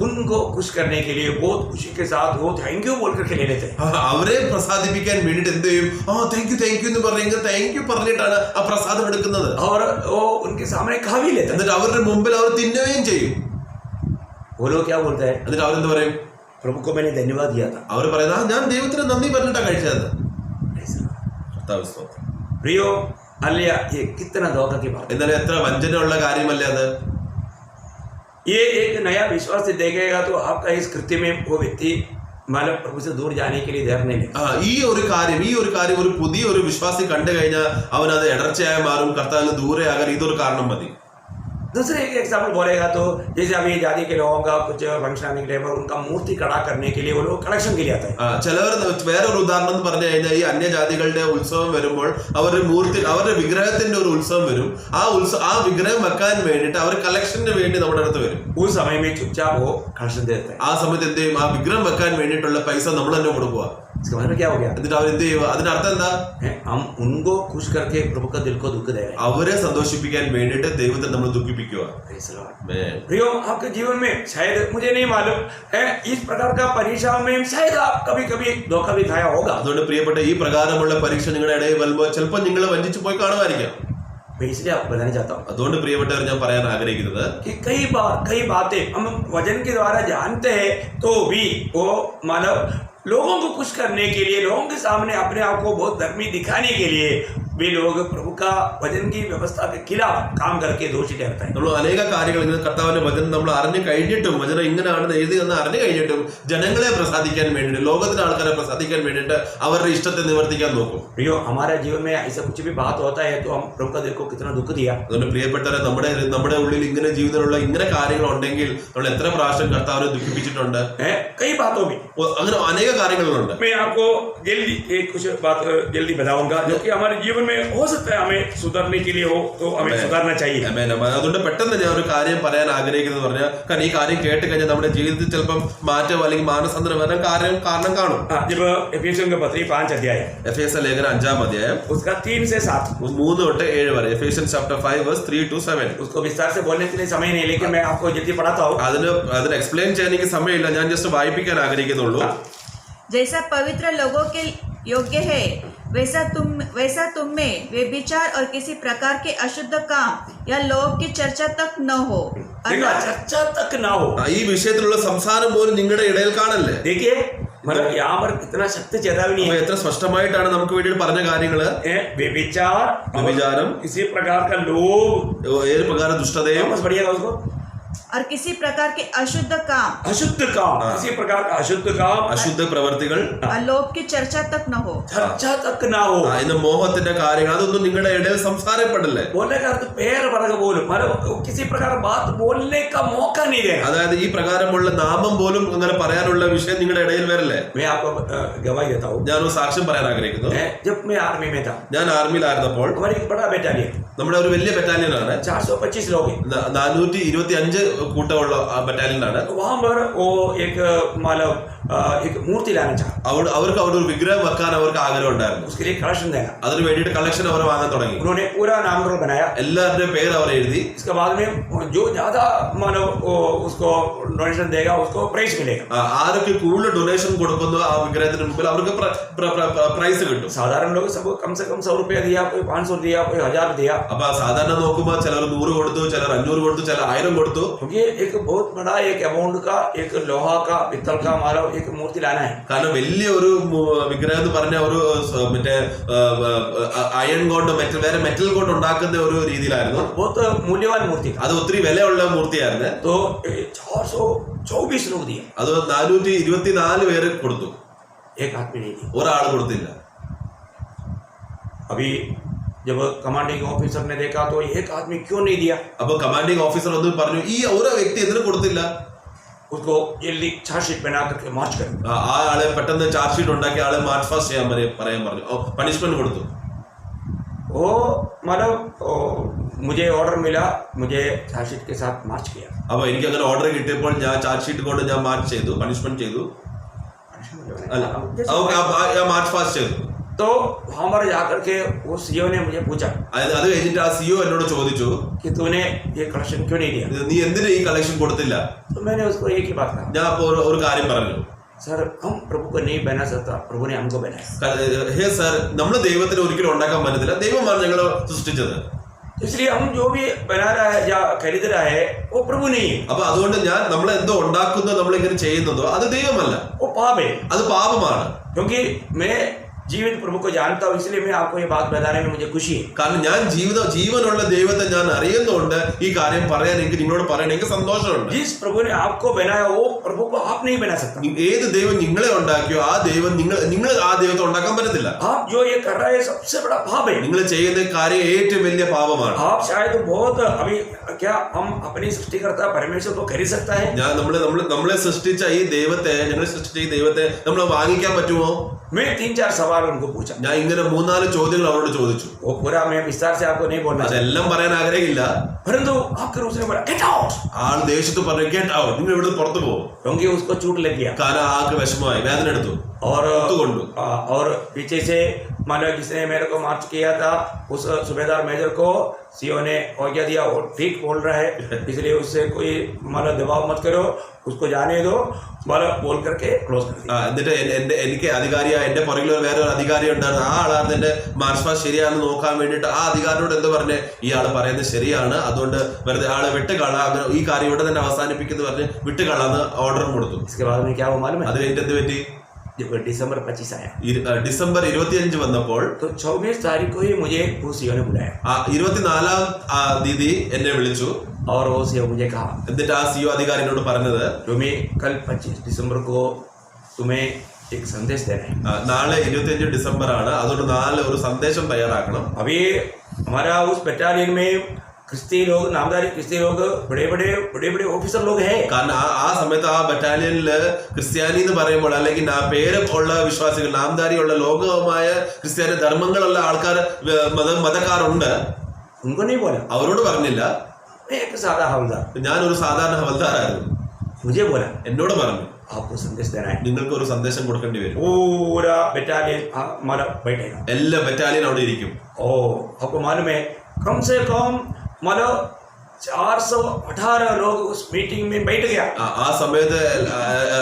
उनको खुश करने के लिए बहुत खुशी के साथ वो थैंक यू बोल करके ले लेते हैं. അവരെ പ്രസാദിപ്പിക്കാൻ വേണ്ടിട്ട് എന്ത് ചെയ്യും? താങ്ക് യു എന്ന് പറഞ്ഞെങ്കിൽ താങ്ക് യു പറഞ്ഞിട്ടാണ് ആ പ്രസാദം എടുക്കുന്നത്. और वो उनके सामने खा भी लेते हैं. എന്നിട്ട് അവരുടെ മുമ്പിൽ അവർ തിന്നുകയും ചെയ്യും. वो लोग क्या बोलते हैं? എന്നിട്ട് അവരെന്ത് പറയും? प्रभु को मैंने धन्यवाद दिया था. അവർ പറയുന്നത് ഞാൻ ദൈവത്തിന് നന്ദി പറഞ്ഞിട്ടാ കഴിച്ചത്. प्रियो अलिया, ये कितना धोखा की बात. എന്നാലും എത്ര വഞ്ചനയുള്ള കാര്യമല്ലേ അത്? ये एक नया विश्वास से देखेगा तो आपका इस कृत्य में वो व्यक्ति मतलब प्रभु से दूर जाने के लिए तैयार नहीं है. ഈ ഒരു കാര്യം ഒരു പുതിയ ഒരു വിശ്വാസി കണ്ടു കഴിഞ്ഞാൽ അവൻ അത് ഇടർച്ചയായി മാറും, കർത്താവിന് ദൂരെ ആകാൻ ഇതൊരു കാരണം മതി. दूसरे एक एग्जाम्पल बोलेगा तो जैसे अभी जाति के लोगों का कुछ फंक्शन आने के लिए उनका मूर्ति खड़ा करने के लिए वो लोग कलेक्शन के लिए आता है. ചിലവർ വേറൊരു ഉദാഹരണം എന്ന് പറഞ്ഞു കഴിഞ്ഞാൽ ഈ അന്യജാതികളുടെ ഉത്സവം വരുമ്പോൾ അവരുടെ വിഗ്രഹത്തിന്റെ ഒരു ഉത്സവം വരും. ആ വിഗ്രഹം വെക്കാൻ വേണ്ടിയിട്ട് അവർ കളക്ഷന് വേണ്ടി നമ്മുടെ അടുത്ത് വരും. उस समय में चुपचाप वो कलेक्शन देते हैं. ആ സമയത്ത് എന്ത് ചെയ്യും? ആ വിഗ്രഹം വെക്കാൻ വേണ്ടിയിട്ടുള്ള പൈസ നമ്മൾ തന്നെ കൊടുക്കുക. इसका मतलब क्या हो गया? എന്നിട്ട് അവർ എന്ത് ചെയ്യുക? അതിന്റെ അർത്ഥം എന്താ? हम उनको खुश करके प्रभु का दिल को दुख दे रहे हैं. അവരെ സന്തോഷിപ്പിക്കാൻ വേണ്ടിയിട്ട് ദൈവത്തെ നമ്മൾ ദുഃഖിപ്പിക്കുക. प्रियो, आपके जीवन में शायद मुझे नहीं मालूम है इस प्रकार का परीक्षा में शायद आप कभी कभी धोखा भी खाया होगा. അതുകൊണ്ട് പ്രിയപ്പെട്ട ഈ പ്രകാരമുള്ള പരീക്ഷ നിങ്ങളുടെ ഇടയിൽ വരുമ്പോൾ ചിലപ്പോൾ നിങ്ങൾ വഞ്ചിച്ചു പോയി കാണുമായിരിക്കാം. मैं इसलिए आपको बताना चाहता हूँ അതുകൊണ്ട് പ്രിയപ്പെട്ടവർ ഞാൻ പറയാൻ ആഗ്രഹിക്കുന്നത് कि कई बातें हम वचन के द्वारा जानते हैं तो भी वो मानव लोगों को खुश करने के लिए, लोगों के सामने अपने आप को बहुत धर्मी दिखाने के लिए वे लोग प्रभु का वचन की व्यवस्था के खिलाफ काम करके दोषी ठहरते हैं. നമ്മൾ അനേക കാര്യങ്ങൾ ഇങ്ങനെ കർത്താവിന്റെ വചനം നമ്മൾ അറിഞ്ഞു കഴിഞ്ഞിട്ടും, വചനം ഇങ്ങനെയാണെന്ന് എഴുതി എന്ന് അറിഞ്ഞു കഴിഞ്ഞിട്ടും ജനങ്ങളെ പ്രസാദിക്കാൻ വേണ്ടിയിട്ട്, ലോകത്തിലെ ആൾക്കാരെ പ്രസാദിക്കാൻ വേണ്ടിയിട്ട് അവരുടെ ഇഷ്ടത്തെ നിവർത്തിക്കാൻ നോക്കും. प्रियो, हमारे जीवन में ऐसा कुछ भी बात होता है तो हम प्रभु का दिल को कितना दुख दिया. അതുകൊണ്ട് പ്രിയപ്പെട്ടവരെ നമ്മുടെ ഉള്ളിൽ ഇങ്ങനെ ജീവിതത്തിലുള്ള ഇങ്ങനെ കാര്യങ്ങൾ ഉണ്ടെങ്കിൽ നമ്മൾ എത്ര പ്രാവശ്യം കർത്താവിനെ ദുഃഖിപ്പിച്ചിട്ടുണ്ട്? कई बातों में അങ്ങനെ അനേക കാര്യങ്ങളുണ്ട്. मैं आपको कुछ बात जल्दी बताऊंगा जो कि हमारे जीवन में हो सकता है हमें सुधरने के लिए हो तो हमें सुधारना चाहिए. അതുകൊണ്ട് പെട്ടെന്ന് ഞാൻ ഒരു കാര്യം പറയാൻ ആഗ്രഹിക്കുന്നത് പറഞ്ഞാൽ, കാരണം ഈ കാര്യം കേട്ട് കഴിഞ്ഞാൽ നമ്മുടെ ജീവിതത്തിൽ ചിലപ്പം മാറ്റം അല്ലെങ്കിൽ മാനസാന്തരം വരാൻ കാരണം കാണും. जब एफेसियों के पत्री 5 अध्याय എഫേസ്യ ലേഖനം 5-ാം അധ്യായം उसका 3 से 7 3 തൊട്ട് 7 വരെ, എഫേഷ്യൻസ് ചാപ്റ്റർ 5 verse 3 to 7. उसको विस्तार से बोलने के लिए समय नहीं, लेकिन मैं आपको जल्दी पढ़ाता हूँ. അതിന് എക്സ്പ്ലെയിൻ ചെയ്യാൻ എനിക്ക് സമയമില്ല, ഞാൻ ജസ്റ്റ് വായിപ്പിക്കാൻ ആഗ്രഹിക്കുന്നുള്ളൂ. जैसा पवित्र लोगों के योग्य है वैसा तुम में व्यभिचार और किसी प्रकार के अशुद्ध काम या लोभ की चर्चा तक न हो. चर्चा तक ना हो. ഈ വിഷയത്തിലുള്ള സംസാരം പോലും നിങ്ങളുടെ ഇടയിൽ കാണല്ലേ. देखिए मतलब यहाँ पर कितना सत्य चेतावनी അപ്പൊ है। എത്ര സ്പഷ്ടമായിട്ടാണ് നമുക്ക് വേണ്ടി പറഞ്ഞ കാര്യങ്ങള്. व्यभिचार, വ്യഭിചാരം, किसी प्रकार का लोभ, ഏത് പ്രകാരം ദുഷ്ടതയും, बस बढ़िएगा उसको, और किसी प्रकार के अशुद्ध काम अशुद्ध काम, किसी प्रकार का अशुद्ध काम, അശുദ്ധ പ്രവർത്തികൾ, और लोभ की चर्चा तक न हो। चर्चा तक ना हो। ഇന്ന് മോഹത്തിന്റെ കാര്യങ്ങൾ അതൊന്നും നിങ്ങളുടെ ഇടയിൽ സംസാരപ്പെടില്ലേ. बोलने का अर्थ पैर पड़क बोल, मतलब किसी प्रकार बात बोलने का मौका नहीं देना। അതായത് ഈ പ്രകാരമുള്ള നാമം പോലും അങ്ങനെ പറയാനുള്ള വിഷയം നിങ്ങളുടെ ഇടയിൽ വരില്ലേ. मैं आपको गवाही देता हूँ। ഞാനൊരു സാക്ഷ്യം പറയാൻ ആഗ്രഹിക്കുന്നു. जब मैं आर्मी में था, ഞാൻ ആർമിയിലായിരുന്നപ്പോൾ हमारी एक बड़ा बेटालियन, നമ്മുടെ ഒരു വലിയ ബറ്റാലിയനാണ്, 425 लोग हैं। 425 കൂട്ടമുള്ള ബറ്റാലിയനാണ്. वहां पर वो एक मतलब एक मूर्ति लाना चाहा, അവർക്ക് അവിടെ ഒരു വിഗ്രഹം വെക്കാൻ അവർക്ക് ആഗ്രഹം ഉണ്ടായിരുന്നു. उसके लिए कलेक्शन देना। അതിന് വേണ്ടിയിട്ട് കളക്ഷൻ അവർ വാങ്ങാൻ തുടങ്ങി. उन्होंने पूरा नामकरण बनाया। എല്ലാവരുടെയും പേര് അവർ എഴുതി. इसके बाद में जो ज्यादा मतलब उसको डोनेशन देगा उसको प्राइज मिलेगा। ആരൊക്കെ കൂടുതൽ ഡൊണേഷൻ കൊടുക്കുന്നോ ആ വിഗ്രഹത്തിന് മുമ്പിൽ അവർക്ക് പ്രൈസ് കിട്ടും. साधारण लोग सब कम से कम 100 रुपया दिया, कोई 500 दिया, कोई 1000 दिया। അപ്പൊ സാധാരണ നോക്കുമ്പോൾ ചിലർ 100 കൊടുത്തു, ചിലർ 500 കൊടുത്തു, ചിലർ 1000 കൊടുത്തു. क्योंकि एक बहुत बड़ा एक अमाउंट का एक लोहा का पित्तल का हमारा एक मूर्ति लाना है। കാരണം വലിയ ഒരു വിഗ്രഹം എന്ന് പറഞ്ഞ ഒരു മറ്റേ അയൺ കൊണ്ട് വേറെ മെറ്റൽ കൊണ്ട് ഉണ്ടാക്കുന്ന ഒരു രീതിയിലായിരുന്നു. बहुत मूल्यवान मूर्ति था। അത് ഒത്തിരി വിലയുള്ള മൂർത്തിയായിരുന്നു. तो 424 लोग दिए, അത് 424 പേര് കൊടുത്തു, एक आदमी नहीं दिया। ഒരാൾ കൊടുത്തില്ല. अभी जब कमांडिंग ऑफिसर ने देखा तो एक आदमी क्यों नहीं दिया, അപ്പൊ കമാൻഡിംഗ് ഓഫീസർ ഒന്ന് പറഞ്ഞു, ഈ ഓരോ വ്യക്തി എന്തിനു കൊടുത്തില്ല. उसको जल्दी चार्जशीट बना करके मार्च कर। ആ ആളെ പെട്ടെന്ന് ചാർജ് ഷീറ്റ് ഉണ്ടാക്കി ആളെ മാർച്ച് ഫാസ്റ്റ് ചെയ്യാൻ പറയാൻ പറഞ്ഞു. പണിഷ്മെന്റ് കൊടുത്തു. वो मतलब मुझे ऑर्डर मिला, मुझे चार्जशीट के साथ मार्च किया। അപ്പൊ എനിക്ക് അങ്ങനെ ഓർഡർ കിട്ടിയപ്പോൾ ഞാൻ ചാർജ് ഷീറ്റ് കൊണ്ട് ഞാൻ മാർച്ച് ചെയ്തു, പണിഷ്മെന്റ് ചെയ്തു. അല്ല, മാർച്ച് ഫാസ്റ്റ് ചെയ്തു. तो वहां पर जाकर के वो सीईओ ने मुझे पूछा അത് കഴിഞ്ഞിട്ട് ആ സിഇഒ എന്നോട് ചോദിച്ചു, कि तूने ये कलेक्शन क्यों नहीं दिया। നീ എന്തിനാ ഈ കളക്ഷൻ കൊടുത്തില്ല. तो मैंने उसको एक ही बात कहा, ഞാൻ അപ്പൊ ഒരു കാര്യം പറഞ്ഞു, सर हम प्रभु को नहीं बना सकता, प्रभु ने हमको बनाया। ഹേ സർ, നമ്മൾ ദൈവത്തിന് ഒരിക്കലും ഉണ്ടാക്കാൻ പറ്റത്തില്ല, ദൈവമാണ് ഞങ്ങളെ സൃഷ്ടിച്ചത്. इसलिए हम जो भी बना रहा है या खरीद रहा है वो प्रभु नहीं है, അപ്പൊ അതുകൊണ്ട് നമ്മൾ എന്തോ ഉണ്ടാക്കുന്നോ നമ്മൾ ഇങ്ങനെ ചെയ്യുന്നതോ അത് ദൈവമല്ല, वो पाप है। അത് പാപമാണ്. क्योंकि मैं जीवित प्रभु को जानता हूँ, इसलिए मैं आपको ये बात बताने में मुझे खुशी है। കാരണം ഞാൻ ജീവനുള്ള ദൈവത്തെ ഞാൻ അറിയുന്നതുകൊണ്ട് ഈ കാര്യം പറയാൻ എനിക്ക് നിങ്ങളോട് പറയാൻ എനിക്ക് സന്തോഷമുണ്ട്. जिस प्रभु ने आपको बनाया वो प्रभु को आप नहीं बना सकता। ഏത് ദൈവം നിങ്ങളെ ഉണ്ടാക്കിയോ ആ ദൈവം നിങ്ങൾ ആ ദൈവത്തെ ഉണ്ടാക്കാൻ പറ്റത്തില്ല. आप जो ये कर रहे हैं सबसे बड़ा पाप है। നിങ്ങൾ ചെയ്യുന്ന കാര്യം ഏറ്റവും വലിയ പാപമാണ്. आप शायद बहुत अभी क्या हम अपनी सृष्टिकर्ता परमेश्वर को खरीद सकता है। നമ്മളെ സൃഷ്ടിച്ച ഈ ദൈവത്തെ, ഞങ്ങളെ സൃഷ്ടിച്ച ഈ ദൈവത്തെ നമ്മൾ വാങ്ങിക്കാൻ പറ്റുമോ? मैं 3-4 सवाल उनको पूछा, ഞാൻ ഇങ്ങനെ 3-4 ചോദ്യങ്ങൾ അവരോട് ചോദിച്ചു. वो पूरा मैं विस्तार से आपको नहीं बोलना चाहिए, അതെല്ലാം പറയാൻ ആഗ്രഹമില്ല. परंतु आपके उसने बोला गेट आउट। ആൾ ദേഷ്യത്ത് പറഞ്ഞു ഗെറ്റ് ഔട്ട്, നിങ്ങൾ ഇവിടെ പുറത്തു പോകും. क्योंकि उसको चोट लग गया കാരണം ആൾക്ക് വിഷമമായി, വേദന എടുത്തു, और पीछे से मानो जिसने मेरे को मार्च किया था उस सूबेदार मेजर को सीओ ने आज्ञा दिया, वो ठीक बोल रहा है, इसलिए उससे कोई मानो दबाव मत करो, उसको जाने दो, मानो बोल करके क्लोज कर दिया। എന്നിട്ട് എനിക്ക് അധികാരിയായ എന്റെ പുറകിൽ വേറെ ഒരു അധികാരി ഉണ്ടായിരുന്നു. ആ ആളാണ് എന്റെ മാർച്ച് പാസ്റ്റ് ശരിയാണെന്ന് നോക്കാൻ വേണ്ടിയിട്ട് ആ അധികാരിയോട് എന്ത് പറഞ്ഞേ, ഈ ആള് പറയുന്നത് ശരിയാണ്, അതുകൊണ്ട് വെറുതെ ആളെ വിട്ടുകളാ, ഈ കാര്യം ഇവിടെ തന്നെ അവസാനിപ്പിക്കുന്നു പറഞ്ഞ് വിട്ടുകളാന്ന് ഓർഡറും കൊടുത്തു. इसके बाद में क्या हुआ मालूम है, അത് കഴിഞ്ഞിട്ട് എന്ത് പറ്റി? जब दिसंबर 25 आया ഡിസംബർ 25 വന്നപ്പോൾ तो 24 तारीख को ही मुझे वो सीओ ने बुलाया 24-ാം തീയതി എന്നെ വിളിച്ചു. और वो सीओ मुझे कहा, എന്നിട്ട് ആ സിഇഒ അധികാരിനോട് പറഞ്ഞത്, तुम्हें कल 25 दिसंबर को तुम्हें एक संदेश देना है। നാളെ 25 ഡിസംബർ ആണ്, അതുകൊണ്ട് നാളെ ഒരു സന്ദേശം തയ്യാറാക്കണം. अभी हमारा उस बटालियन में क्रिस्ती लोग, नामधारी क्रिस्ती लोग, बड़े बड़े ऑफिसर लोग हैं। കാരണം ആ സമയത്ത് ആ ബറ്റാലിയനില് ക്രിസ്ത്യാനി എന്ന് പറയുമ്പോൾ അല്ലെങ്കിൽ ആ പേര് ഉള്ള വിശ്വാസികൾ, നാമധാരിയുള്ള ലോകമായ ക്രിസ്ത്യാനി ധർമ്മങ്ങളുള്ള ആൾക്കാർ, മതക്കാരുണ്ട്. उनको नहीं बोला, അവരോട് പറഞ്ഞില്ല, मैं एक सादा हवलदार, ഞാനൊരു സാധാരണ ഹവൽദാരായിരുന്നു. मुझे बोला എന്നോട് പറഞ്ഞു, आपको संदेश देना है, നിങ്ങൾക്ക് ഒരു സന്ദേശം കൊടുക്കേണ്ടി വരും. पूरा बटालियन हमारा बैठेगा, എല്ലാ ബറ്റാലിയൻ അവിടെ ഇരിക്കും. ओ आपको मालूम है कम से कम मतलब 418 लोग उस मीटिंग में बैठ गया। ആ സമയത്ത്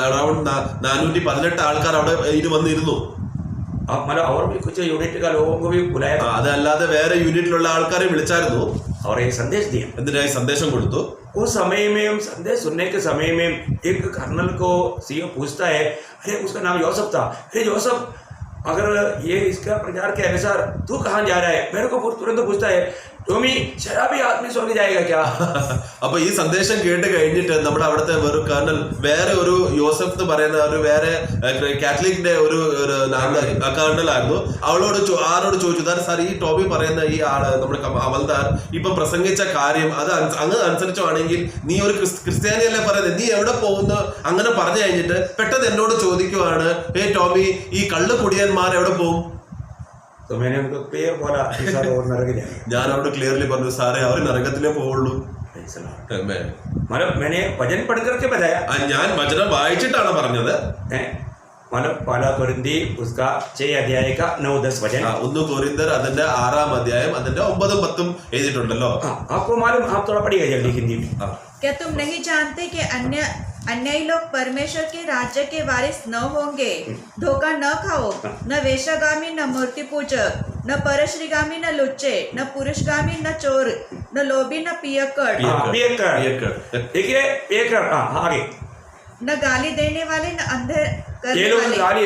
അറൌണ്ട് 418 ആൾക്കാർ അവിടെ വന്നിരുന്നു. मतलब और भी कुछ यूनिट का लोगों को भी बुलाया, അതല്ലാതെ വേറെ യൂണിറ്റിലുള്ള ആൾക്കാരെ വിളിച്ചായിരുന്നു. और ये संदेश दिया, എന്നിട്ടായി സന്ദേശം കൊടുത്തു. उस समय में हम संदेश सुनने के समय में एक कर्नल को सीओ पूछता है, अरे उसका नाम जोसेफ था, अरे जोसेफ अगर ये इसका प्रचार के अनुसार तू कहाँ जा रहा है? मेरे को तुरंत पूछता है, टोमी शराबी आदमी स्वर्ग जाएगा क्या? അപ്പൊ ഈ സന്ദേശം കേട്ട് കഴിഞ്ഞിട്ട് നമ്മുടെ അവിടുത്തെ ഒരു കേർണൽ വേറെ ഒരു യോസഫ് എന്ന് പറയുന്ന ഒരു വേറെ കാത്തലിക്കിന്റെ ഒരു കേർണൽ ആയിരുന്നു. ആരോട് ചോദിച്ചു, സാർ ഈ ടോമി പറയുന്ന ഈ ആള് നമ്മുടെ അമൽദാർ ഇപ്പൊ പ്രസംഗിച്ച കാര്യം അത് അങ്ങ് അനുസരിച്ചാണെങ്കിൽ നീ ഒരു ക്രിസ്ത്യാനിയല്ലേ പറയുന്നത്, നീ എവിടെ പോകുന്നു അങ്ങനെ പറഞ്ഞു കഴിഞ്ഞിട്ട് പെട്ടെന്ന് എന്നോട് ചോദിക്കുവാണ്, ടോമി ഈ കള്ള് കുടിയന്മാർ എവിടെ പോകും? तो मैंने उनको क्लियर बोला कि सर और नरक जाएंगे. ഞാൻ അവിടെ ക്ലിയർലി പറഞ്ഞു, സാറേ അവർ നരകത്തിലേ പോവുള്ളൂ. मतलब मैंने वचन पढ़ करके बताया, ഞാൻ വചനം വായിച്ചിട്ടാണ് പറഞ്ഞത്. मतलब पहला कोरिन्थी उसका 6 अध्याय का 9-10 वचन. 1 कोरिन्थर അതിന്റെ 6-ാം അധ്യായം അതിന്റെ 9-10 എഴുതിയിട്ടുണ്ടല്ലോ. आपको मालूम, आप थोड़ा पढ़िएगा जल्दी हिंदी में. क्या तुम नहीं जानते कि अन्यायी लोग परमेश्वर के राज्य के वारिस न होंगे? धोखा न खाओ, न वेश्यागामी, न मूर्ति पूजक, न परश्रीगामी, न लुच्चे, न पुरुषगामी, न चोर, न लोभी, न पियक्कड़, देखिए पियक्कड़. आगे न गाली देने वाले, न अंधे ये लोग गाली.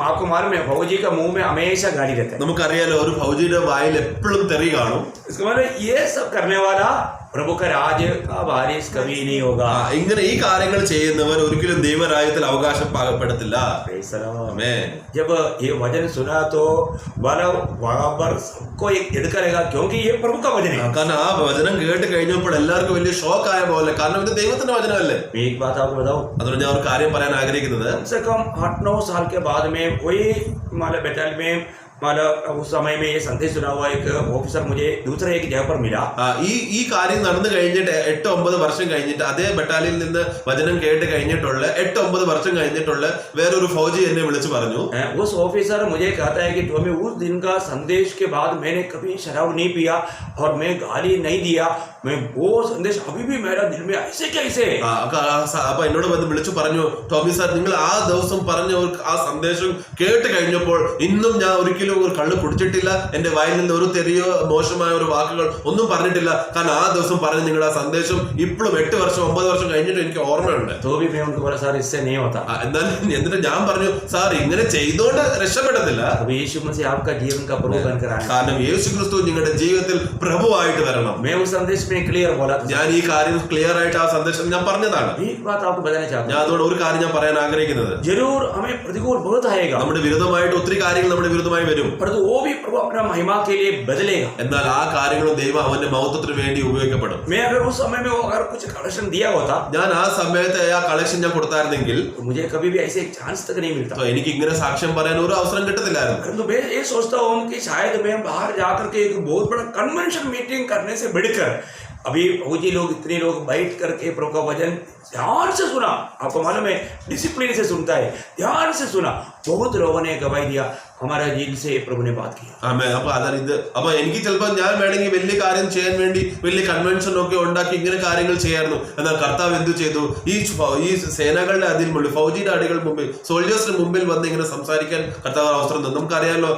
आपको मालूम है फौजी का मुंह में हमेशा गाली रहता है. നമുക്കറിയാലോ ഒരു ഫൗജിയുടെ വായിൽ എപ്പോഴും തെറി കാണും. इसका मतलब ये सब करने वाला प्रभु का राज्य का वारिस कभी नहीं होगा. ഇങ്ങനെ ഈ കാര്യങ്ങൾ ചെയ്യുന്നവർ ഒരിക്കലും ദൈവരാജ്യത്തിൽ അവകാശപ്പെടത്തില്ല. जब ये वचन सुना तो बराबर सबको एक झटका लगा, क्योंकि ये प्रभु का वचन है. കാരണം ആ വചനം കേട്ട് കഴിഞ്ഞപ്പോൾ എല്ലാവർക്കും വലിയ ഷോക്ക് ആയ പോലെ, കാരണം ഇത് ദൈവത്തിന്റെ വചനമല്ലേ. मैं एक बात आपको बताऊं, അതുകൊണ്ട് ഞാൻ ഒരു കാര്യം പറയാൻ ആഗ്രഹിക്കുന്നത്, कम से कम 8-9 साल के बाद में वही मतलब बैटल में मतलब उस समय में ये संदेश सुना हुआ एक ऑफिसर मुझे दूसरे एक जगह पर मिला. ഈ കാര്യം നടന്നു കഴിഞ്ഞിട്ട് 8-9 വർഷം കഴിഞ്ഞിട്ട് അതേ ബറ്റാലിയനിൽ നിന്ന് വചനം കേട്ട് കഴിഞ്ഞിട്ടുള്ള 8-9 വർഷം കഴിഞ്ഞിട്ടുള്ള വേറൊരു ഫൗജി എന്നെ വിളിച്ചു പറഞ്ഞു. उस ऑफिसर मुझे कहता है कि टोमी उस दिन का संदेश के बाद मैंने कभी शराब नहीं पिया और मैं गाली नहीं दिया. मैं वो संदेश अभी भी मेरा दिल में ऐसे कैसे. അപ്പൊ എന്നോട് വന്ന് വിളിച്ചു പറഞ്ഞു, ടോമി സാർ നിങ്ങൾ ആ ദിവസം പറഞ്ഞ ആ സന്ദേശം കേട്ട് കഴിഞ്ഞപ്പോൾ ഇന്നും ഞാൻ ഒരിക്കലും ഒരു കള്ള് കുടിച്ചിട്ടില്ല, എന്റെ വായിൽ നിന്ന് ഒരു തെറിയോ മോശമായ ഒരു വാക്കുകൾ ഒന്നും പറഞ്ഞിട്ടില്ല. കാരണം ആ ദിവസം പറഞ്ഞ നിങ്ങളുടെ ആ സന്ദേശം ഇപ്പോഴും 8 വർഷം 9 വർഷം കഴിഞ്ഞിട്ട് എനിക്ക് ഓർമ്മയുണ്ട്. എന്നാൽ എന്നിട്ട് ഞാൻ പറഞ്ഞു, സാർ ഇങ്ങനെ ചെയ്തോണ്ട് രക്ഷപ്പെടത്തില്ല, കാരണം യേശു ക്രിസ്തു നിങ്ങളുടെ ജീവിതത്തിൽ പ്രഭുവായിട്ട് വരണം. ഞാൻ ഈ കാര്യം ക്ലിയർ ആയിട്ട് ആ സന്ദേശം ഞാൻ പറഞ്ഞതാണ്. ഞാൻ അതുകൊണ്ട് ഒരു കാര്യം ഞാൻ പറയാൻ ആഗ്രഹിക്കുന്നത്, നമ്മുടെ വിരുദ്ധമായിട്ട് ഒത്തിരി കാര്യങ്ങൾ നമ്മുടെ വിരുദ്ധമായി വരും. എന്നാൽ ആ കാര്യങ്ങളും ദൈവം അവന്റെ മഹത്വത്തിന് വേണ്ടി ഉപയോഗിക്കപ്പെടും. ഞാൻ ആ സമയത്ത് ആ കളക്ഷൻ ഞാൻ കൊടുത്തായിരുന്നെങ്കിൽ എനിക്ക് ഇങ്ങനെ സാക്ഷ്യം പറയാൻ ഒരു അവസരം കിട്ടത്തില്ലായിരുന്നു. कन्वेंशन मीटिंग करने से बढ़कर अभी फौजी लोग इतने लोग बैठ करके प्रभु का वचन ध्यान से सुना. आपको मालूम है डिसिप्लिन से सुनता है, ध्यान से सुना. बहुत लोगों ने गवाही दिया, हमारा दिल से प्रभु ने बात किया. അപ്പൊ എനിക്ക് ചിലപ്പോൾ ഞാൻ വേണമെങ്കിൽ വലിയ കാര്യം ചെയ്യാൻ വേണ്ടി വലിയ കൺവെൻഷൻ ഒക്കെ ഉണ്ടാക്കി ഇങ്ങനെ കാര്യങ്ങൾ ചെയ്യായിരുന്നു. എന്നാൽ കർത്താവ് എന്തു ചെയ്തു, ഈ സേനകളുടെ അതിൽ മുമ്പിൽ, ഫൗജിയുടെ അടികൾ മുമ്പിൽ, സോൾജേഴ്സിന് മുമ്പിൽ വന്ന് ഇങ്ങനെ സംസാരിക്കാൻ കർത്താവ് അവസരം തന്നു. നമുക്കറിയാമല്ലോ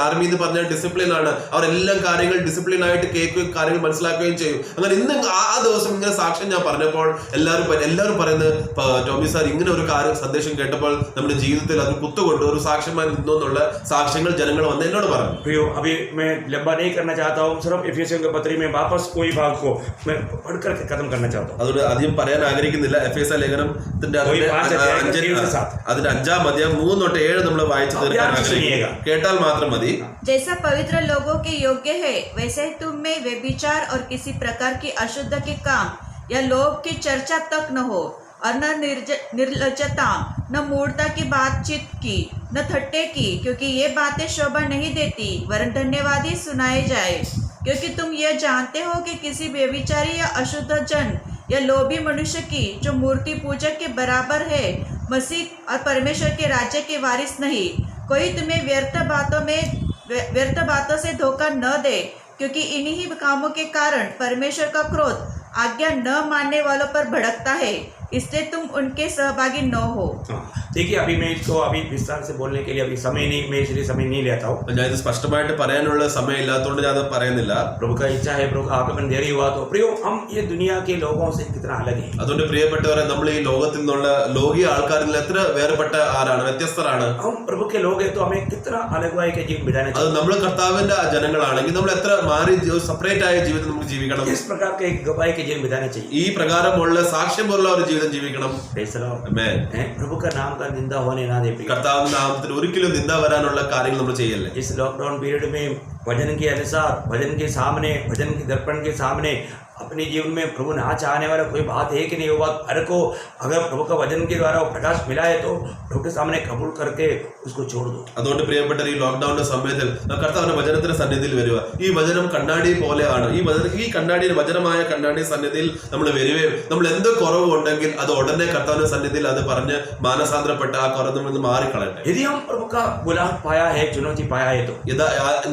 ആർമി എന്ന് പറഞ്ഞാൽ ഡിസിപ്ലിൻ ആണ്. അവരെല്ലാം കാര്യങ്ങൾ ഡിസിപ്ലിൻ ആയിട്ട് കേൾക്കുകയും കാര്യങ്ങൾ മനസ്സിലാക്കുകയും ചെയ്യും. അങ്ങനെ ഇന്ന് ആ ദിവസം ഇങ്ങനെ സാക്ഷ്യം ഞാൻ പറഞ്ഞപ്പോൾ എല്ലാവരും പറയുന്നത്, ടോമി സാർ ഇങ്ങനെ ഒരു കാര്യം സന്ദേശം കേട്ടപ്പോൾ നമ്മുടെ ജീവിതത്തിൽ അത് കുത്തുകൊണ്ട് ഒരു സാക്ഷ്യമായി നിന്നു എന്നുള്ള സാക്ഷ്യങ്ങൾ ജനങ്ങൾ വന്ന് എന്നോട് പറഞ്ഞു. अभी मैं लंबा नहीं करना चाहता हूँ, सिर्फ एफेसियों के पत्री में वापस कोई भाग को मैं पढ़कर खत्म करना चाहता हूँ. അതുകൊണ്ട് അധികം പറയാൻ ആഗ്രഹിക്കുന്നില്ല. എഫേസ്യ ലേഖനത്തിന്റെ അതിന്റെ 5-ാം അധ്യായം 3-7 നമ്മൾ വായിച്ചു തീർക്കാൻ ആഗ്രഹിക്കുന്നു. കേട്ടാൽ മാത്രം മതി. जैसा पवित्र लोगों के योग्य है वैसे ही तुम में व्यभिचार और किसी प्रकार की अशुद्ध के काम या लोभ की चर्चा तक न हो, और न निर्लज्जता, न मूर्खता की बातचीत की, न थट्टे की, क्योंकि ये बातें शोभा नहीं देती, वरन धन्यवादी सुनाए जाए. क्योंकि तुम यह जानते हो कि किसी व्यभिचारी या अशुद्ध जन या लोभी मनुष्य की जो मूर्ति पूजक के बराबर है मसीह और परमेश्वर के राज्य के वारिस नहीं. कोई तुम्हें व्यर्थ बातों से धोखा न दे, क्योंकि इन्हीं कामों के कारण परमेश्वर का क्रोध आज्ञा न मानने वालों पर भड़कता है. इसलिए तुम उनके सहभागी न हो. देखिए अभी मैं इसको अभी विस्तार से बोलने के लिए अभी समय नहीं, मैं इसलिए समय नहीं लेता हूँ। ഞാൻ ഇത് സ്പഷ്ടമായിട്ട് പറയാനുള്ള സമയം ഇല്ലാത്തതുകൊണ്ട് ഞാൻ അത് പറയുന്നില്ല. प्रभु का इच्छा है प्रभु का आगमन देरी हुआ तो प्रियो हम ये दुनिया के लोगों से कितना अलग है। അതുകൊണ്ട് പ്രിയപ്പെട്ടവരെ, നമ്മൾ ഈ ലോകത്തിൽ നിന്നുള്ള ലോകീയ ആൾക്കാരിൽ എത്ര വേർപെട്ട ആരാണ്, വ്യത്യസ്തരാണ്. हम प्रभु के लोग हैं तो हमें कितना अलग के जीवन बिताना അത് चाहिए। നമ്മൾ കർത്താവിന്റെ ജനങ്ങളാണെങ്കിൽ നമ്മൾ എത്ര മാറി സെപ്പറേറ്റ് ആയ ജീവിതം നമുക്ക് ജീവിക്കണം. इस प्रकार के एक गवाही के जीवन बिताना चाहिए। ഈ പ്രകാരമുള്ള സാക്ഷ്യമുള്ള ഒരു ജീവിതം ജീവിക്കണം. Praise the Lord. ആമേൻ. प्रभु का नाम का निंदा होने ना दे। കർത്താവിന്റെ നാമത്തിൽ ഒരിക്കലും നിന്ദ വരാനുള്ള കാര്യങ്ങൾ നമ്മൾ ചെയ്യല്ലേ. इस लॉकडाउन पीरियड में वजन के अनुसार, वजन के सामने, वजन के दर्पण के सामने अपने जीवन में प्रभु ना चाहने वाला कोई बात है कि नहीं, वो बात हर को अगर प्रभु का वचन के द्वारा वो प्रकाश मिला है तो प्रभु के सामने कबूल करके उसको छोड़ दो। അതുകൊണ്ട് പ്രിയപ്പെട്ട ഈ ലോക്ക്ഡൌണിന്റെ സമയത്തിൽ കർത്താവിന്റെ വചനത്തിന്റെ സന്നിധിയിൽ വരിക. ഈ വചനം കണ്ണാടി പോലെയാണ്. ഈ കണ്ണാടി വചനമായ കണ്ണാടി സന്നിധിയിൽ നമ്മൾ വരികയും നമ്മൾ എന്ത് കുറവ് ഉണ്ടെങ്കിൽ അത് ഉടനെ കർത്താവിന്റെ സന്നിധിയിൽ അത് പറഞ്ഞ് മാനസാന്തരപ്പെട്ട ആ കുറവ് നമ്മൾ മാറിക്കളയട്ടെ. यदि हम प्रभु का बुलाहट पाया है, चुनौती पाया है तो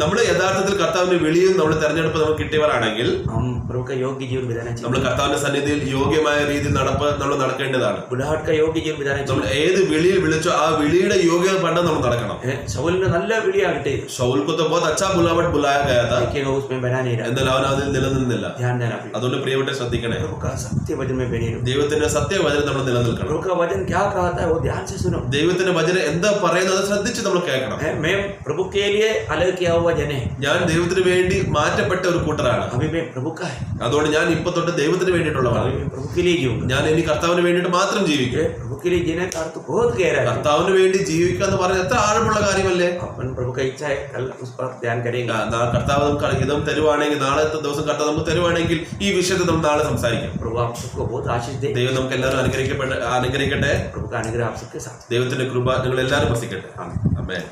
നമ്മൾ യഥാർത്ഥത്തിൽ കർത്താവിന്റെ വിളിയും നമ്മൾ തെരഞ്ഞെടുപ്പ് നമുക്ക് കിട്ടിയവരാണെങ്കിൽ हम प्रभु का योग्य जीवन बिताना चाहिए। നമ്മൾ കർത്താവിന്റെ സന്നിധിയിൽ യോഗ്യമായ രീതിയിൽ നമ്മൾ നടക്കേണ്ടതാണ്. बुलाहट का योग्य जीवन बिताना നമ്മൾ चाहिए। ഏത് വിളിയിൽ വിളിച്ചോ ആ വിളിയുടെ യോഗ്യത പണ്ട് നമ്മൾ നടക്കണം. ശൗലിന് നല്ല വിളിയാകട്ടെ, ശൗൽ को तो बहुत अच्छा बुलावट बुलाया गया था, लेकिन वो उसमें बना नहीं रहा। എന്നാൽ അവൻ അതിൽ നിലനിന്നില്ല. ध्यान देना प्रिय। അതുകൊണ്ട് പ്രിയപ്പെട്ട ശ്രദ്ധിക്കണേ, प्रभु का सत्य वचन में बने रहो। ദൈവത്തിന്റെ സത്യവചനം നമ്മൾ നിലനിൽക്കണം. प्रभु का वचन क्या कहता है वो ध्यान से सुनो। ദൈവത്തിന്റെ വചനം എന്താ പറയുന്നത് അത് ശ്രദ്ധിച്ച് നമ്മൾ കേൾക്കണം. मैं प्रभु के लिए अलग किया हुआ जन है। ഞാൻ ദൈവത്തിന് വേണ്ടി മാറ്റപ്പെട്ട ഒരു കൂട്ടരാണ്. अभी मैं प्रभु का है। അതുകൊണ്ട് ഞാൻ ഇപ്പൊ തൊട്ട് ദൈവത്തിന് വേണ്ടിയിട്ടുള്ളതാണ്. अभी मैं प्रभु के लिए जीऊंगा। ഞാൻ ഇനി കർത്താവിന് വേണ്ടിയിട്ട് മാത്രം ജീവിക്കും. प्रभु के लिए जीने का अर्थ बहुत गहरा है। കർത്താവിന് വേണ്ടി ജീവിക്കുക എന്ന് പറഞ്ഞാൽ എത്ര ആഴമുള്ള കാര്യമല്ലേ. अपन प्रभु का इच्छा है कल उस पर ध्यान करेंगे। കർത്താവ് നമുക്ക് ഇതും തരുവാണെങ്കിൽ, നാളത്തെ ദിവസം കർത്താവ് നമുക്ക് തരുവാണെങ്കിൽ ഈ വിഷയത്തിൽ നമ്മൾ നാളെ സംസാരിക്കാം. प्रभु आप सबको बहुत आशीष दे। ദൈവം നമുക്ക് എല്ലാവരും അനുഗ്രഹിക്കട്ടെ. प्रभु का अनुग्रह आप सबके साथ। ദൈവത്തിന്റെ കൃപ നിങ്ങൾ എല്ലാവരും വസിക്കട്ടെ. ആമേൻ.